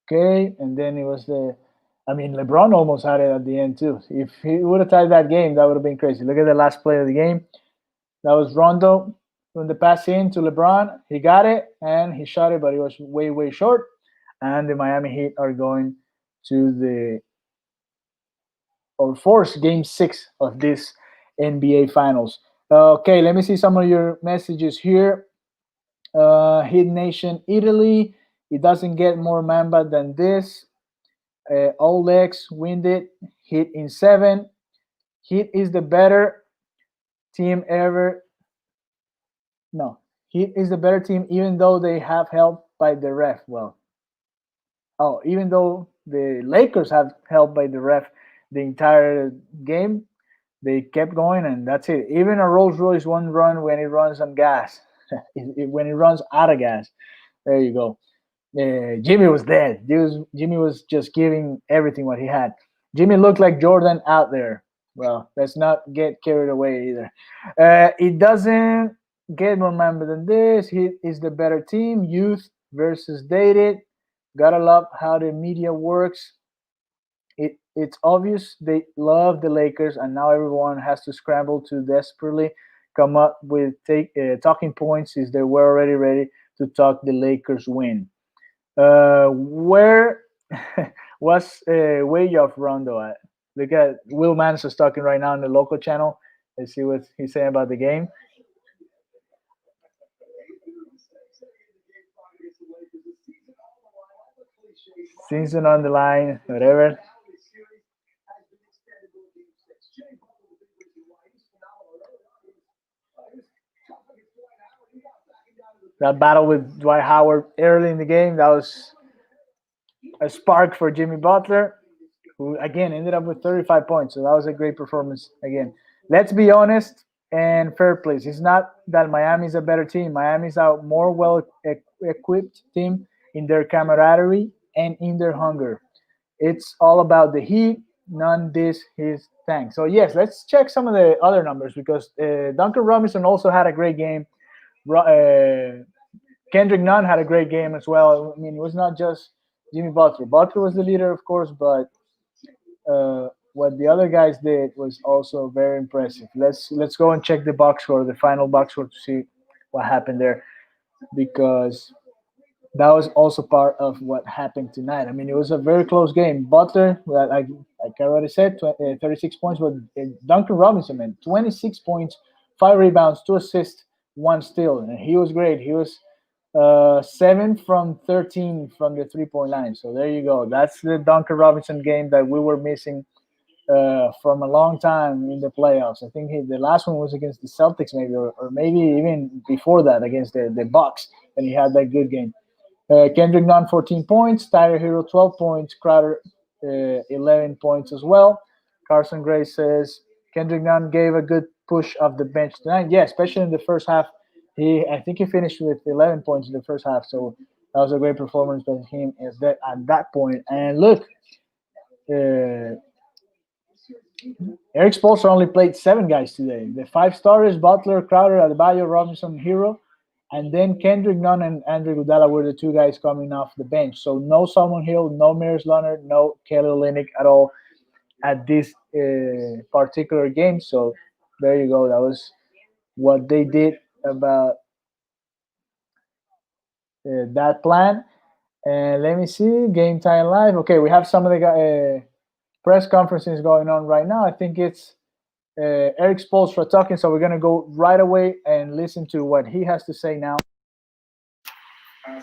Okay, and then it was LeBron almost had it at the end too. If he would have tied that game, that would have been crazy. Look at the last play of the game. That was Rondo from the pass in to LeBron. He got it and he shot it, but it was way, way short. And the Miami Heat are going to force game 6 of this NBA Finals. Okay, let me see some of your messages here. Heat Nation Italy. It doesn't get more Mamba than this. Olex winded. Heat in 7. Heat is the better team ever. No, Heat is the better team even though they have help by the ref. Even though the Lakers have help by the ref the entire game, They kept going, and that's it. Even a Rolls Royce won't run when it runs on gas. When it runs out of gas, there you go. Jimmy was dead. Jimmy was just giving everything what he had. Jimmy looked like Jordan out there. Well, let's not get carried away either. It doesn't get more member than this. He is the better team. Youth versus dated. Gotta love how the media works. It's obvious they love the Lakers, and now everyone has to scramble to desperately come up with talking points since they were already ready to talk the Lakers win. Where was way off Rondo at? Look at Will Manson talking right now on the local channel. Let's see what he's saying about the game. Season on the line, whatever. That battle with Dwight Howard early in the game, that was a spark for Jimmy Butler, who again ended up with 35 points. So that was a great performance again. Let's be honest and fair play. It's not that Miami's a better team. Miami's a more well-equipped team in their camaraderie and in their hunger. It's all about the Heat. None this his thing. So yes, let's check some of the other numbers because Duncan Robinson also had a great game. Kendrick Nunn had a great game as well. I mean, it was not just Jimmy Butler. Butler was the leader, of course, but what the other guys did was also very impressive. Let's go and check the box score, the final box score, to see what happened there, because that was also part of what happened tonight. I mean, it was a very close game. Butler, like I already said, 36 points, but Duncan Robinson, man, 26 points, 5 rebounds, 2 assists, 1 steal, and he was great. He was 7 from 13 from the 3-point line. So there you go. That's the Duncan Robinson game that we were missing from a long time in the playoffs. I think the last one was against the Celtics, maybe, or maybe even before that against the Bucks, and he had that good game. Kendrick Nunn, 14 points. Tyler Herro, 12 points. Crowder, 11 points as well. Carson Gray says Kendrick Nunn gave a good push off the bench tonight. Yeah, especially in the first half. I think he finished with 11 points in the first half. So that was a great performance by him at that point. And look, Eric Spoelstra only played 7 guys today. The 5 starters, Butler, Crowder, Adebayo, Robinson, Herro. And then Kendrick Nunn and Andre Iguodala were the 2 guys coming off the bench. So no Solomon Hill, no Myers Leonard, no Kelly Olynyk at all at this particular game. So there you go. That was what they did about that plan. And let me see, Game Time Live. Okay, we have some of the press conferences going on right now. I think it's Eric Spoelstra talking, so we're going to go right away and listen to what he has to say now. And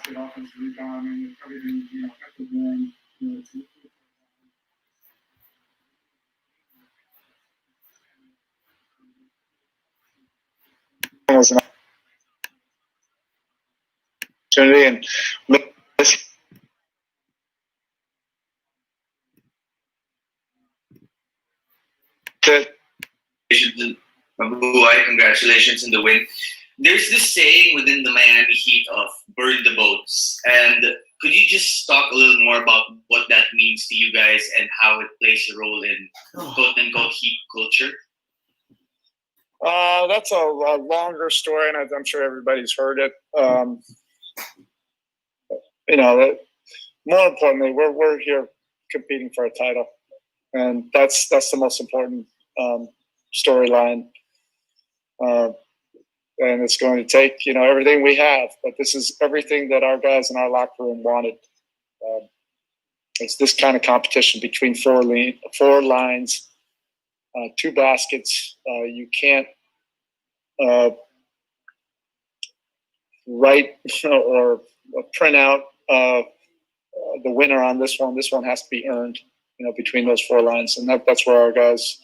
Congratulations on the win. There's this saying within the Miami Heat of burn the boats. And could you just talk a little more about what that means to you guys and how it plays a role in quote-unquote Heat culture? That's a longer story, and I'm sure everybody's heard it. More importantly, we're here competing for a title, and that's the most important storyline. And it's going to take everything we have, but this is everything that our guys in our locker room wanted. It's this kind of competition between four lines, 2 baskets. You can't write or print out the winner on this one. This one has to be earned, between those 4 lines, and that's where our guys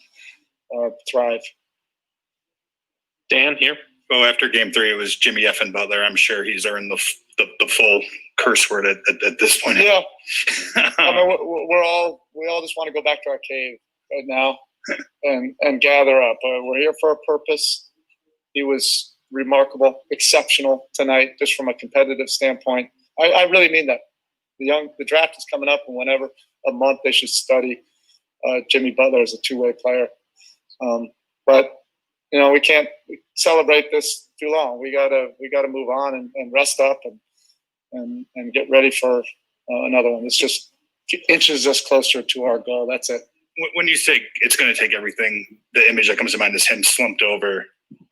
thrive. Dan, here. Well, after Game 3, it was Jimmy F. and Butler. I'm sure he's earned the full curse word at this point. Yeah, I mean, we all just want to go back to our cave right now. and gather up. We're here for a purpose. He was remarkable, exceptional tonight, just from a competitive standpoint. I really mean that. The draft is coming up, and whenever a month they should study Jimmy Butler as a two-way player. But we can't celebrate this too long. We gotta move on and rest up and get ready for another one. It's just inches us closer to our goal. That's it. When you say it's going to take everything, the image that comes to mind is him slumped over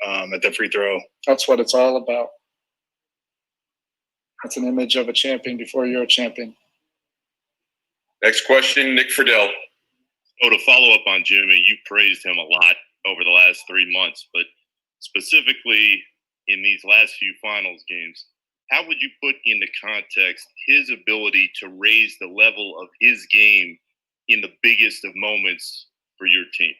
at the free throw. That's what it's all about. That's an image of a champion before you're a champion. Next question, Nick Friedel. Oh, to follow up on Jimmy, you praised him a lot over the last 3 months, but specifically in these last few finals games, how would you put into context his ability to raise the level of his game in the biggest of moments for your team?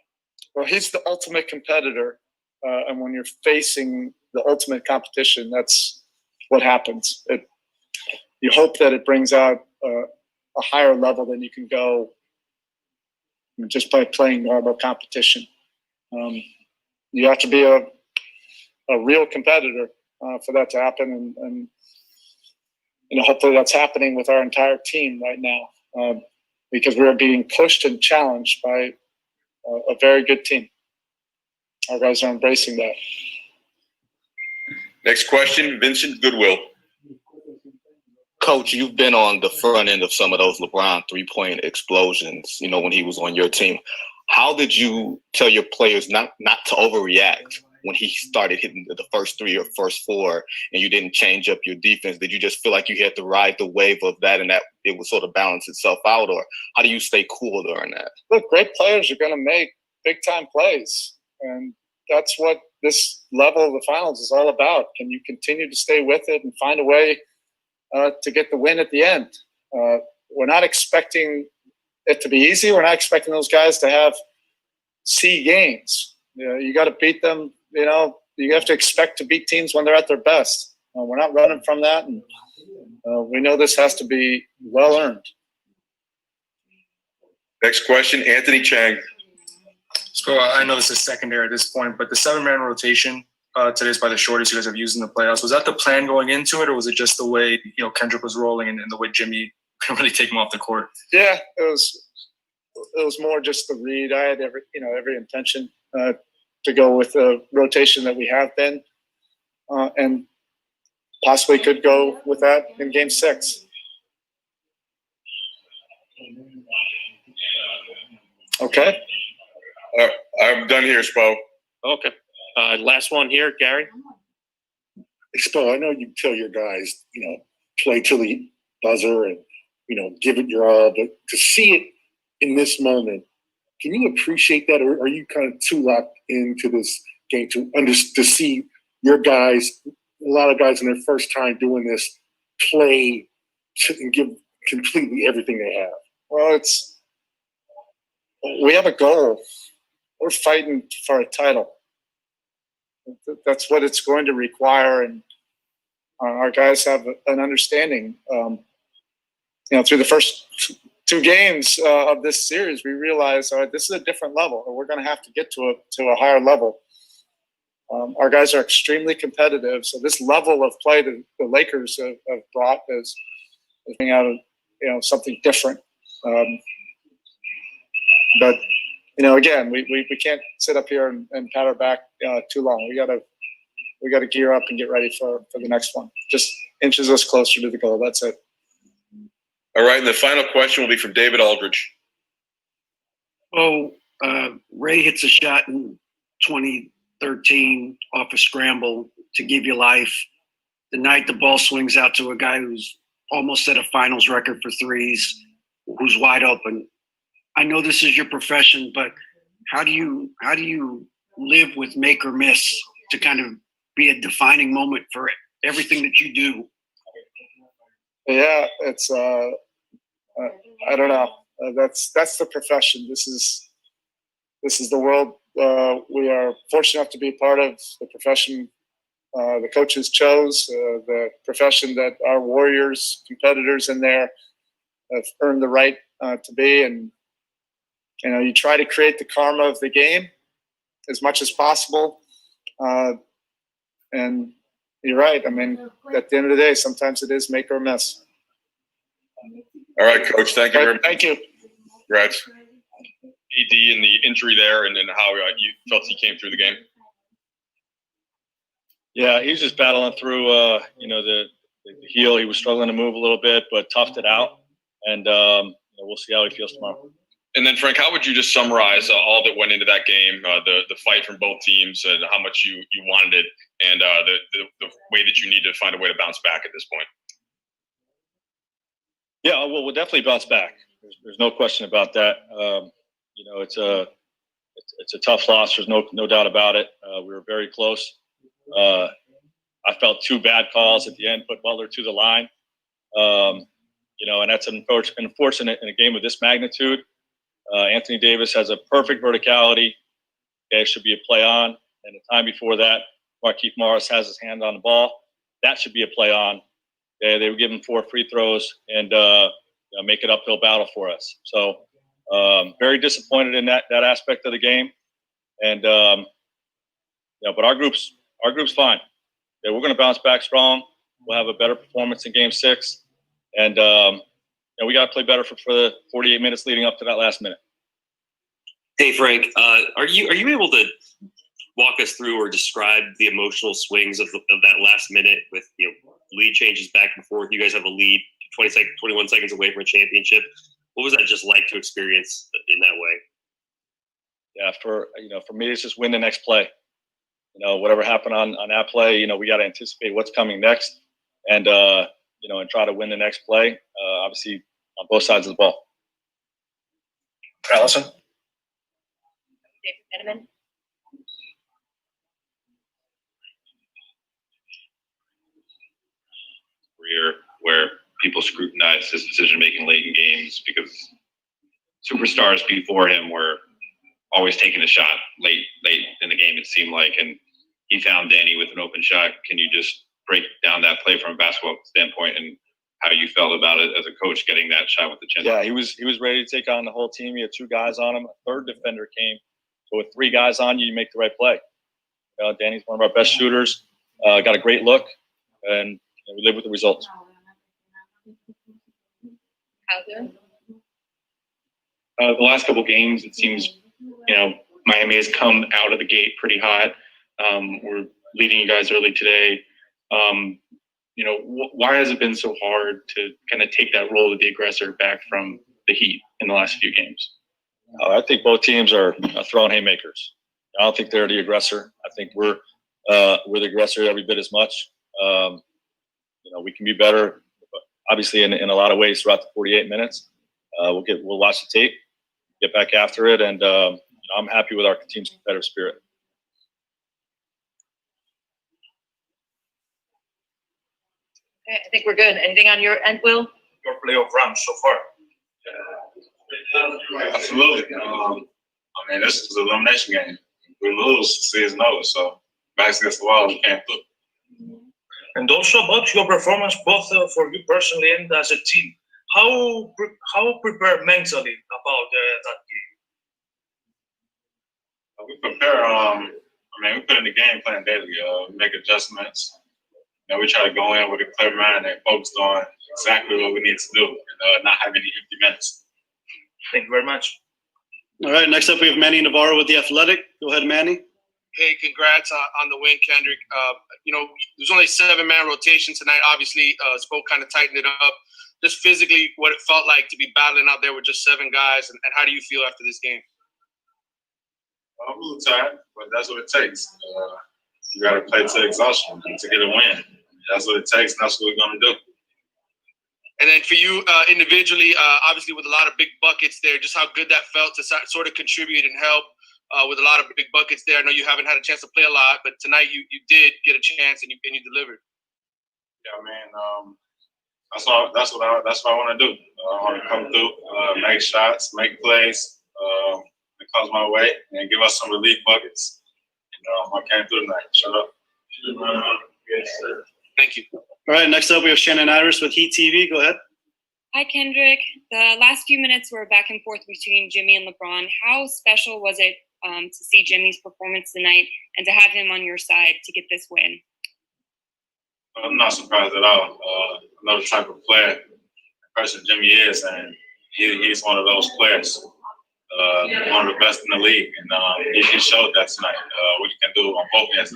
Well, he's the ultimate competitor, and when you're facing the ultimate competition, that's what happens. You hope that it brings out a higher level than you can go just by playing normal competition. You have to be a real competitor for that to happen, and hopefully that's happening with our entire team right now, because we're being pushed and challenged by a very good team. Our guys are embracing that. Next question, Vincent Goodwill. Coach, you've been on the front end of some of those LeBron three-point explosions, when he was on your team. How did you tell your players not to overreact when he started hitting the first three or first four and you didn't change up your defense? Did you just feel like you had to ride the wave of that and that it would sort of balance itself out? Or how do you stay cool during that? Look, great players are going to make big-time plays, and that's what this level of the finals is all about. Can you continue to stay with it and find a way to get the win at the end? We're not expecting it to be easy. We're not expecting those guys to have C games. You got to beat them. You have to expect to beat teams when they're at their best. We're not running from that, and we know this has to be well earned. Next question, Anthony Chang. So I know this is secondary at this point, but the 7-man rotation today's by the shortest you guys have used in the playoffs. Was that the plan going into it, or was it just the way Kendrick was rolling and the way Jimmy couldn't really take him off the court? Yeah, it was more just the read. I had every intention to go with the rotation that we have been, and possibly could go with that in Game 6. Okay. I'm done here, Spo. Okay. Last one here, Gary. Spo, I know you tell your guys, play till the buzzer and, give it your all, but to see it in this moment, can you appreciate that, or are you kind of too locked into this game to see your guys, a lot of guys in their first time doing this, play and give completely everything they have? Well, we have a goal. We're fighting for a title. That's what it's going to require, and our guys have an understanding. Through the first 2 games of this series, we realized, all right, this is a different level, and we're going to have to get to a higher level. Our guys are extremely competitive, so this level of play that the Lakers have brought is bringing out something different. But again, we can't sit up here and pat our back too long. We gotta gear up and get ready for the next one. Just inches us closer to the goal. That's it. All right, and the final question will be from David Aldridge. Ray hits a shot in 2013 off a scramble to give you life. The night the ball swings out to a guy who's almost set a finals record for threes, who's wide open. I know this is your profession, but how do you live with make or miss to kind of be a defining moment for everything that you do? Yeah, it's I don't know. That's the profession. This is the world we are fortunate enough to be part of. The profession the coaches chose, the profession that our warriors, competitors in there have earned the right to be, and you try to create the karma of the game as much as possible. And you're right. I mean, at the end of the day, sometimes it is make or miss. All right, Coach. Thank you very much. Thank you. Congrats. AD and the injury there, and then how you felt he came through the game. Yeah, he was just battling through, the heel. He was struggling to move a little bit, but toughed it out. And we'll see how he feels tomorrow. And then, Frank, how would you just summarize all that went into that game, the fight from both teams, and how much you wanted it, and the way that you need to find a way to bounce back at this point? Yeah, well, we'll definitely bounce back. There's no question about that. It's a tough loss. There's no doubt about it. We were very close. I felt 2 bad calls at the end, put Butler to the line. And that's unfortunate in a game of this magnitude. Anthony Davis has a perfect verticality. Okay, it should be a play on. And the time before that, Markieff Morris has his hand on the ball. That should be a play on. Okay, they were giving 4 free throws and make it uphill battle for us. So very disappointed in that aspect of the game. And but our group's fine. Yeah, we're going to bounce back strong. We'll have a better performance in Game 6, and we got to play better for the 48 minutes leading up to that last minute. Hey Frank, are you able to walk us through or describe the emotional swings of that last minute with lead changes back and forth? You guys have a lead, 21 seconds away from a championship. What was that just like to experience in that way? Yeah, for me, it's just win the next play. Whatever happened on that play, we got to anticipate what's coming next, and and try to win the next play. Obviously, on both sides of the ball. Allison. Career where people scrutinized his decision making late in games because superstars before him were always taking a shot late in the game, it seemed like, and he found Danny with an open shot. Can you just break down that play from a basketball standpoint and how you felt about it as a coach getting that shot with the chin? Yeah, he was ready to take on the whole team. He had 2 guys on him. A 3rd defender came. So with 3 guys on you, you make the right play. Danny's one of our best shooters. Got a great look, and we live with the results. The last couple games, it seems, Miami has come out of the gate pretty hot. We're leading you guys early today. Why has it been so hard to kind of take that role of the aggressor back from the Heat in the last few games? I think both teams are throwing haymakers. I don't think they're the aggressor. I think we're the aggressor every bit as much. We can be better, obviously, in a lot of ways throughout the 48 minutes. We'll watch the tape, get back after it, and I'm happy with our team's competitive spirit. Okay, I think we're good. Anything on your end, Will? Your playoff run so far. Absolutely. This is an elimination game. We lose, season over. So backs against the wall, we can't flip. And also about your performance, both for you personally and as a team. How prepared mentally about that game? We prepare. We put in the game plan daily. Make adjustments. We try to go in with a clear mind and focused on exactly what we need to do, and not have any empty minutes. Thank you very much. All right, next up we have Manny Navarro with The Athletic. Go ahead, Manny. Hey, congrats on the win, Kendrick. There's only 7-man rotation tonight. Obviously, Spo kind of tightened it up. Just physically, what it felt like to be battling out there with just 7 guys, and how do you feel after this game? I'm a little tired, but that's what it takes. You got to play to exhaustion to get a win. That's what it takes, and that's what we're going to do. And then for you individually, obviously with a lot of big buckets there, just how good that felt to sort of contribute and help with a lot of big buckets there. I know you haven't had a chance to play a lot, but tonight you did get a chance and you delivered. Yeah, man. That's what I want to do. I want to come through, make shots, make plays, that comes my way, and give us some relief buckets. I came through tonight. Shut up. Yes, sir. Thank you. All right, next up we have Shannon Iris with Heat TV. Go ahead. Hi, Kendrick. The last few minutes were back and forth between Jimmy and LeBron. How special was it to see Jimmy's performance tonight and to have him on your side to get this win? I'm not surprised at all. I know the type of player, person Jimmy is, and he's one of those players. One of the best in the league, and he showed that tonight. What he can do on both ends.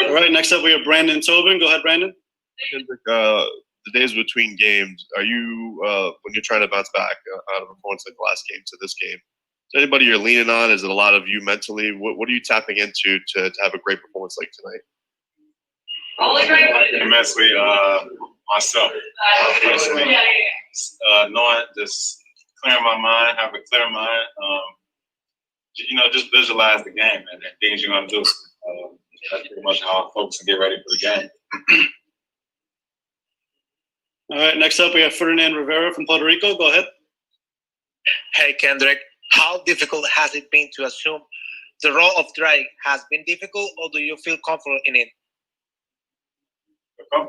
All right, next up we have Brandon Tobin. Go ahead, Brandon. Kendrick, the days between games, are you, when you're trying to bounce back out of a performance like the last game to this game, is there anybody you're leaning on? Is it a lot of you mentally? What are you tapping into to have a great performance like tonight? Immensely, myself. Personally, knowing, just clearing my mind, have a clear mind. Just visualize the game and the things you're gonna do. That's pretty much how I focus and get ready for the game. All right, next up we have Ferdinand Rivera from Puerto Rico. Go ahead. Hey, Kendrick. How difficult has it been to assume the role of Dragic? Has been difficult, or do you feel comfortable in it? I'm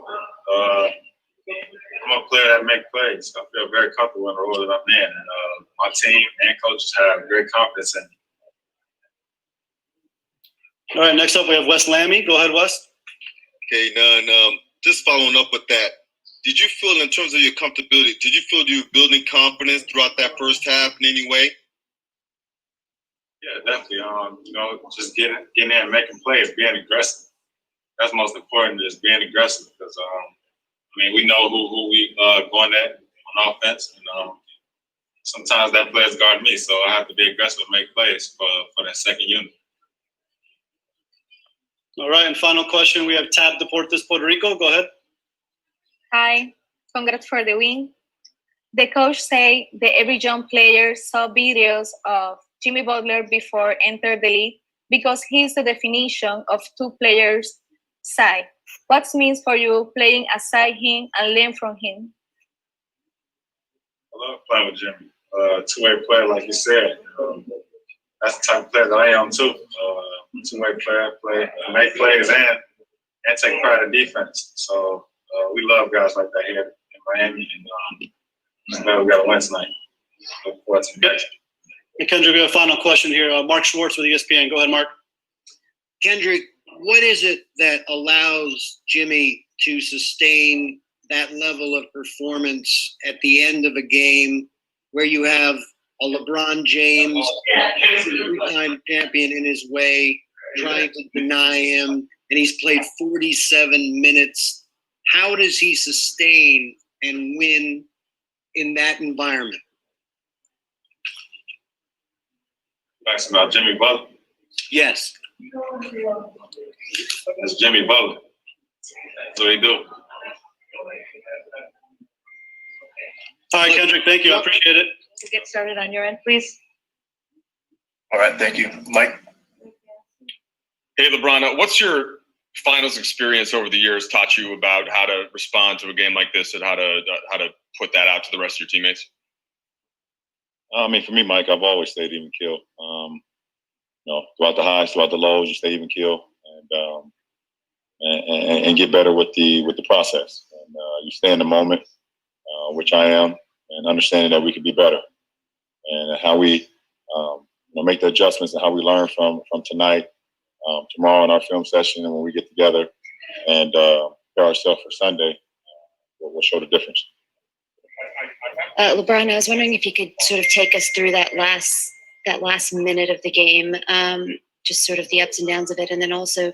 a player that makes plays. I feel very comfortable in the role that I'm in, and my team and coaches have great confidence in me. All right, next up we have Wes Lammy. Go ahead, Wes. Okay, Nunn, just following up with that, did you feel in terms of your comfortability, did you feel you were building confidence throughout that first half in any way? Yeah, definitely. Just getting in and making plays, being aggressive. That's most important, is being aggressive, because we know who we going at on offense, and sometimes that players guard me, so I have to be aggressive and make plays for that second unit. All right, and final question, we have Tab Deportes, Puerto Rico. Go ahead. Hi, congrats for the win. The coach say that every young player saw videos of Jimmy Butler before enter the league because he's the definition of two players side. What means for you playing aside him and learn from him? I love playing with Jimmy. Two-way player, like you said. That's the type of player that I am too. Two-way player, make plays and take pride in defense. So we love guys like that here in Miami, and I'm glad we got a win tonight. Look forward to the next. Hey, Kendrick, we have a final question here. Mark Schwartz with ESPN. Go ahead, Mark. Kendrick, what is it that allows Jimmy to sustain that level of performance at the end of a game where you have a LeBron James, three-time champion in his way, trying to deny him, and he's played 47 minutes. How does he sustain and win in that environment? Thanks about Jimmy Butler. Yes. That's Jimmy Butler. That's what he do. All right, Kendrick, thank you. I appreciate it. To get started on your end, please. All right, thank you. Mike? Hey, LeBron, what's your finals experience over the years taught you about how to respond to a game like this and how to put that out to the rest of your teammates? For me, Mike, I've always stayed even keel. Throughout the highs, throughout the lows, you stay even keel and get better with the process. And you stay in the moment, which I am, and understanding that we could be better, and how we make the adjustments and how we learn from tonight, tomorrow in our film session, and when we get together and prepare ourselves for Sunday, we'll show the difference. LeBron, I was wondering if you could sort of take us through that last minute of the game, just sort of the ups and downs of it, and then also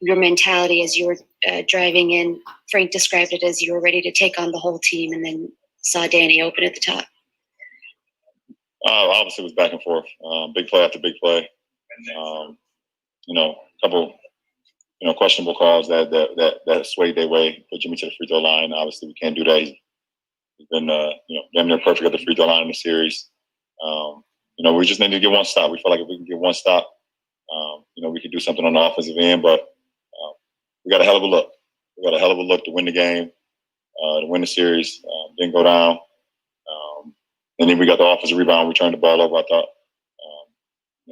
your mentality as you were driving in. Frank described it as you were ready to take on the whole team, and then saw Danny open at the top. Obviously, it was back and forth, big play after big play. A couple, questionable calls that swayed their way, put Jimmy to the free throw line. Obviously, we can't do that. He's been, damn near perfect at the free throw line in the series. We just need to get one stop. We feel like if we can get one stop, we could do something on the offensive end. But we got a hell of a look. We got a hell of a look to win the game, to win the series. Didn't go down. And then we got the offensive rebound. We turned the ball over. I thought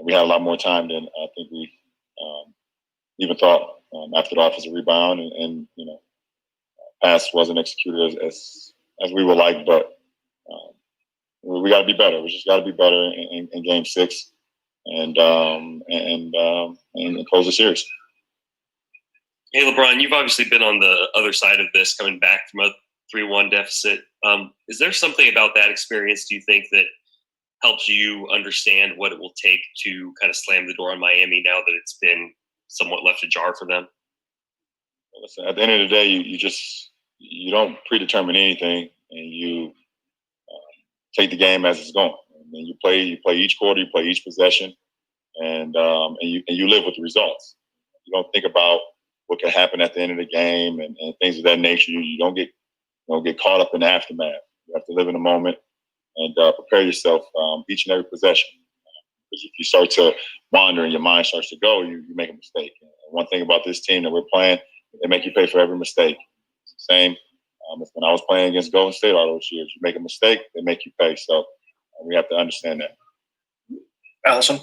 we had a lot more time than I think we even thought after the offensive rebound. And pass wasn't executed as we would like, but we got to be better. We just got to be better in Game 6 and close the series. Hey, LeBron, you've obviously been on the other side of this, coming back from a 3-1 deficit. Is there something about that experience, do you think, that helps you understand what it will take to kind of slam the door on Miami now that it's been somewhat left ajar for them? Listen, at the end of the day, you don't predetermine anything, and you take the game as it's going. And then you play each quarter, you play each possession, and you live with the results. You don't think about what could happen at the end of the game and things of that nature. You don't get caught up in the aftermath. You have to live in the moment and prepare yourself each and every possession. Because if you start to wander and your mind starts to go, you make a mistake. And one thing about this team that we're playing, they make you pay for every mistake. It's the same as when I was playing against Golden State all those years. You make a mistake, they make you pay. So we have to understand that. Allison?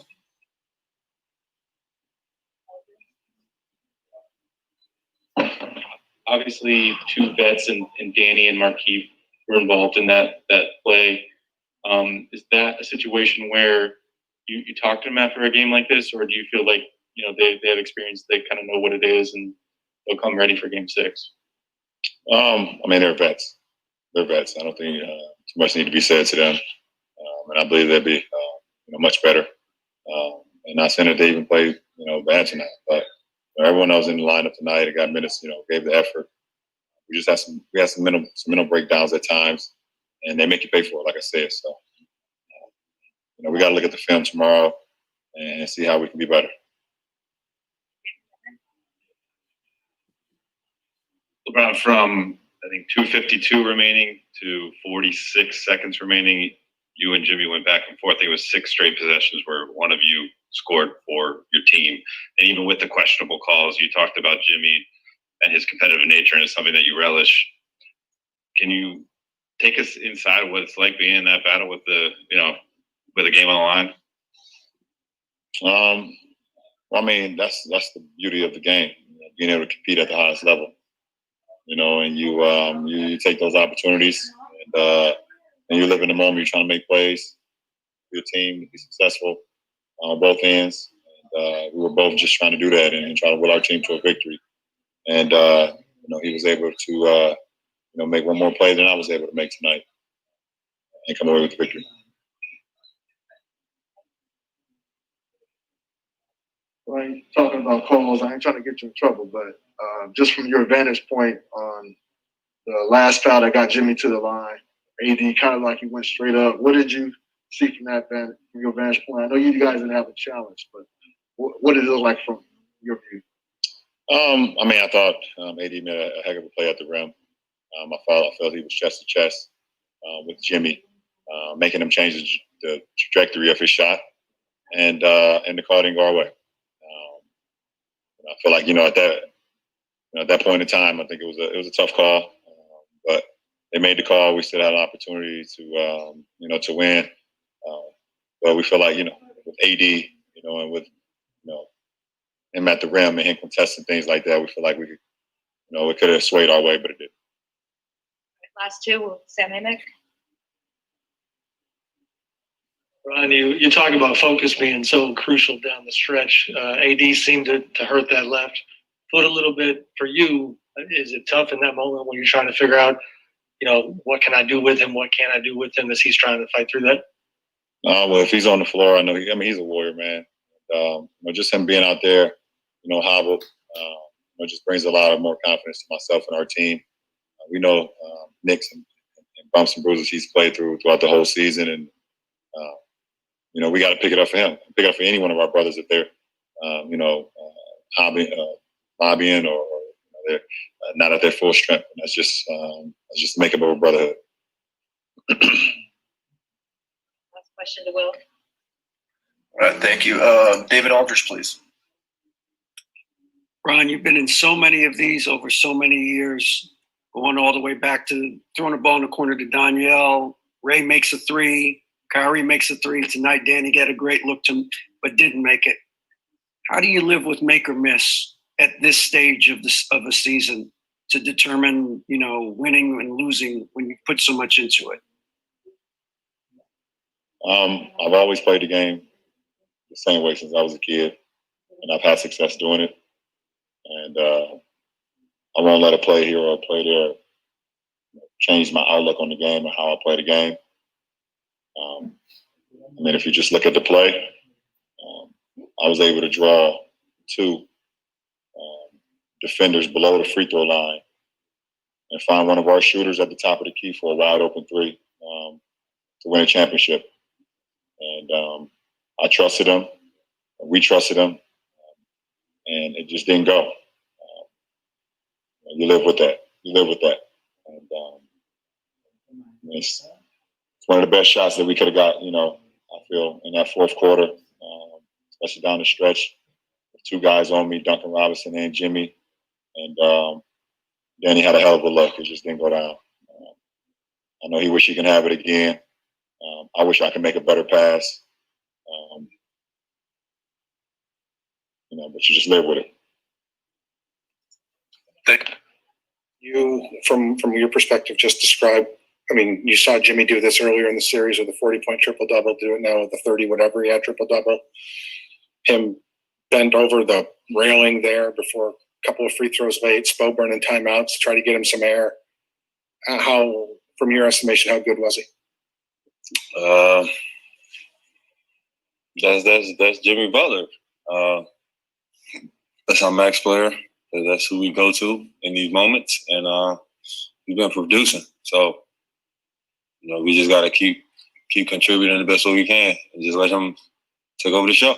Obviously, two vets and Danny and Markieff were involved in that play. Is that a situation where you talk to them after a game like this, or do you feel like they have experience, they kind of know what it is, and they'll come ready for Game 6? I mean, they're vets. They're vets. I don't think too much need to be said to them, and I believe they'll be much better. And not saying that they even played bad tonight, but everyone that was in the lineup tonight and got minutes, gave the effort. We just had some mental breakdowns at times, and they make you pay for it, like I said. So, we got to look at the film tomorrow and see how we can be better. LeBron, from I think 2:52 remaining to 46 seconds remaining, you and Jimmy went back and forth. I think it was 6 straight possessions where one of you scored for your team. And even with the questionable calls, you talked about Jimmy and his competitive nature, and it's something that you relish. Can you take us inside what it's like being in that battle with with the game on the line? Well, I mean, that's the beauty of the game, being able to compete at the highest level. And you take those opportunities, and you live in the moment. You're trying to make plays for your team to be successful on both ends. And we were both just trying to do that and try to will our team to a victory. And he was able to make one more play than I was able to make tonight and come away with the victory. Right, talking about calls, I ain't trying to get you in trouble, but just from your vantage point on the last foul that got Jimmy to the line, AD kind of like he went straight up. What did you see from from your vantage point? I know you guys didn't have a challenge, but what did it look like from your view? I mean, I thought AD made a heck of a play at the rim. I felt he was chest to chest with Jimmy, making him change the trajectory of his shot, and the call didn't go our way. I feel like at that point in time, I think it was a tough call, but they made the call. We still had an opportunity to win, but we feel like with AD, and with him at the rim and him contesting things like that, we feel like we could, it could have swayed our way, but it didn't. Last two, Sam Amick. Ron, you talk about focus being so crucial down the stretch. AD seemed to hurt that left foot a little bit. For you, is it tough in that moment when you're trying to figure out, what can I do with him? What can't I do with him as he's trying to fight through that? Well, if he's on the floor, I know. He's a warrior, man. Just him being out there, hobbled, just brings a lot of more confidence to myself and our team. We know nicks and bumps and bruises he's played throughout the whole season, and we got to pick it up for him. Pick it up for any one of our brothers if they're, lobbying or they're not at their full strength. And that's just the makeup of a brotherhood. Last question to Will. All right, thank you. David Aldridge, please. Ron, you've been in so many of these over so many years, going all the way back to throwing a ball in the corner to Danielle. Ray makes a three. Kyrie makes a three. Tonight, Danny got a great look but didn't make it. How do you live with make or miss at this stage of a season to determine, winning and losing when you put so much into it? I've always played the game the same way since I was a kid, and I've had success doing it. And I won't let a play here or a play there change my outlook on the game and how I play the game. If you just look at the play, I was able to draw two defenders below the free throw line and find one of our shooters at the top of the key for a wide open three to win a championship. And I trusted him, we trusted him, and it just didn't go. You live with that. And it's one of the best shots that we could have got, I feel, in that fourth quarter, especially down the stretch. With two guys on me, Duncan Robinson and Jimmy. And Danny had a hell of a look. It just didn't go down. I know he wish he can have it again. I wish I could make a better pass. But you just live with it. You, from your perspective, just describe. You saw Jimmy do this earlier in the series with a 40-point triple-double, do it now with a 30 whatever he had triple-double. Him bent over the railing there before a couple of free throws late, Spo burning timeouts to try to get him some air. How, from your estimation, how good was he? That's Jimmy Butler. That's our max player. That's who we go to in these moments, and we've been producing. So, we just got to keep contributing the best way we can, and just let him take over the show.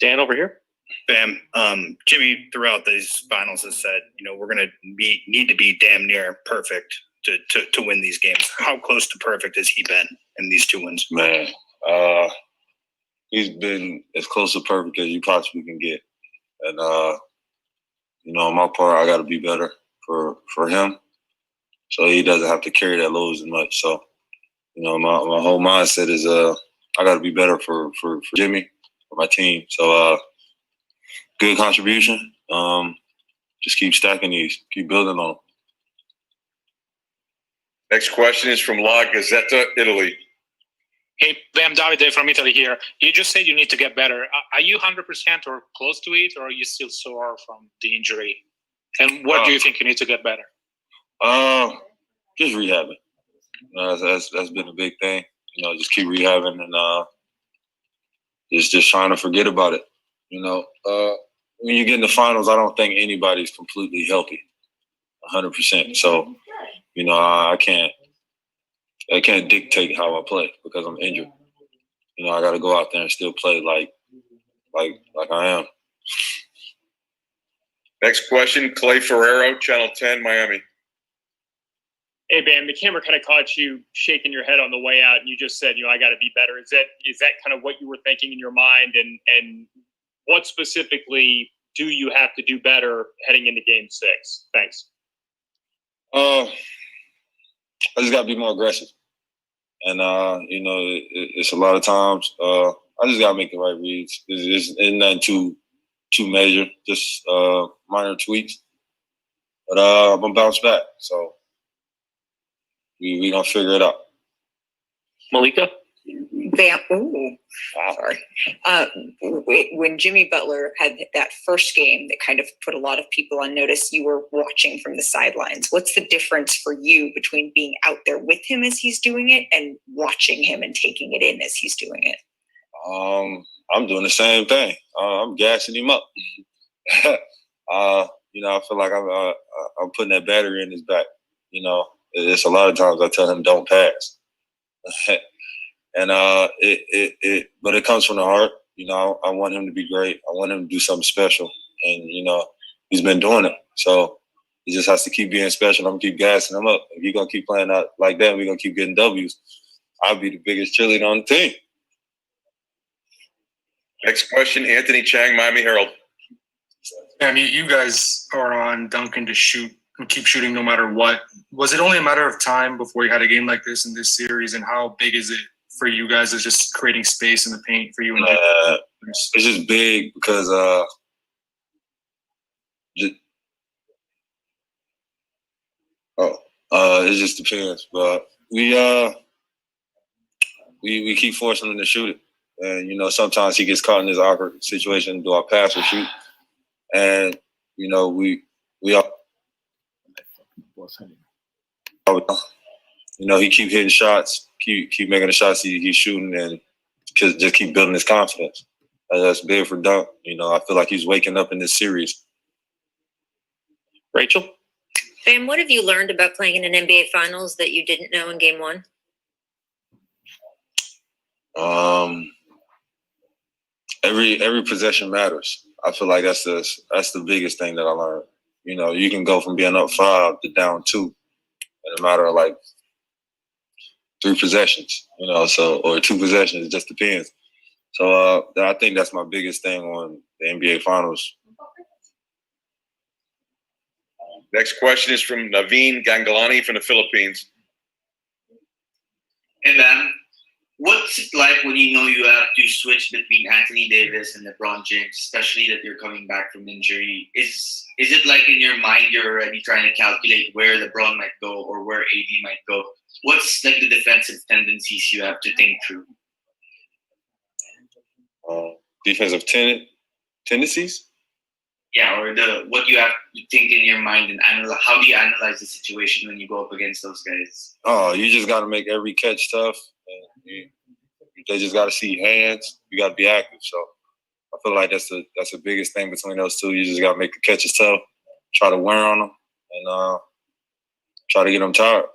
Dan, over here. Bam. Jimmy, throughout these finals, has said, we're going to need to be damn near perfect to win these games. How close to perfect has he been in these two wins? Man, he's been as close to perfect as you possibly can get. And, on my part, I got to be better for him so he doesn't have to carry that load as much. So, my whole mindset is I got to be better for Jimmy, for my team. So, good contribution. Just keep stacking these, keep building on them. Next question is from La Gazzetta, Italy. Hey, Bam, Davide from Italy here. You just said you need to get better. Are you 100% or close to it, or are you still sore from the injury? And what do you think you need to get better? Just rehabbing. That's been a big thing. Just keep rehabbing and just trying to forget about it. When you get in the finals, I don't think anybody's completely healthy, 100%. So, I can't dictate how I play because I'm injured. I got to go out there and still play like I am. Next question, Clay Ferrero, Channel 10, Miami. Hey, Bam, the camera kind of caught you shaking your head on the way out, and you just said, I got to be better. Is that kind of what you were thinking in your mind? And what specifically do you have to do better heading into Game 6? Thanks. I just got to be more aggressive. And, it's a lot of times I just got to make the right reads. It's nothing too major, just minor tweaks. But I'm going to bounce back. So we going to figure it out. Malika? Bam. Ooh. Sorry. When Jimmy Butler had that first game that kind of put a lot of people on notice, you were watching from the sidelines. What's the difference for you between being out there with him as he's doing it and watching him and taking it in as he's doing it? I'm doing the same thing. I'm gassing him up. I feel like I'm putting that battery in his back. It's a lot of times I tell him don't pass. And but it comes from the heart. I want him to be great. I want him to do something special. And, he's been doing it. So he just has to keep being special. I'm going to keep gassing him up. If he's going to keep playing out like that, we're going to keep getting W's. I'll be the biggest cheerleader on the team. Next question, Anthony Chang, Miami Herald. You guys are on Duncan to shoot and keep shooting no matter what. Was it only a matter of time before you had a game like this in this series, and how big is it for you guys as just creating space in the paint for you? And it's just big because It just depends, but we keep forcing him to shoot it, and sometimes he gets caught in this awkward situation. Do I pass or shoot? And we all, he keep hitting shots, keep making the shots he's shooting, and just keep building his confidence. And that's big for Dunk. I feel like he's waking up in this series. Rachel? Bam, what have you learned about playing in an NBA Finals that you didn't know in Game 1? Every possession matters. I feel like that's the biggest thing that I learned. You can go from being up 5 to down 2 in a matter of like 3 possessions. Or 2 possessions. It just depends. So I think that's my biggest thing on the NBA Finals. Next question is from Naveen Gangalani from the Philippines. Hey, Bam. What's it like when you know you have to switch between Anthony Davis and LeBron James, especially that you're coming back from injury? Is it like in your mind you're already trying to calculate where LeBron might go or where AD might go? What's like the defensive tendencies you have to think through? Defensive tendencies? Yeah, or what you have to think in your mind and analyze. How do you analyze the situation when you go up against those guys? You just got to make every catch tough. And they just got to see hands. You got to be active. So I feel like that's the biggest thing between those two. You just got to make the catches tough, try to wear on them, and try to get them tired.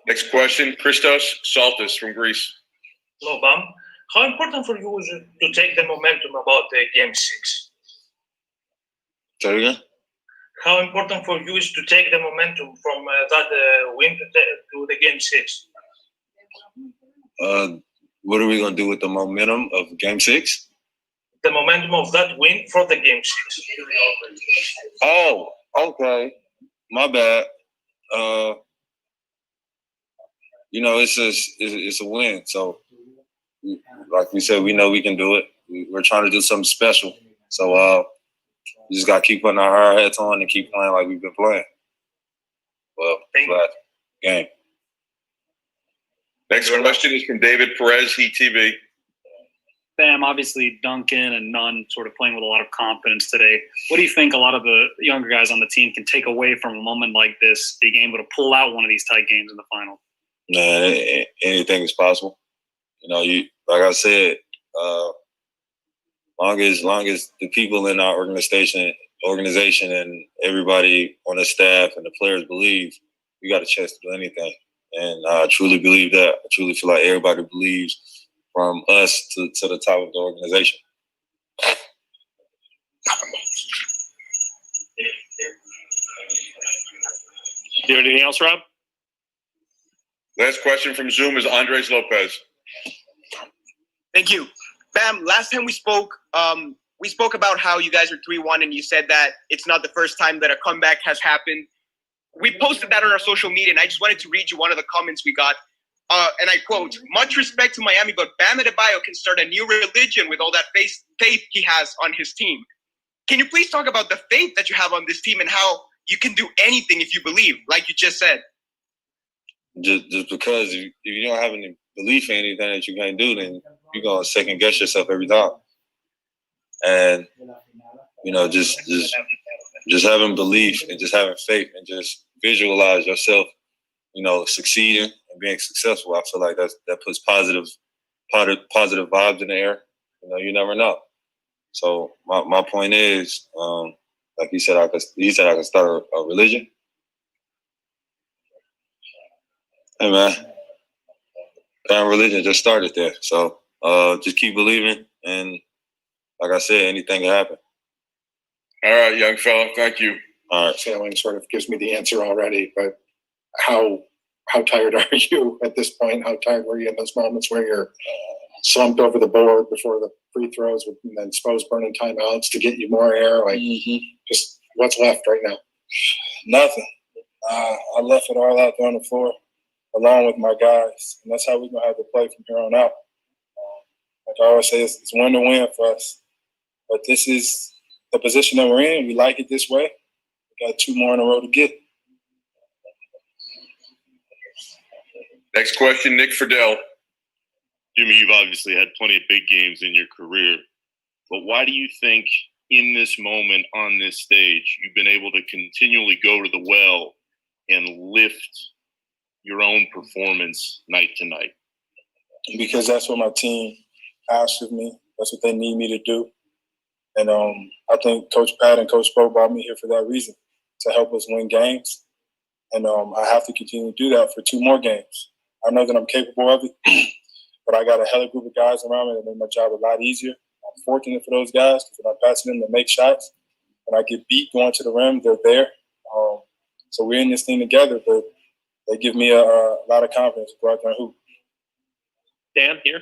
Next question, Christos Saltis from Greece. Hello, Bam. How important for you is it to take the momentum about the Game 6? Say it again? How important for you is to take the momentum from that win to the Game 6? What are we going to do with the momentum of Game 6? The momentum of that win for the Game 6. Oh, okay. My bad. It's a win. So, like we said, we know we can do it. We're trying to do something special. So, we just got to keep putting our hard hats on and keep playing like we've been playing. Well, glad game. Next question is from David Perez, Heat TV. Bam, obviously Duncan and Nunn sort of playing with a lot of confidence today. What do you think a lot of the younger guys on the team can take away from a moment like this, being able to pull out one of these tight games in the final? Man, anything is possible. Like I said, long as the people in our organization and everybody on the staff and the players believe, we got a chance to do anything. And I truly believe that. I truly feel like everybody believes, from us to the top of the organization. Do you have anything else, Rob? Last question from Zoom is Andres Lopez. Thank you. Bam, last time we spoke about how you guys are 3-1 and you said that it's not the first time that a comeback has happened. We posted that on our social media, and I just wanted to read you one of the comments we got. And I quote, "Much respect to Miami, but Bam Adebayo can start a new religion with all that faith he has on his team." Can you please talk about the faith that you have on this team and how you can do anything if you believe, like you just said? Just because if you don't have any belief in anything that you can't do, then you're going to second guess yourself every time. And, just having belief and just having faith and just visualize yourself, succeeding and being successful. I feel like that puts positive vibes in the air. You never know. So my point is, like you said, I could start a religion. Hey man, religion just started there. So just keep believing, and like I said, anything can happen. All right, young fella, thank you. All right. Sailing sort of gives me the answer already, but how tired are you at this point? How tired were you in those moments where you're slumped over the board before the free throws, and then Spoelstra burning timeouts to get you more air? Like, just what's left right now? Nothing. I left it all out there on the floor, along with my guys, and that's how we're gonna have to play from here on out. Like I always say, it's win to win for us. But this is the position that we're in. We like it this way. We got 2 more in a row to get. Next question, Nick Friedel. Jimmy, you've obviously had plenty of big games in your career, but why do you think in this moment on this stage you've been able to continually go to the well and lift your own performance night to night? Because that's what my team asks of me. That's what they need me to do. And I think Coach Pat and Coach Spo brought me here for that reason, to help us win games. And I have to continue to do that for 2 more games. I know that I'm capable of it, but I got a hell of a group of guys around me that make my job a lot easier. I'm fortunate for those guys because when I'm passing them to make shots, when I get beat going to the rim, they're there. So we're in this thing together, but they give me a lot of confidence to go out there and hoop. Dan, here.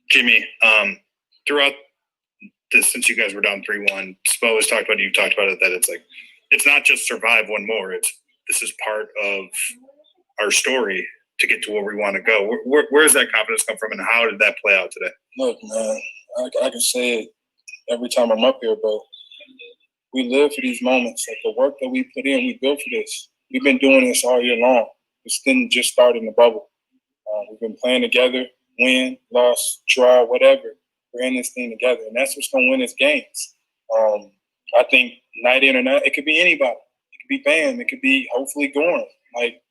Jimmy, throughout this, since you guys were down 3-1, Spo has talked about it, you've talked about it, that it's like, it's not just survive one more. This is part of our story to get to where we want to go. Where does that confidence come from, and how did that play out today? Look, man, I can say it every time I'm up here, but we live for these moments. Like the work that we put in, we built for this. We've been doing this all year long. This didn't just start in the bubble. We've been playing together, win, loss, draw, whatever. We're in this thing together, and that's what's going to win us games. I think night in or night, it could be anybody. It could be Bam. It could be hopefully Gorham. Like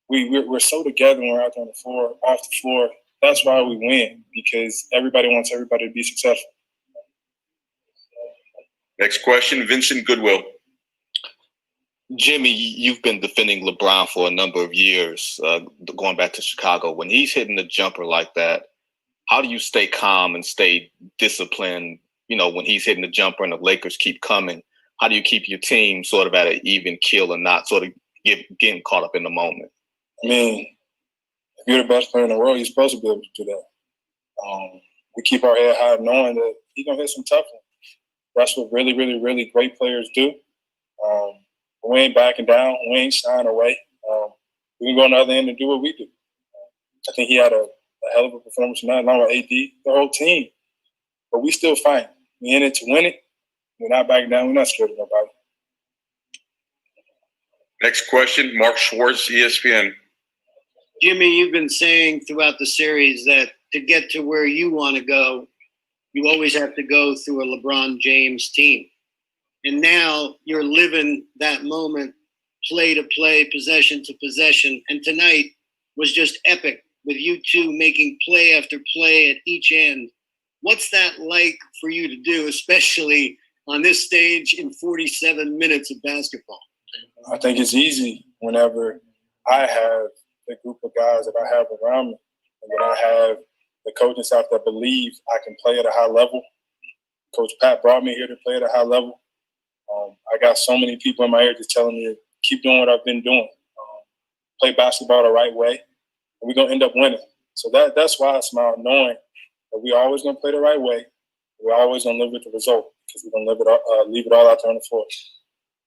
we're so together when we're out there on the floor, off the floor. That's why we win, because everybody wants everybody to be successful. Next question, Vincent Goodwill. Jimmy, you've been defending LeBron for a number of years, going back to Chicago. When he's hitting the jumper like that, how do you stay calm and stay disciplined? You know, when he's hitting the jumper and the Lakers keep coming, how do you keep your team sort of at an even keel and not sort of getting caught up in the moment? I mean, if you're the best player in the world, you're supposed to be able to do that. We keep our head high knowing that he's going to hit some tough ones. That's what really, really, really great players do. We ain't backing down. We ain't shying away. We can go on the other end and do what we do. I think he had a hell of a performance tonight, along with AD, the whole team. But we still fight. We're in it to win it. We're not backing down. We're not scared of nobody. Next question, Mark Schwartz, ESPN. Jimmy, you've been saying throughout the series that to get to where you want to go, you always have to go through a LeBron James team. And now you're living that moment, play to play, possession to possession. And tonight was just epic with you two making play after play at each end. What's that like for you to do, especially on this stage in 47 minutes of basketball? I think it's easy whenever I have the group of guys that I have around me, and when I have the coaching staff that believe I can play at a high level. Coach Pat brought me here to play at a high level. I got so many people in my ear just telling me to keep doing what I've been doing, play basketball the right way, and we're going to end up winning. So that's why I smile, knowing that we're always going to play the right way. We're always going to live with the result, because we're going to leave it all out there on the floor.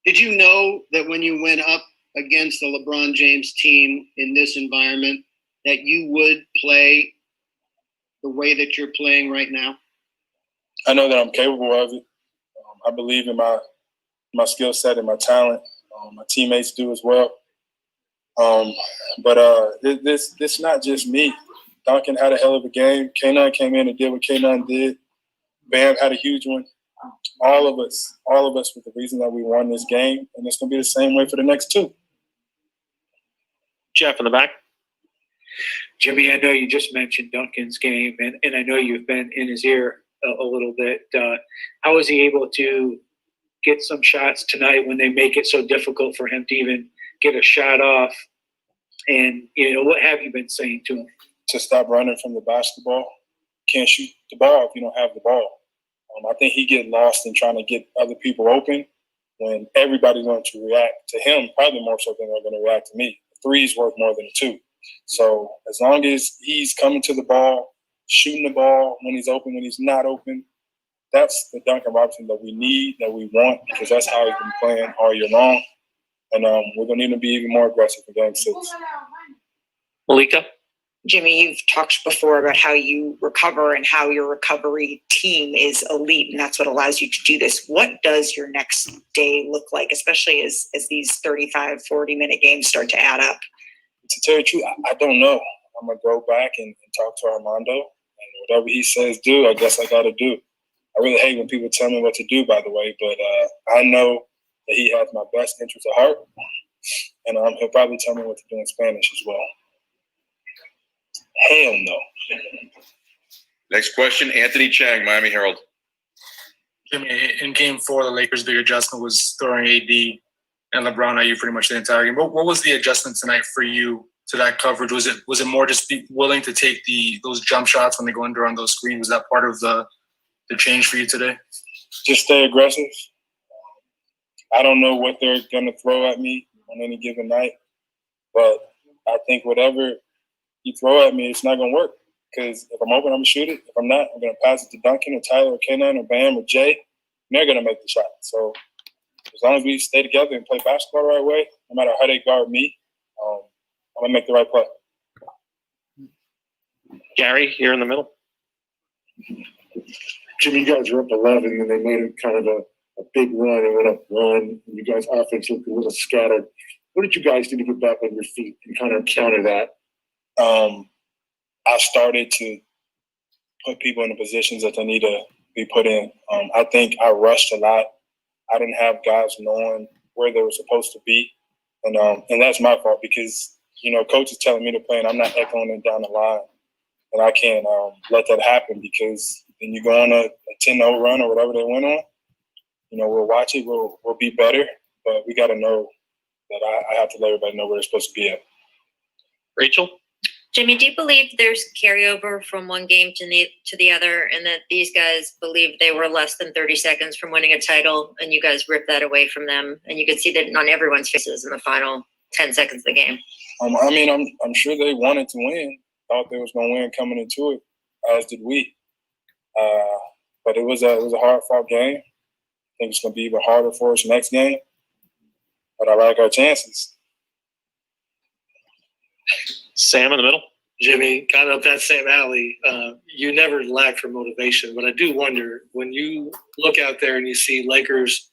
Did you know that when you went up against the LeBron James team in this environment that you would play the way that you're playing right now? I know that I'm capable of it. I believe in my skill set and my talent. My teammates do as well. But this not just me. Duncan had a hell of a game. K-Nunn came in and did what K-Nunn did. Bam had a huge one. All of us were the reason that we won this game, and it's going to be the same way for the next 2. Jeff in the back. Jimmy, I know you just mentioned Duncan's game, and I know you've been in his ear a little bit. How was he able to get some shots tonight when they make it so difficult for him to even get a shot off? And, what have you been saying to him? To stop running from the basketball. Can't shoot the ball if you don't have the ball. I think he get lost in trying to get other people open when everybody's going to react to him, probably more so than they're going to react to me. 3's worth more than 2. So as long as he's coming to the ball, shooting the ball when he's open, when he's not open, that's the Duncan Robinson that we need, that we want, because that's how he's been playing all year long. And we're going to need to be even more aggressive in Game 6. Malika? Jimmy, you've talked before about how you recover and how your recovery team is elite, and that's what allows you to do this. What does your next day look like, especially as these 35, 40-minute games start to add up? To tell you the truth, I don't know. I'm gonna go back and talk to Armando, and whatever he says do, I guess I gotta do. I really hate when people tell me what to do, by the way, but I know that he has my best interest at heart, and he'll probably tell me what to do in Spanish as well. Hell no. Next question, Anthony Chang, Miami Herald. Jimmy, in Game 4, the Lakers' big adjustment was throwing AD and LeBron at you pretty much the entire game. What was the adjustment tonight for you to that coverage? Was it more just be willing to take those jump shots when they go under on those screens? Was that part of the change for you today? Just stay aggressive. I don't know what they're going to throw at me on any given night, but I think whatever you throw at me, it's not going to work. Because if I'm open, I'm going to shoot it. If I'm not, I'm going to pass it to Duncan or Tyler or Kenan or Bam or Jae. And they're going to make the shot. So as long as we stay together and play basketball the right way, no matter how they guard me, I'm going to make the right play. Gary, here in the middle. Jimmy, you guys were up 11, and they made it kind of a big run and went up one. And you guys' offense looked a little scattered. What did you guys do to get back on your feet and kind of counter that? I started to put people in the positions that they need to be put in. I think I rushed a lot. I didn't have guys knowing where they were supposed to be. And that's my fault because, coach is telling me to play and I'm not echoing it down the line. And I can't let that happen because then you go on a 10-0 run or whatever they went on. We'll watch it. We'll be better. But we got to know that I have to let everybody know where they're supposed to be at. Rachel? Jimmy, do you believe there's carryover from one game to the other and that these guys believe they were less than 30 seconds from winning a title and you guys ripped that away from them? And you could see that on everyone's faces in the final 10 seconds of the game. I'm sure they wanted to win, thought they was going to win coming into it, as did we. But it was a hard-fought game. I think it's going to be even harder for us next game. But I like our chances. Sam in the middle. Jimmy, kind of up that same alley, you never lack for motivation, but I do wonder when you look out there and you see Lakers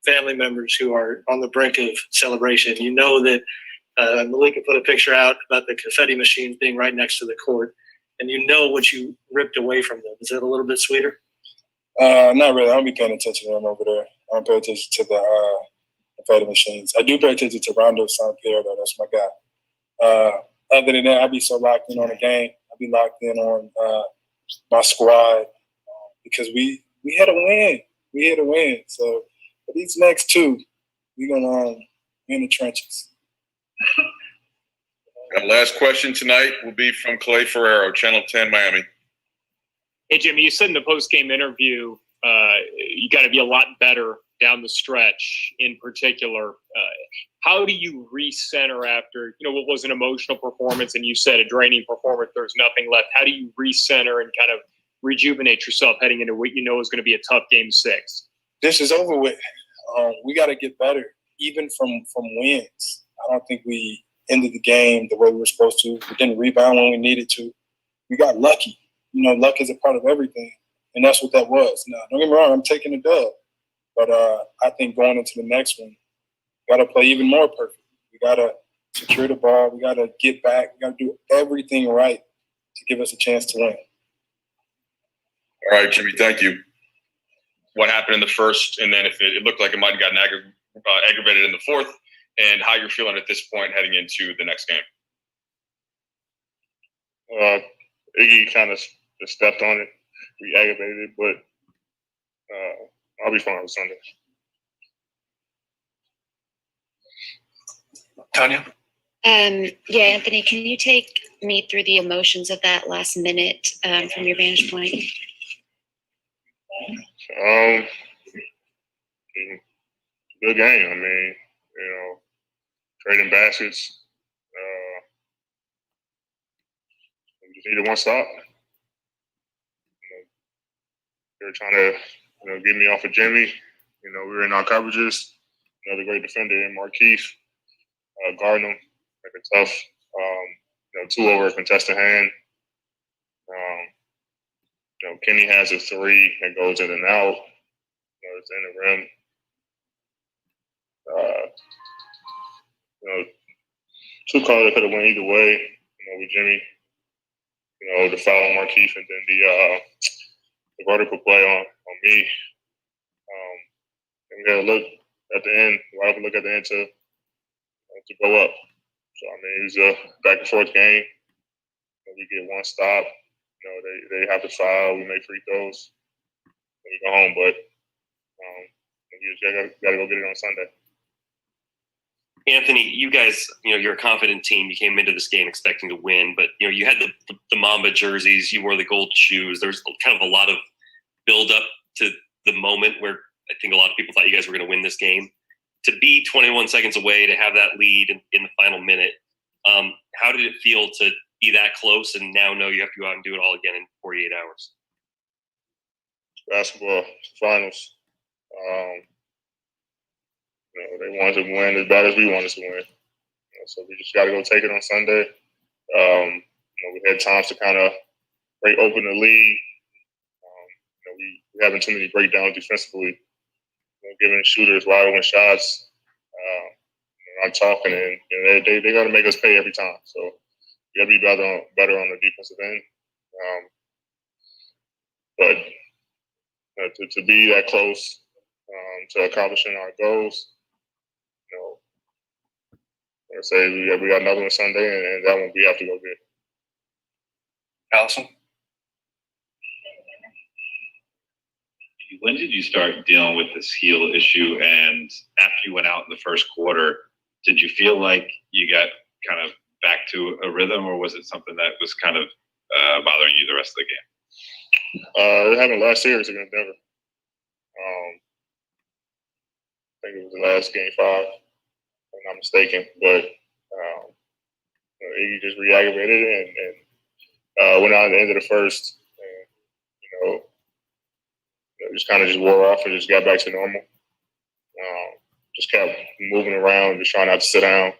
family members who are on the brink of celebration, you know that Malika put a picture out about the confetti machines being right next to the court, and you know what you ripped away from them. Is that a little bit sweeter? Not really. I don't be paying attention to them over there. I don't pay attention to the confetti machines. I do pay attention to Rondo St. Pierre, though. That's my guy. Other than that, I'd be so locked in on the game. I'd be locked in on my squad because we had a win. We had a win. So for these next two, we're going to be in the trenches. And last question tonight will be from Clay Ferrero, Channel 10, Miami. Hey, Jimmy, you said in the post-game interview you got to be a lot better down the stretch in particular. How do you recenter after, what was an emotional performance and you said a draining performance, there's nothing left. How do you recenter and kind of rejuvenate yourself heading into what you know is going to be a tough game 6? This is over with. We got to get better, even from wins. I don't think we ended the game the way we were supposed to. We didn't rebound when we needed to. We got lucky. Luck is a part of everything, and that's what that was. Now, don't get me wrong, I'm taking a dub. But I think going into the next one, we got to play even more perfect. We got to secure the ball. We got to get back. We got to do everything right to give us a chance to win. All right, Jimmy, thank you. What happened in the first, and then if it looked like it might have gotten aggravated in the fourth, and how you're feeling at this point heading into the next game? Iggy kind of stepped on it. We aggravated it, but I'll be fine with Sunday. Tanya? Yeah, Anthony, can you take me through the emotions of that last minute from your vantage point? Good game. I mean, trading baskets. We just needed one stop. They were trying to, get me off of Jimmy. We were in our coverages. Another great defender in Markeith. Guarding him, make it tough. 2 over a contested hand. Kenny has a 3 that goes in and out. It's in the rim. two calls that could have went either way. With Jimmy, the foul on Markeith and then the vertical play on me. And we had a look at the end. We had to look at the end to go up. So it was a back and forth game. We get one stop. They have to foul. We make free throws. And we go home, but we just got to go get it on Sunday. Anthony, you guys, you're a confident team. You came into this game expecting to win, but you had the Mamba jerseys, you wore the gold shoes. There's kind of a lot of build up to the moment where I think a lot of people thought you guys were going to win this game. To be 21 seconds away, to have that lead in the final minute, how did it feel to be that close and now know you have to go out and do it all again in 48 hours? Basketball finals. They wanted to win as bad as we wanted to win. So we just got to go take it on Sunday. We had times to kind of break open the lead. We having too many breakdowns defensively. Giving shooters wide open shots. I'm talking, and they got to make us pay every time. So we got to be better on the defensive end. But to be that close to accomplishing our goals, I say we got another one Sunday, and that one we have to go get. Allison? When did you start dealing with this heel issue? And after you went out in the first quarter, did you feel like you got kind of back to a rhythm, or was it something that was kind of bothering you the rest of the game? It happened last series against Denver. I think it was the last game 5. If I'm not mistaken, but he just re-aggravated it and went out at the end of the first, and just kind of just wore off and just got back to normal. Just kept moving around, just trying not to sit down,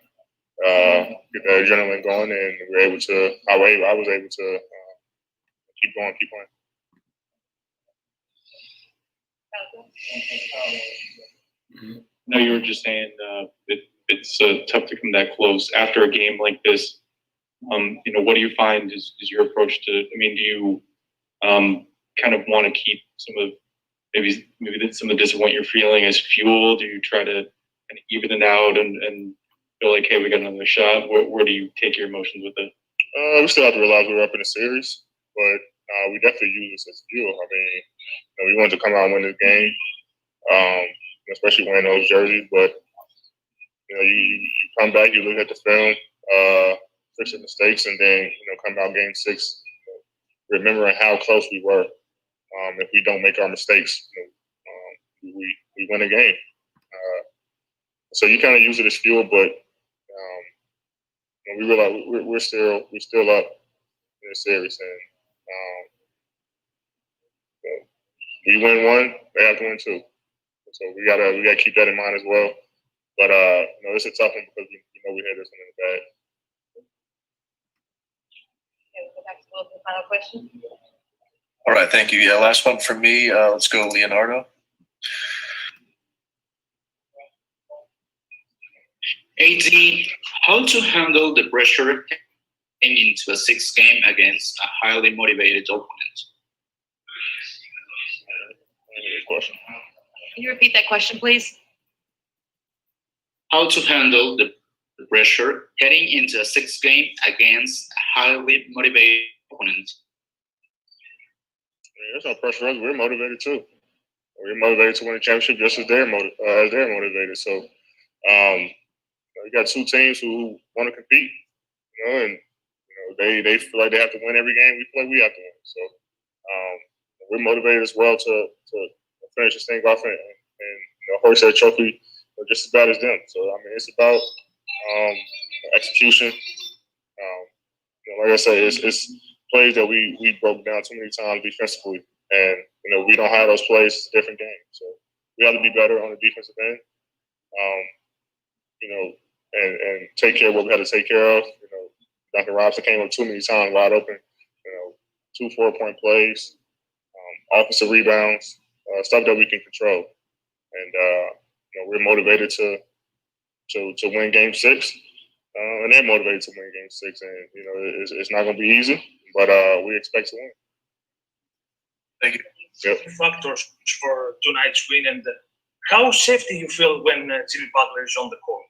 get the adrenaline going, and we were able to. I was able to keep going, keep playing. No, you were just saying it's tough to come that close after a game like this. What do you find is your approach to? Do you kind of want to keep some of maybe some of the disappointment you're feeling as fuel? Do you try to kind of even it out and feel like, hey, we got another shot? Where do you take your emotions with it? We still have to realize we're up in the series, but we definitely use this as fuel. We wanted to come out and win this game, especially wearing those jerseys. But you come back, you look at the film, fix the mistakes, and then come out game 6, remembering how close we were. If we don't make our mistakes, we win a game. So you kind of use it as fuel, but we realize we're still up in the series, and we win 1, they have to win 2. So we gotta keep that in mind as well. But it's a tough one because we had this one in the bag. Okay, we'll go back to the final question. All right, thank you. Yeah, last one from me. Let's go, Leonardo. AD, how to handle the pressure into a 6th game against a highly motivated opponent? Question. Can you repeat that question, please? How to handle the pressure heading into a 6th game against a highly motivated opponent? There's no pressure on us. We're motivated too. We're motivated to win a championship just as they're motivated. So, you got 2 teams who want to compete, and they feel like they have to win every game. We feel like we have to win. So, we're motivated as well to finish this thing off and hoist that trophy just as bad as them. So, it's about execution. Like I said, it's plays that we broke down too many times defensively, and we don't have those plays. It's a different game, so we have to be better on the defensive end. And take care of what we had to take care of. Duncan Robinson came up too many times wide open. 2 4-point plays, offensive rebounds, stuff that we can control, and we're motivated to win Game 6. and they're motivated to win Game 6. And it's not going to be easy, but we expect to win. Thank you. Yep. Factors for tonight's win, and how safe do you feel when Jimmy Butler is on the court?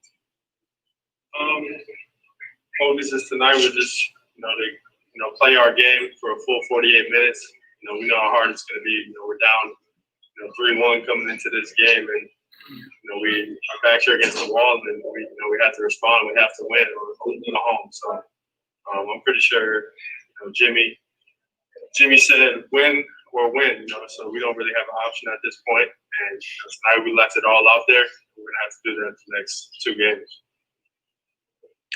Focus is tonight. We're just play our game for a full 48 minutes. We know how hard it's going to be. We're down 3-1 coming into this game, and our backs are against the wall, and we have to respond. We have to win or go home. So I'm pretty sure Jimmy said win or win. So we don't really have an option at this point. And tonight we left it all out there. We're gonna have to do that the next 2 games.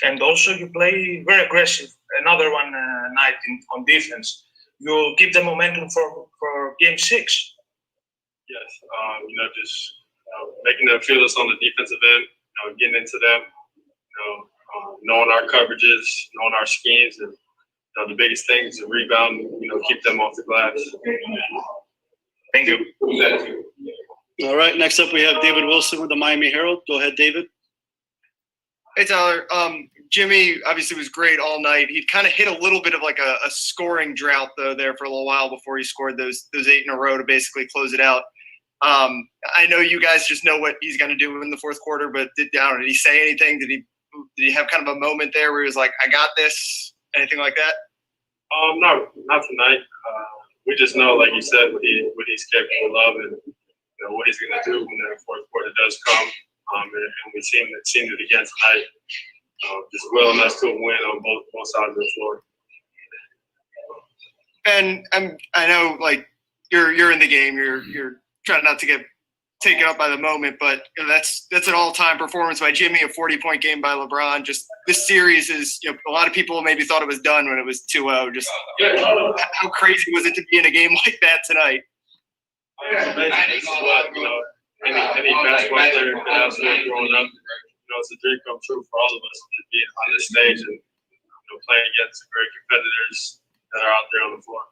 And also, you play very aggressive. Another one night on defense. You keep the momentum for Game 6. Yes, just making them feel us on the defensive end. Getting into them. Knowing our coverages, knowing our schemes, and the biggest thing is to rebound. Keep them off the glass. Thank you. All right. Next up, we have David Wilson with the Miami Herald. Go ahead, David. Hey, Tyler. Jimmy obviously was great all night. He kind of hit a little bit of like a scoring drought though there for a little while before he scored those 8 in a row to basically close it out. I know you guys just know what he's going to do in the fourth quarter, but did he say anything? Did he have kind of a moment there where he was like, "I got this"? Anything like that? No, not tonight. We just know, like you said, what he's capable of, and what he's going to do when the fourth quarter does come. And we've seen it again tonight. Just willing us to win on both sides of the floor. And I know, like you're in the game. You're trying not to get taken up by the moment, but that's an all-time performance by Jimmy. A 40-point game by LeBron. Just this series is, a lot of people maybe thought it was done when it was 2-0. Just how crazy was it to be in a game like that tonight? This is what any basketball player could have said growing up. It's a dream come true for all of us to be on this stage and playing against great competitors that are out there on the floor.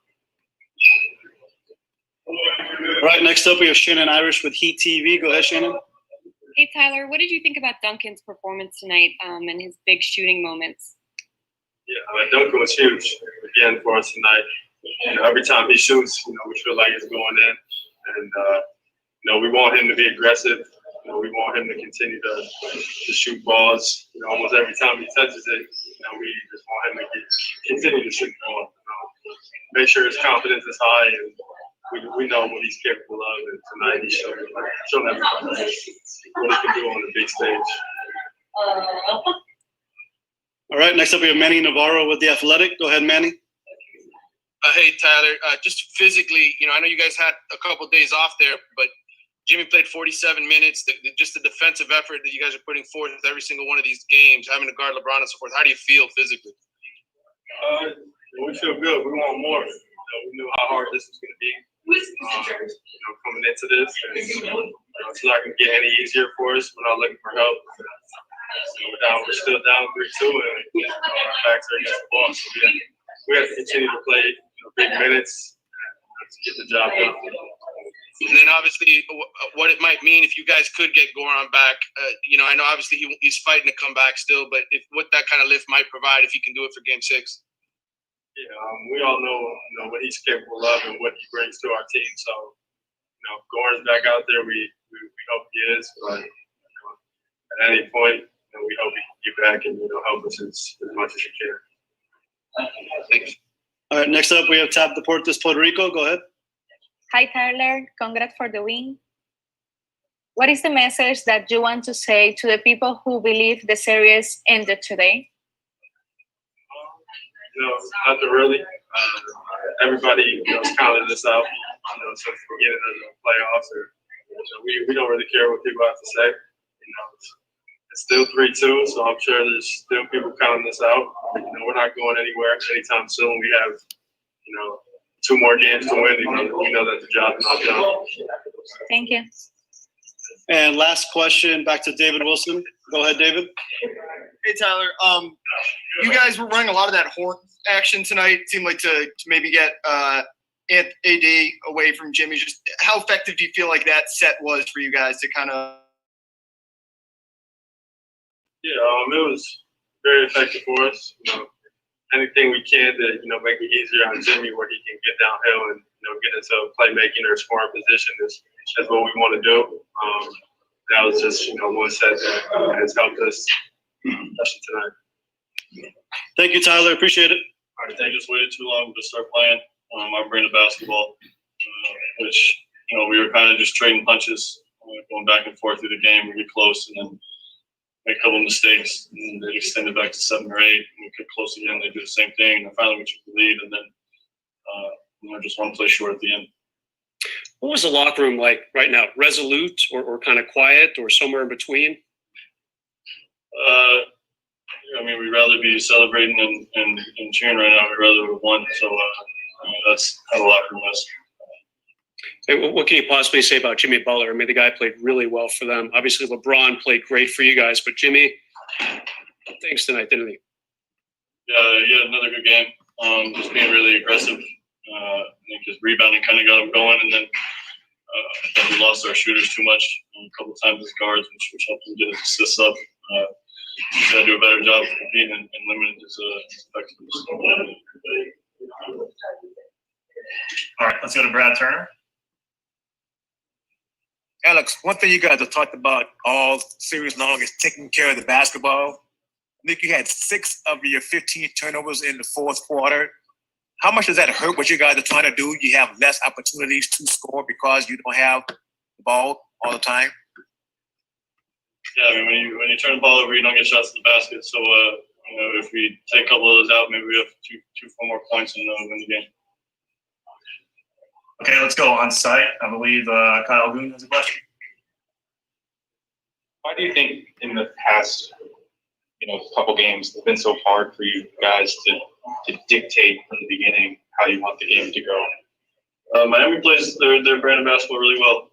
All right, next up we have Shannon Irish with Heat TV. Go ahead, Shannon. Hey, Tyler, what did you think about Duncan's performance tonight and his big shooting moments? Yeah, Duncan was huge again for us tonight. Every time he shoots, we feel like it's going in, and we want him to be aggressive. We want him to continue to shoot balls. Almost every time he touches it, we just want him to continue to shoot the ball. Make sure his confidence is high, and we know what he's capable of. And tonight he's shown everybody what he can do on the big stage. All right, next up we have Manny Navarro with The Athletic. Go ahead, Manny. Hey, Tyler. Just physically, I know you guys had a couple of days off there, but Jimmy played 47 minutes. Just the defensive effort that you guys are putting forth with every single one of these games, having to guard LeBron and so forth. How do you feel physically? We feel good. We want more. We knew how hard this was going to be. Coming into this, and, it's not going to get any easier for us. We're not looking for help. We're still down 3-2, and our backs are against the ball. So we have to continue to play big minutes to get the job done. And then obviously what it might mean if you guys could get Goran back. I know obviously he's fighting to come back still, but what that kind of lift might provide if he can do it for Game 6. Yeah, we all know what he's capable of and what he brings to our team. So, Goran's back out there. We hope he is, but at any point, we hope he can get back and help us as much as he can. Thanks. All right, next up we have Tab Deportes, Puerto Rico. Go ahead. Hi, Tyler. Congrats for the win. What is the message that you want to say to the people who believe the series ended today? Nothing really. Everybody is counting this out. Since we're getting into the playoffs, or we don't really care what people have to say. It's still 3-2, so I'm sure there's still people counting this out. We're not going anywhere anytime soon. We have 2 more games to win. We know that the job's not done. Thank you. And last question, back to David Wilson. Go ahead, David. Hey, Tyler. You guys were running a lot of that horn action tonight. It seemed like to maybe get AD away from Jimmy. Just how effective do you feel like that set was for you guys to kind of? Yeah, very effective for us. Anything we can to make it easier on Jimmy, where he can get downhill and get into playmaking or scoring position is what we want to do. That was just one set that has helped us, especially tonight. Thank you, Tyler. Appreciate it. All right, they just waited too long to start playing our brand of basketball, which we were kind of just trading punches, going back and forth through the game. We get close and then make a couple of mistakes, and they extend it back to 7 or 8. And we get close again, they do the same thing. And finally, we took the lead, and then just one play short at the end. What was the locker room like right now? Resolute or kind of quiet or somewhere in between? We'd rather be celebrating and cheering right now. We'd rather have won. So that's how the locker room is. Hey, what can you possibly say about Jimmy Butler? I mean, the guy played really well for them. Obviously, LeBron played great for you guys, but Jimmy, thanks tonight, didn't he? Yeah, he had another good game. Just being really aggressive. I think his rebounding kind of got him going, and then I think we lost our shooters too much a couple of times as guards, which helped him get his assists up. He's got to do a better job of competing and limiting his effectiveness. All right, let's go to Brad Turner. Alex, one thing you guys have talked about all series long is taking care of the basketball. I think you had 6 of your 15 turnovers in the fourth quarter. How much does that hurt what you guys are trying to do? You have less opportunities to score because you don't have the ball all the time? Yeah, when you turn the ball over, you don't get shots to the basket. So, if we take a couple of those out, maybe we have 4 more points and win the game. Okay, let's go on site. I believe Kyle Goon has a question. Why do you think in the past, couple games, it's been so hard for you guys to dictate from the beginning how you want the game to go? Miami plays their brand of basketball really well.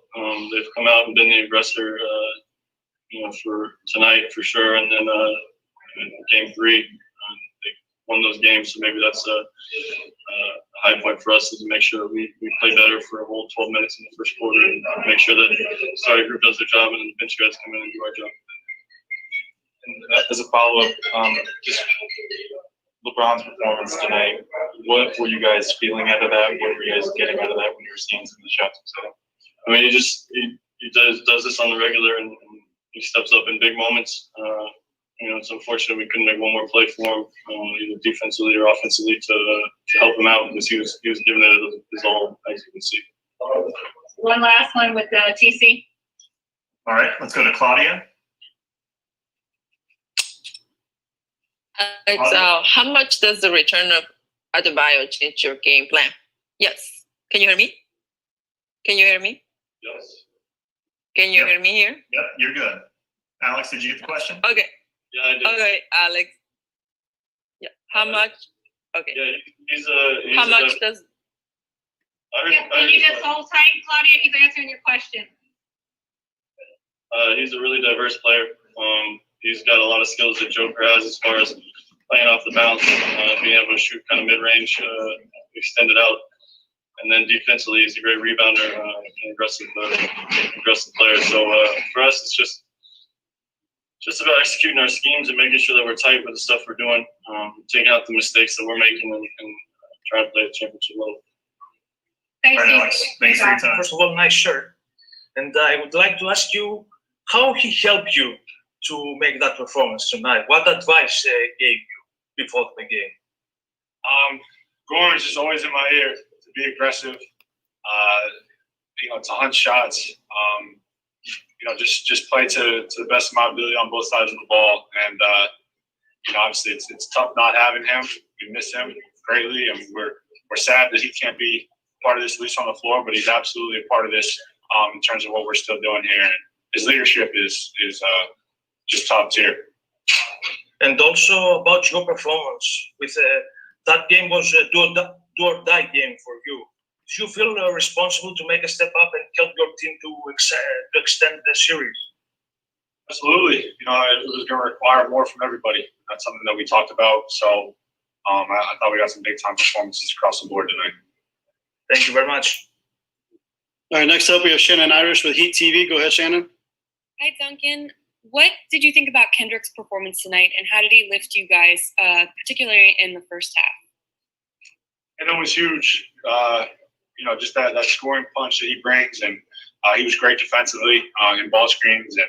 They've come out and been the aggressor, for tonight for sure, and then in game 3, they won those games. So maybe that's a high point for us is to make sure that we play better for a whole 12 minutes in the first quarter and make sure that the starting group does their job and then the bench guys come in and do our job. And as a follow-up, just LeBron's performance tonight, what were you guys feeling out of that? What were you guys getting out of that when you were seeing some of the shots himself? He does this on the regular and he steps up in big moments. It's unfortunate we couldn't make one more play for him, either defensively or offensively, to help him out because he was giving it his all, as you can see. One last one with TC. All right, let's go to Claudia. How much does the return of Adebayo change your game plan? Yes. Can you hear me? Yes. Can you hear me here? Yep, you're good. Alex, did you get the question? Okay. Yeah, I did. Okay, Alex. Yeah. How much? Okay. Yeah, he's How much does? Can you just hold tight, Claudia? He's answering your question. He's a really diverse player. He's got a lot of skills that Joker has as far as playing off the bounce, being able to shoot kind of mid-range, extend it out. And then defensively, he's a great rebounder, an aggressive player. So for us, it's just about executing our schemes and making sure that we're tight with the stuff we're doing, taking out the mistakes that we're making and trying to play at championship level. Thanks, right, Alex. Thanks for your time. First of all, nice shirt. And I would like to ask you how he helped you to make that performance tonight. What advice gave you before the game? Goran's just always in my ear to be aggressive, to hunt shots, just play to the best of my ability on both sides of the ball. And, obviously it's tough not having him. We miss him greatly. I mean, we're sad that he can't be part of this, at least on the floor, but he's absolutely a part of this in terms of what we're still doing here. And his leadership is just top tier. And also about your performance with that game was a do or die game for you. Do you feel responsible to make a step up and help your team to extend the series? Absolutely. It was going to require more from everybody. That's something that we talked about. So I thought we got some big time performances across the board tonight. Thank you very much. All right, next up we have Shannon Irish with Heat TV. Go ahead, Shannon. Hi, Duncan. What did you think about Kendrick's performance tonight, and how did he lift you guys, particularly in the first half? And it was huge. Just that scoring punch that he brings, and he was great defensively in ball screens, and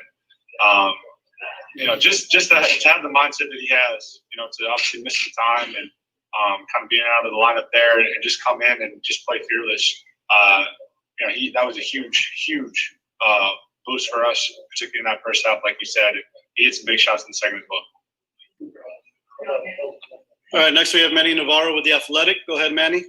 just to have the mindset that he has, to obviously miss the time and kind of being out of the lineup there and just come in and just play fearless. That was a huge boost for us, particularly in that first half. Like you said, he hit some big shots in the second as well. All right, next we have Manny Navarro with The Athletic. Go ahead, Manny.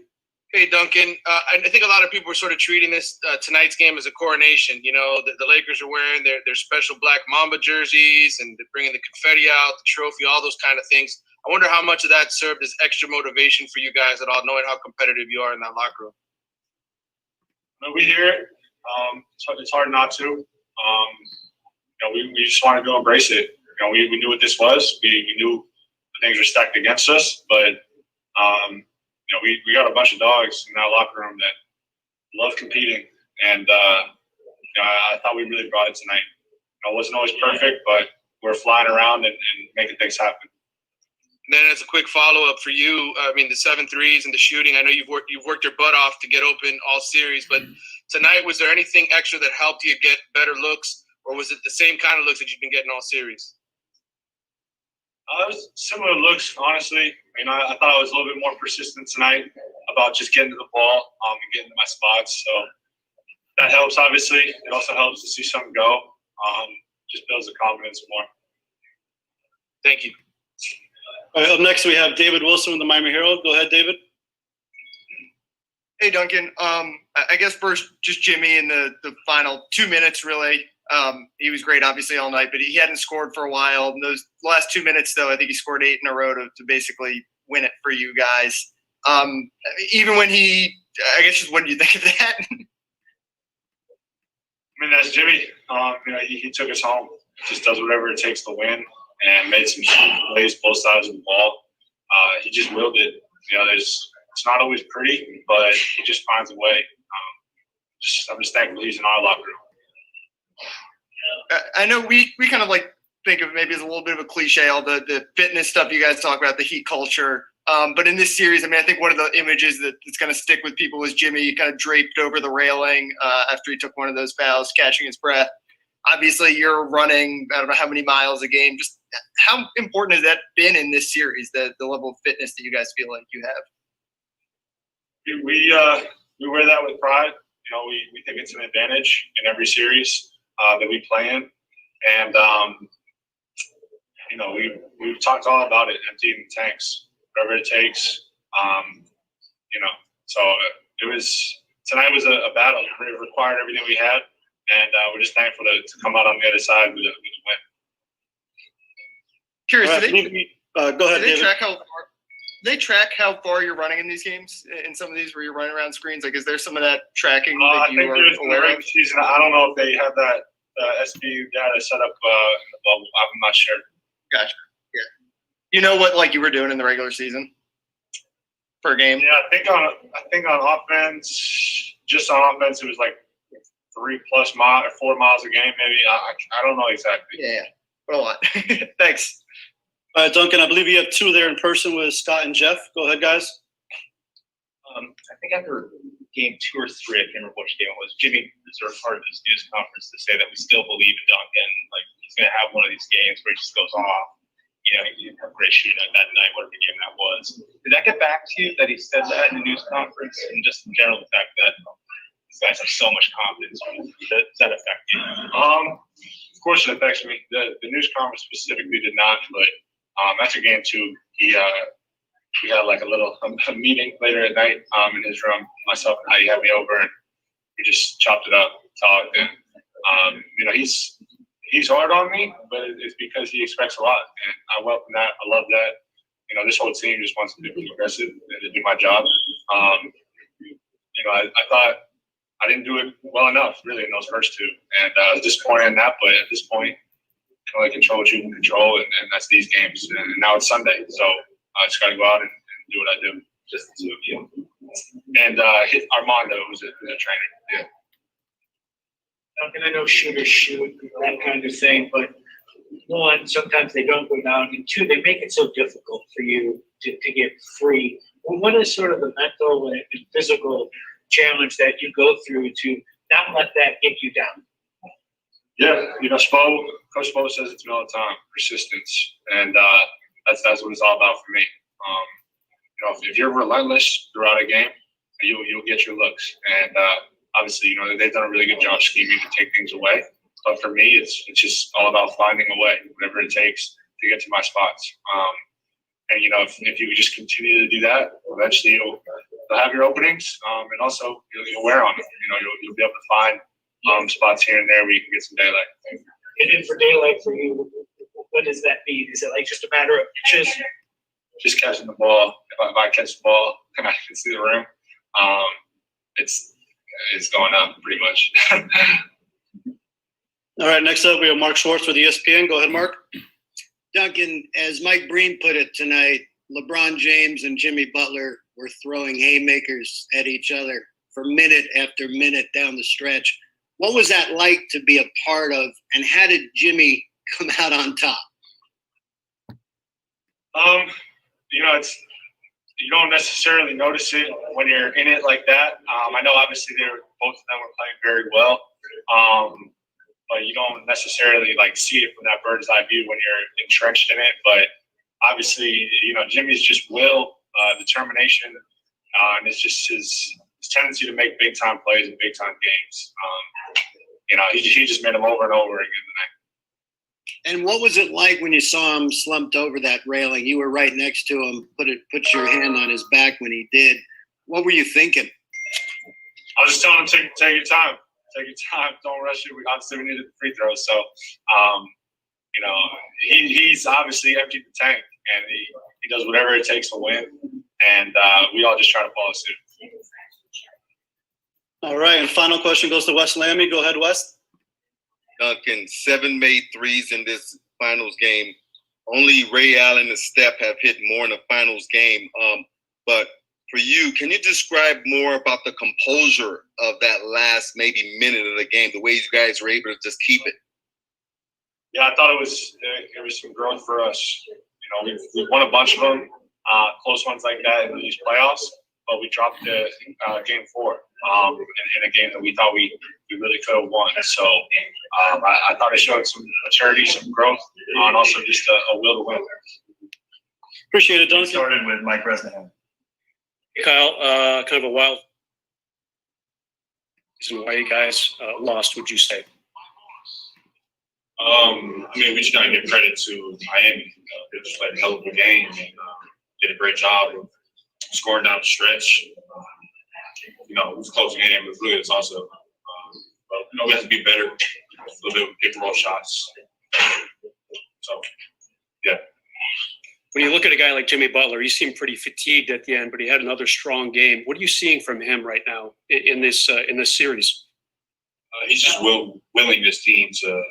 Hey, Duncan. I think a lot of people were sort of treating this tonight's game as a coronation. The Lakers are wearing their special black Mamba jerseys, and they're bringing the confetti out, the trophy, all those kind of things. I wonder how much of that served as extra motivation for you guys at all, knowing how competitive you are in that locker room. We hear it. It's hard not to. We just wanted to embrace it. We knew what this was. We knew things were stacked against us, but we got a bunch of dogs in that locker room that love competing, and I thought we really brought it tonight. It wasn't always perfect, but we're flying around and making things happen. And then as a quick follow-up for you, the 7 threes and the shooting, I know you've worked your butt off to get open all series, but tonight, was there anything extra that helped you get better looks, or was it the same kind of looks that you've been getting all series? It was similar looks, honestly. I thought I was a little bit more persistent tonight about just getting to the ball and getting to my spots. So that helps, obviously. It also helps to see something go. Just builds the confidence more. Thank you. All right, up next we have David Wilson with the Miami Herald. Go ahead, David. Hey, Duncan. I guess first, just Jimmy in the final 2 minutes, really. He was great, obviously, all night, but he hadn't scored for a while. In those last 2 minutes, though, I think he scored 8 in a row to basically win it for you guys. Even when I guess, just what do you think of that? That's Jimmy. He took us home. Just does whatever it takes to win, and made some huge plays both sides of the ball. He just willed it. It's not always pretty, but he just finds a way. I'm just thankful he's in our locker room. I know we kind of think of maybe as a little bit of a cliche, all the fitness stuff you guys talk about, the Heat culture. But in this series, I think one of the images that's going to stick with people was Jimmy kind of draped over the railing after he took one of those fouls, catching his breath. Obviously, you're running, I don't know how many miles a game. Just how important has that been in this series, the level of fitness that you guys feel like you have? We wear that with pride. We think it's an advantage in every series that we play in. And, we've talked all about it, emptying the tanks, whatever it takes. So tonight was a battle. It required everything we had. And we're just thankful to come out on the other side with a win. Curious, go ahead, David. They track how far you're running in these games, in some of these where you're running around screens? Is there some of that tracking that you are aware of? Season, I don't know if they have that SB data set up in the bubble. I'm not sure. Gotcha. Yeah. You know what you were doing in the regular season per game? Yeah, I think on offense, just on offense, it was 3+ miles or 4 miles a game, maybe. I don't know exactly. Yeah, but a lot. Thanks. All right, Duncan, I believe you have 2 there in person with Scott and Jeff. Go ahead, guys. I think after game 2 or 3, I can't remember which game it was, Jimmy reserved part of his news conference to say that we still believe in Duncan. He's going to have one of these games where he just goes off. He didn't have great shooting that night, whatever game that was. Did that get back to you that he said that in the news conference? And just in general, the fact that these guys have so much confidence, does that affect you? Of course it affects me. The news conference specifically did not, but after game 2, we had a meeting later at night in his room. Myself and he had me over, and we just chopped it up, talked, and he's hard on me, but it's because he expects a lot, and I welcome that. I love that. This whole team just wants to be aggressive and to do my job. I thought I didn't do it well enough, really, in those first 2, and I was disappointed in that. But at this point, you can only control what you can control, and that's these games. And now it's Sunday, so I just got to go out and do what I do. Just the 2 of you. And hit Armando, who's a trainer. Yeah. Duncan, I know shooters shoot, that kind of thing, but one, sometimes they don't go down, and two, they make it so difficult for you to get free. Well, what is sort of the mental and physical challenge that you go through to not let that get you down? Yeah, Coach Spo says it to me all the time, persistence. And that's what it's all about for me. If you're relentless throughout a game, you'll get your looks. And obviously, they've done a really good job scheming to take things away. But for me, it's just all about finding a way, whatever it takes to get to my spots. And if you just continue to do that, eventually you'll have your openings, and also you'll wear on them. You'll be able to find spots here and there where you can get some daylight. And then for daylight for you, what does that mean? Is it like just a matter of just catching the ball? If I catch the ball and I can see the rim, it's going up pretty much. All right, next up we have Mark Schwartz with ESPN. Go ahead, Mark. Duncan, as Mike Breen put it tonight, LeBron James and Jimmy Butler were throwing haymakers at each other for minute after minute down the stretch. What was that like to be a part of, and how did Jimmy come out on top? It's you don't necessarily notice it when you're in it like that. I know obviously both of them were playing very well, but you don't necessarily see it from that bird's eye view when you're entrenched in it. But obviously, Jimmy's just will, determination, and it's just his tendency to make big time plays in big time games. He just made them over and over again tonight. And what was it like when you saw him slumped over that railing? You were right next to him. Put your hand on his back when he did. What were you thinking? I was just telling him, take your time. Take your time. Don't rush it. Obviously, we needed the free throws. So, he's obviously emptied the tank, and he does whatever it takes to win. And we all just try to follow suit. All right, and final question goes to Wes Lammy. Go ahead, Wes. Duncan, 7 made threes in this finals game. Only Ray Allen and Steph have hit more in a finals game. But for you, can you describe more about the composure of that last maybe minute of the game, the way you guys were able to just keep it? Yeah, I thought it was some growth for us. We've won a bunch of them, close ones like that in these playoffs, but we dropped the game 4 in a game that we thought we really could have won. So I thought it showed some maturity, some growth, and also just a will to win. Appreciate it, Duncan. Started with Mike Bresnahan. Kyle, kind of a wild reason why you guys lost, would you say? We just got to give credit to Miami. They just played a hell of a game and did a great job of scoring down the stretch. It was a close game. It was really also. But, we have to be better. A little bit, get the roll shots. So, yeah. When you look at a guy like Jimmy Butler, he seemed pretty fatigued at the end, but he had another strong game. What are you seeing from him right now in this series? He's just willing this team to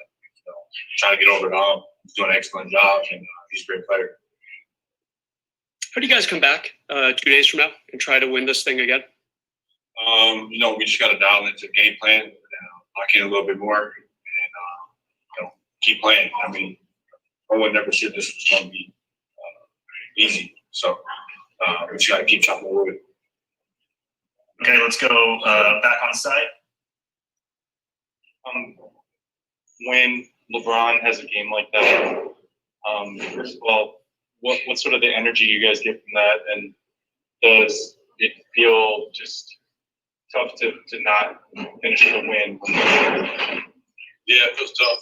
try to get over the hump. He's doing an excellent job, and he's a great player. How do you guys come back 2 days from now and try to win this thing again? We just got to dial into the game plan, lock in a little bit more, and keep playing. I would never said this was going to be easy. So we just got to keep chopping wood. Okay, let's go back on site. When LeBron has a game like that, first of all, what's sort of the energy you guys get from that, and does it feel just tough to not finish with a win? Yeah, it feels tough.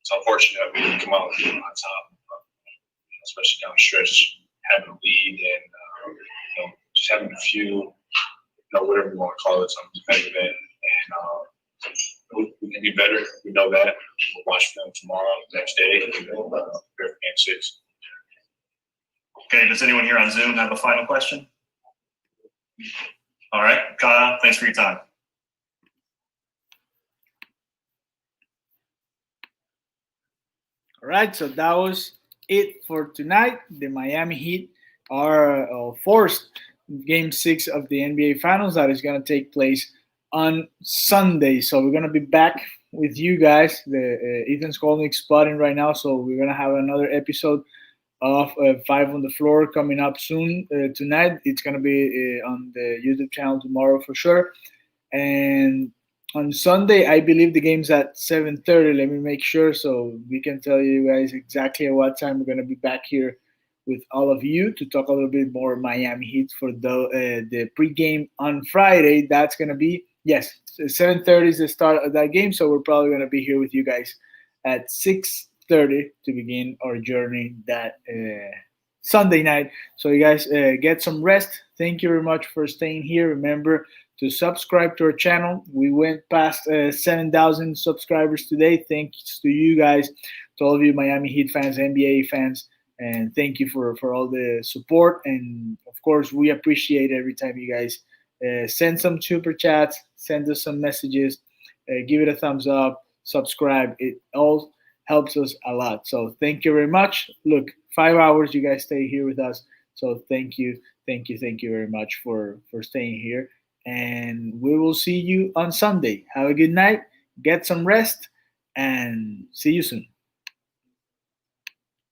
It's unfortunate that we didn't come out on top, especially down the stretch, having a lead and just having a few, whatever you want to call it, some competitive end. And we can be better. We know that. We'll watch them tomorrow, next day, and then prepare for game 6. Okay, does anyone here on Zoom have a final question? All right, Kyle, thanks for your time. All right, so that was it for tonight. The Miami Heat are forced Game 6 of the NBA Finals that is going to take place on Sunday. So we're going to be back with you guys. The Ethan's calling spotting right now, so we're gonna have another episode of 5 on the Floor coming up soon tonight. It's gonna be on the YouTube channel tomorrow for sure, and on Sunday I believe the game's at 7:30. Let me make sure so we can tell you guys exactly at what time we're gonna be back here with all of you to talk a little bit more Miami Heat for the pregame on Friday. That's gonna be 7:30 is the start of that game, so we're probably gonna be here with you guys at 6:30 to begin our journey that Sunday night. So you guys get some rest. Thank you very much for staying here. Remember to subscribe to our channel. We went past 7,000 subscribers today. Thanks to you guys, to all of you Miami Heat fans, NBA fans, and thank you for all the support. And of course, we appreciate every time you guys send some super chats, send us some messages, give it a thumbs up, subscribe. It all helps us a lot. So thank you very much. Look, 5 hours you guys stay here with us. So thank you very much for staying here. And we will see you on Sunday. Have a good night, get some rest, and see you soon.